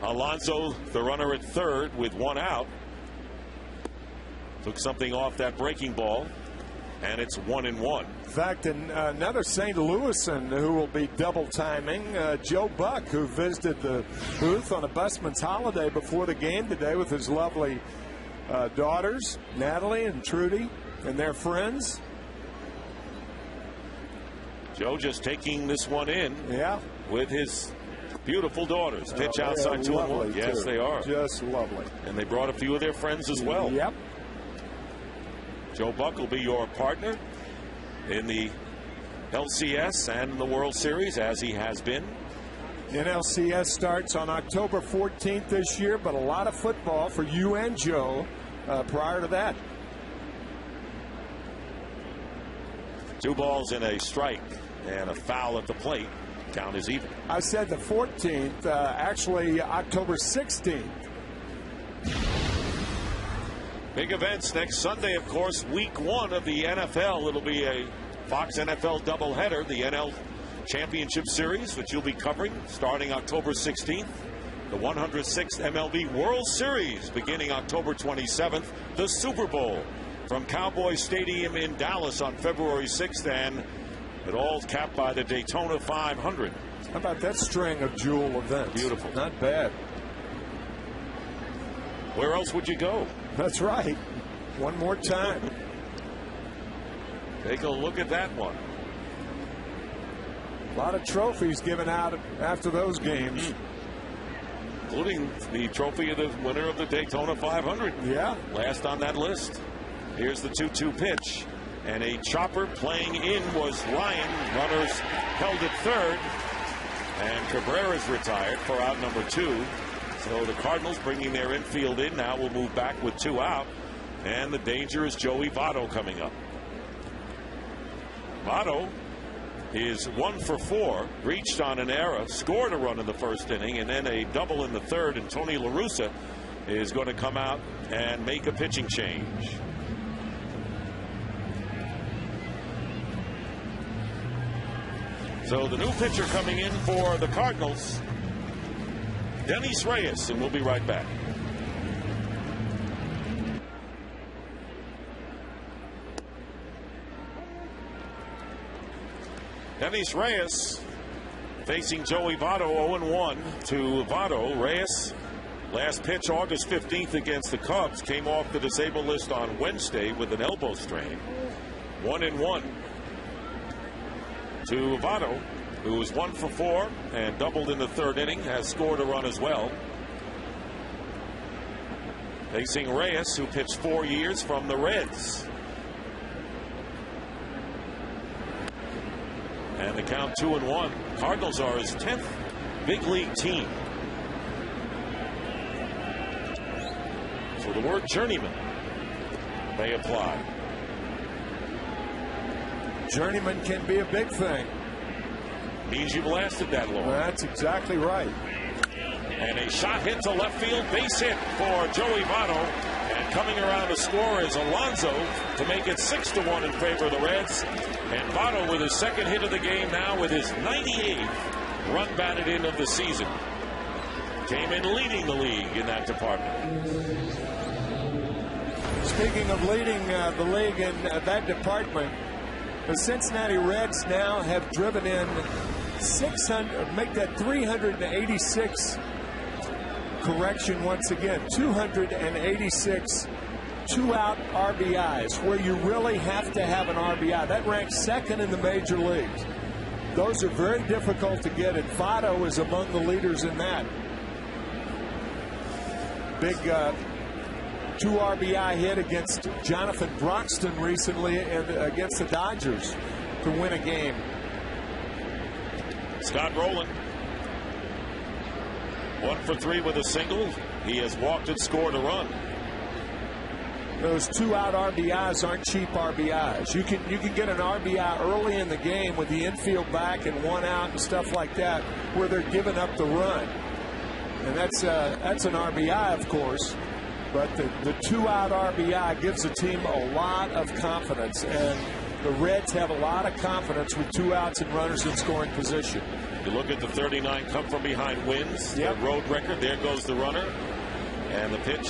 [SPEAKER 1] Alonso, the runner at third with 1 out. Took something off that breaking ball, and it's 1-1.
[SPEAKER 2] In fact, another St. Louisan who will be double timing, Joe Buck, who visited the booth on a busman's holiday before the game today with his lovely daughters, Natalie and Trudy, and their friends.
[SPEAKER 1] Joe just taking this one in with his beautiful daughters. Pitch outside 2-1. Yes, they are.
[SPEAKER 2] Just lovely.
[SPEAKER 1] And they brought a few of their friends as well.
[SPEAKER 2] Yep.
[SPEAKER 1] Joe Buck will be your partner in the LCS and the World Series, as he has been.
[SPEAKER 2] NLCS starts on October 14th this year, but a lot of football for you and Joe prior to that.
[SPEAKER 1] 2 balls and a strike and a foul at the plate. Count is even.
[SPEAKER 2] I said the 14th, actually October 16th.
[SPEAKER 1] Big events next Sunday, of course, week 1 of the NFL. It'll be a Fox NFL doubleheader, the NL Championship Series, which you'll be covering starting October 16th. The 106th MLB World Series beginning October 27th. The Super Bowl from Cowboy Stadium in Dallas on February 6th, and it all capped by the Daytona 500.
[SPEAKER 2] How about that string of jewel events?
[SPEAKER 1] Beautiful.
[SPEAKER 2] Not bad.
[SPEAKER 1] Where else would you go?
[SPEAKER 2] That's right. One more time.
[SPEAKER 1] Take a look at that one.
[SPEAKER 2] A lot of trophies given out after those games.
[SPEAKER 1] Including the trophy of the winner of the Daytona 500.
[SPEAKER 2] Yeah.
[SPEAKER 1] Last on that list. Here's the 2-2 pitch. And a chopper playing in was Ryan. Runners held at third. And Cabrera's retired for out number 2. So the Cardinals bringing their infield in now will move back with 2 out. And the danger is Joey Votto coming up. Votto is 1 for 4, reached on an error, scored a run in the first inning, and then a double in the third. And Tony La Russa is going to come out and make a pitching change. So the new pitcher coming in for the Cardinals, Dennis Reyes, and we'll be right back. Dennis Reyes facing Joey Votto. 0-1 to Votto. Reyes, last pitch August 15th against the Cubs, came off the disabled list on Wednesday with an elbow strain. 1-1 to Votto, who was 1 for 4 and doubled in the third inning, has scored a run as well. Facing Reyes, who pitched 4 years from the Reds. And the count 2-1. Cardinals are his 10th big league team. So the word journeyman may apply.
[SPEAKER 2] Journeyman can be a big thing.
[SPEAKER 1] Means you've lasted that long.
[SPEAKER 2] That's exactly right.
[SPEAKER 1] And a shot hit to left field, base hit for Joey Votto. And coming around to score is Alonso to make it 6-1 in favor of the Reds. And Votto with his second hit of the game now with his 98th run batted in of the season. Came in leading the league in that department.
[SPEAKER 2] Speaking of leading the league in that department, the Cincinnati Reds now have driven in 600, make that 386. Correction once again, 286 two-out RBIs, where you really have to have an RBI. That ranks second in the major leagues. Those are very difficult to get, and Votto is among the leaders in that. Big 2 RBI hit against Jonathan Broxton recently and against the Dodgers to win a game.
[SPEAKER 1] Scott Rowland, 1 for 3 with a single. He has walked and scored a run.
[SPEAKER 2] Those 2-out RBIs aren't cheap RBIs. You can get an RBI early in the game with the infield back and 1 out and stuff like that, where they're giving up the run, and that's an RBI, of course. But the 2-out RBI gives the team a lot of confidence, and the Reds have a lot of confidence with 2 outs and runners in scoring position.
[SPEAKER 1] You look at the 39 come from behind wins, the road record. There goes the runner, and the pitch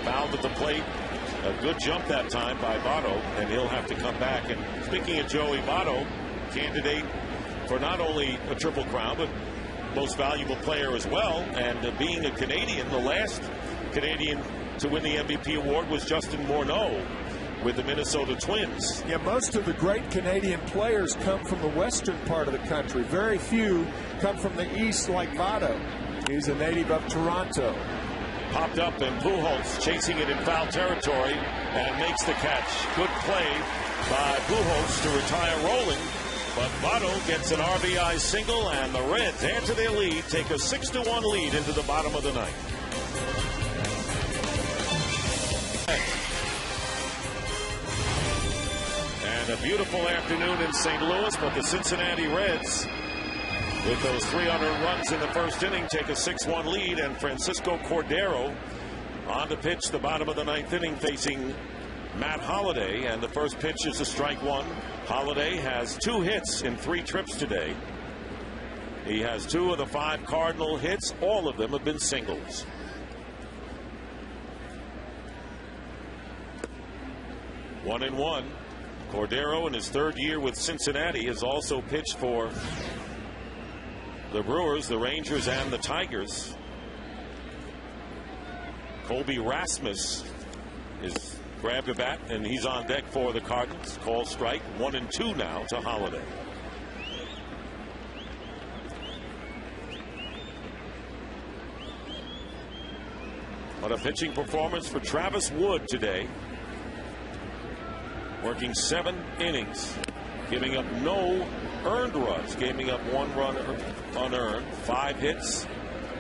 [SPEAKER 1] fouled at the plate. A good jump that time by Votto, and he'll have to come back. And speaking of Joey Votto, candidate for not only a Triple Crown, but most valuable player as well. And being a Canadian, the last Canadian to win the MVP award was Justin Morneau with the Minnesota Twins.
[SPEAKER 2] Yeah, most of the great Canadian players come from the western part of the country. Very few come from the east like Votto. He's a native of Toronto.
[SPEAKER 1] Popped up, and Pujols chasing it in foul territory and makes the catch. Good play by Pujols to retire Rowland, but Votto gets an RBI single, and the Reds add to their lead, take a 6-1 lead into the bottom of the ninth. And a beautiful afternoon in St. Louis, but the Cincinnati Reds, with those 300 runs in the first inning, take a 6-1 lead, and Francisco Cordero on to pitch the bottom of the ninth inning facing Matt Holliday, and the first pitch is a strike 1. Holliday has 2 hits in 3 trips today. He has 2 of the 5 Cardinal hits. All of them have been singles. One and one. Cordero, in his 3rd year with Cincinnati, has also pitched for the Brewers, the Rangers, and the Tigers. Colby Rasmus is grabbed a bat, and he's on deck for the Cardinals. Call strike. 1-2 now to Holliday. What a pitching performance for Travis Wood today. Working 7 innings, giving up no earned runs, giving up 1 run unearned, 5 hits,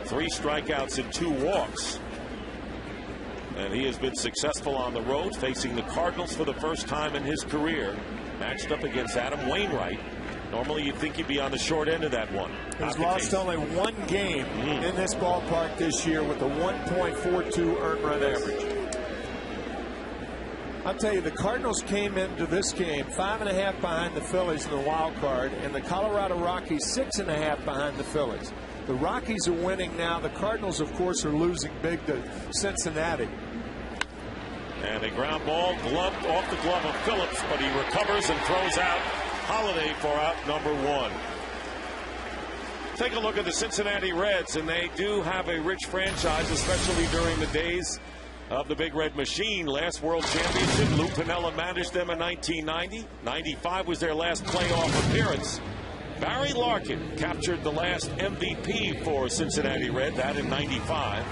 [SPEAKER 1] 3 strikeouts, and 2 walks. And he has been successful on the road, facing the Cardinals for the first time in his career, matched up against Adam Wainwright. Normally you'd think he'd be on the short end of that one.
[SPEAKER 2] He's lost only 1 game in this ballpark this year with a 1.42 earned run average. I'll tell you, the Cardinals came into this game 5.5 behind the Phillies in the wild card, and the Colorado Rockies 6.5 behind the Phillies. The Rockies are winning now. The Cardinals, of course, are losing big to Cincinnati.
[SPEAKER 1] And a ground ball gloved off the glove of Phillips, but he recovers and throws out Holliday for out number 1. Take a look at the Cincinnati Reds, and they do have a rich franchise, especially during the days of the Big Red Machine. Last World Championship, Lou Piniella managed them in 1990. 95 was their last playoff appearance. Barry Larkin captured the last MVP for Cincinnati Red, that in 95.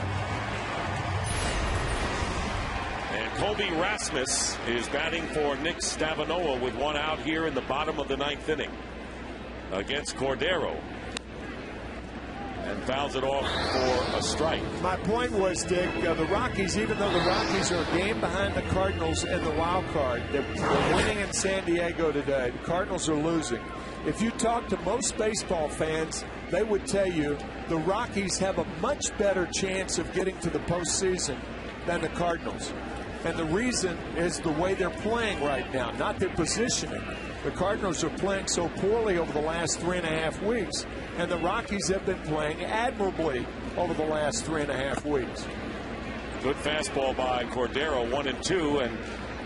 [SPEAKER 1] And Colby Rasmus is batting for Nick Stavanoa with 1 out here in the bottom of the 9th inning against Cordero. And fouls it off for a strike.
[SPEAKER 2] My point was, Dick, the Rockies, even though the Rockies are a game behind the Cardinals in the wild card, they're winning in San Diego today. The Cardinals are losing. if you talk to most baseball fans, they would tell you the Rockies have a much better chance of getting to the postseason than the Cardinals. And the reason is the way they're playing right now, not their positioning. The Cardinals are playing so poorly over the last 3.5 weeks, and the Rockies have been playing admirably over the last 3.5 weeks.
[SPEAKER 1] Good fastball by Cordero, 1-2, and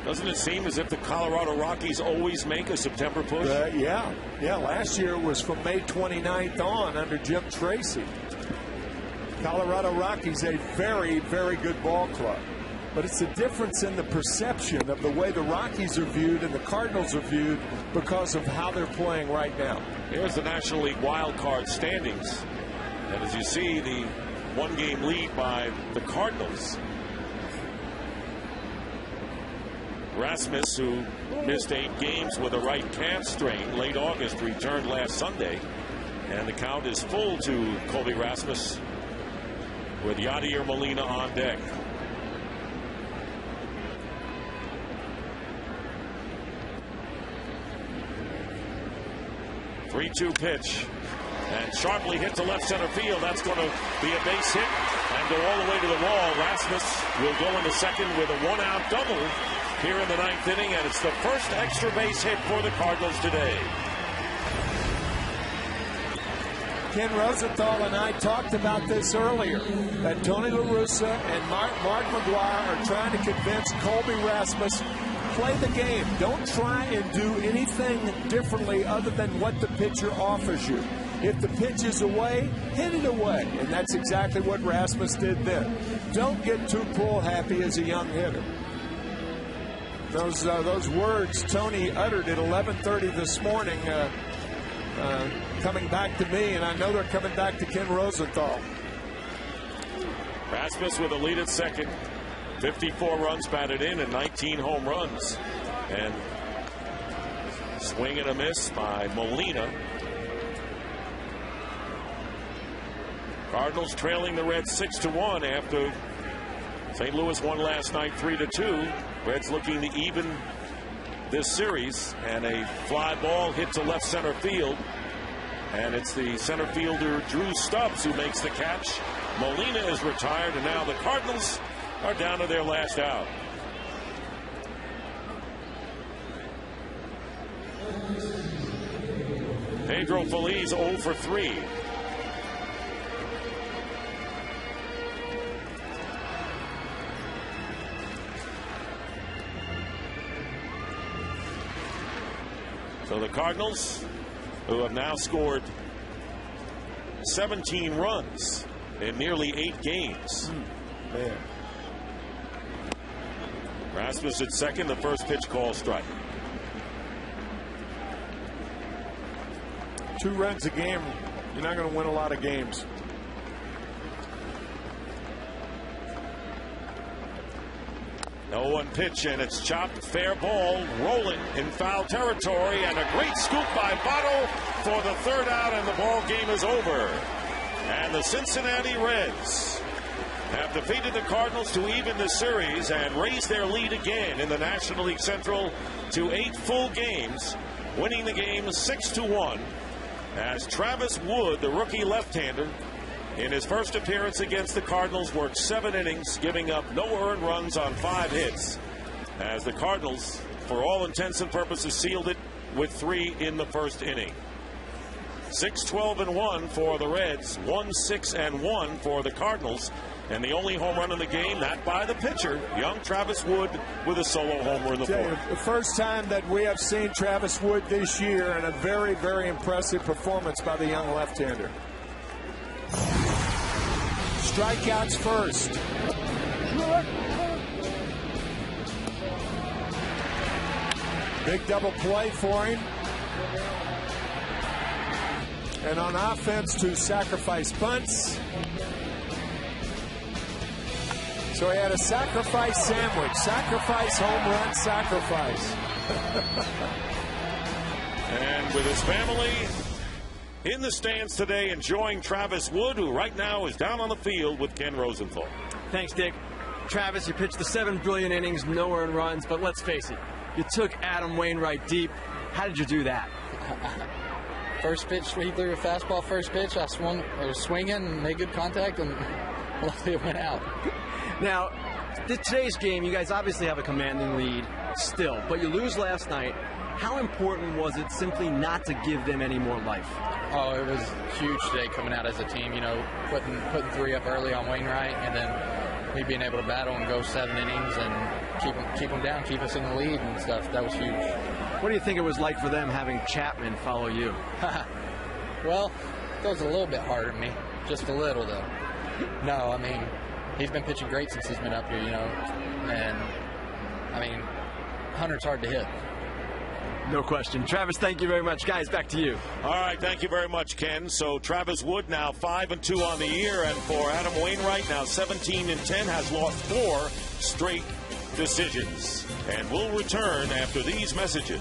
[SPEAKER 1] doesn't it seem as if the Colorado Rockies always make a September push?
[SPEAKER 2] Yeah. Last year it was from May 29th on under Jim Tracy. Colorado Rockies, a very, very good ball club. But it's a difference in the perception of the way the Rockies are viewed and the Cardinals are viewed because of how they're playing right now.
[SPEAKER 1] Here's the National League wild card standings. And as you see, the one-game lead by the Cardinals. Rasmus, who missed 8 games with a right calf strain late August, returned last Sunday. And the count is full to Colby Rasmus with Yadier Molina on deck. 3-2 pitch, and sharply hit to left center field. That's going to be a base hit and go all the way to the wall. Rasmus will go into second with a 1-out double here in the 9th inning, and it's the first extra base hit for the Cardinals today.
[SPEAKER 2] Ken Rosenthal and I talked about this earlier, that Tony La Russa and Mark McGuire are trying to convince Colby Rasmus, play the game. Don't try and do anything differently other than what the pitcher offers you. If the pitch is away, hit it away. And that's exactly what Rasmus did then. Don't get too pull happy as a young hitter. Those words Tony uttered at 11:30 this morning coming back to me, and I know they're coming back to Ken Rosenthal.
[SPEAKER 1] Rasmus with a lead at second. 54 runs batted in and 19 home runs. And swing and a miss by Molina. Cardinals trailing the Reds 6-1 after St. Louis won last night 3-2. Reds looking to even this series, and a fly ball hit to left center field. And it's the center fielder Drew Stubbs who makes the catch. Molina is retired, and now the Cardinals are down to their last out. Pedro Feliz 0 for 3. So the Cardinals, who have now scored 17 runs in nearly 8 games.
[SPEAKER 2] Man.
[SPEAKER 1] Rasmus at second, the first pitch call strike.
[SPEAKER 2] 2 runs a game, you're not going to win a lot of games.
[SPEAKER 1] No 1 pitch, and it's chopped, fair ball, rolling in foul territory, and a great scoop by Votto for the 3rd out, and the ball game is over. And the Cincinnati Reds have defeated the Cardinals to even the series and raise their lead again in the National League Central to 8 full games, winning the game 6-1 as Travis Wood, the rookie left-hander, in his first appearance against the Cardinals, worked 7 innings, giving up no earned runs on 5 hits, as the Cardinals, for all intents and purposes, sealed it with 3 in the first inning. 6-12-1 for the Reds, 1-6-1 for the Cardinals, and the only home run in the game, that by the pitcher, young Travis Wood, with a solo homer in the 4th.
[SPEAKER 2] The first time that we have seen Travis Wood this year, and a very, very impressive performance by the young left-hander. Strikeouts first. Big double play for him. And on offense, 2 sacrifice bunts. So he had a sacrifice sandwich. Sacrifice, home run, sacrifice.
[SPEAKER 1] And with his family in the stands today, enjoying Travis Wood, who right now is down on the field with Ken Rosenthal.
[SPEAKER 3] Thanks, Dick. Travis, you pitched the 7 brilliant innings, no earned runs, but let's face it, you took Adam Wainwright deep. How did you do that?
[SPEAKER 8] First pitch, he threw a fastball first pitch. I was swinging and made good contact, and luckily it went out.
[SPEAKER 3] Now, today's game, you guys obviously have a commanding lead still, but you lose last night. How important was it simply not to give them any more life?
[SPEAKER 8] Oh, it was huge today coming out as a team, putting 3 up early on Wainwright, and then me being able to battle and go 7 innings and keep them down, keep us in the lead and stuff. That was huge.
[SPEAKER 3] What do you think it was like for them having Chapman follow you?
[SPEAKER 8] Well, that was a little bit harder than me. Just a little, though. No, I mean, he's been pitching great since he's been up here, and, I mean, Hunter's hard to hit.
[SPEAKER 3] No question. Travis, thank you very much. Guys, back to you.
[SPEAKER 1] All right, thank you very much, Ken. So Travis Wood now 5-2 on the year, and for Adam Wainwright now 17-10, has lost 4 straight decisions. And we'll return after these messages.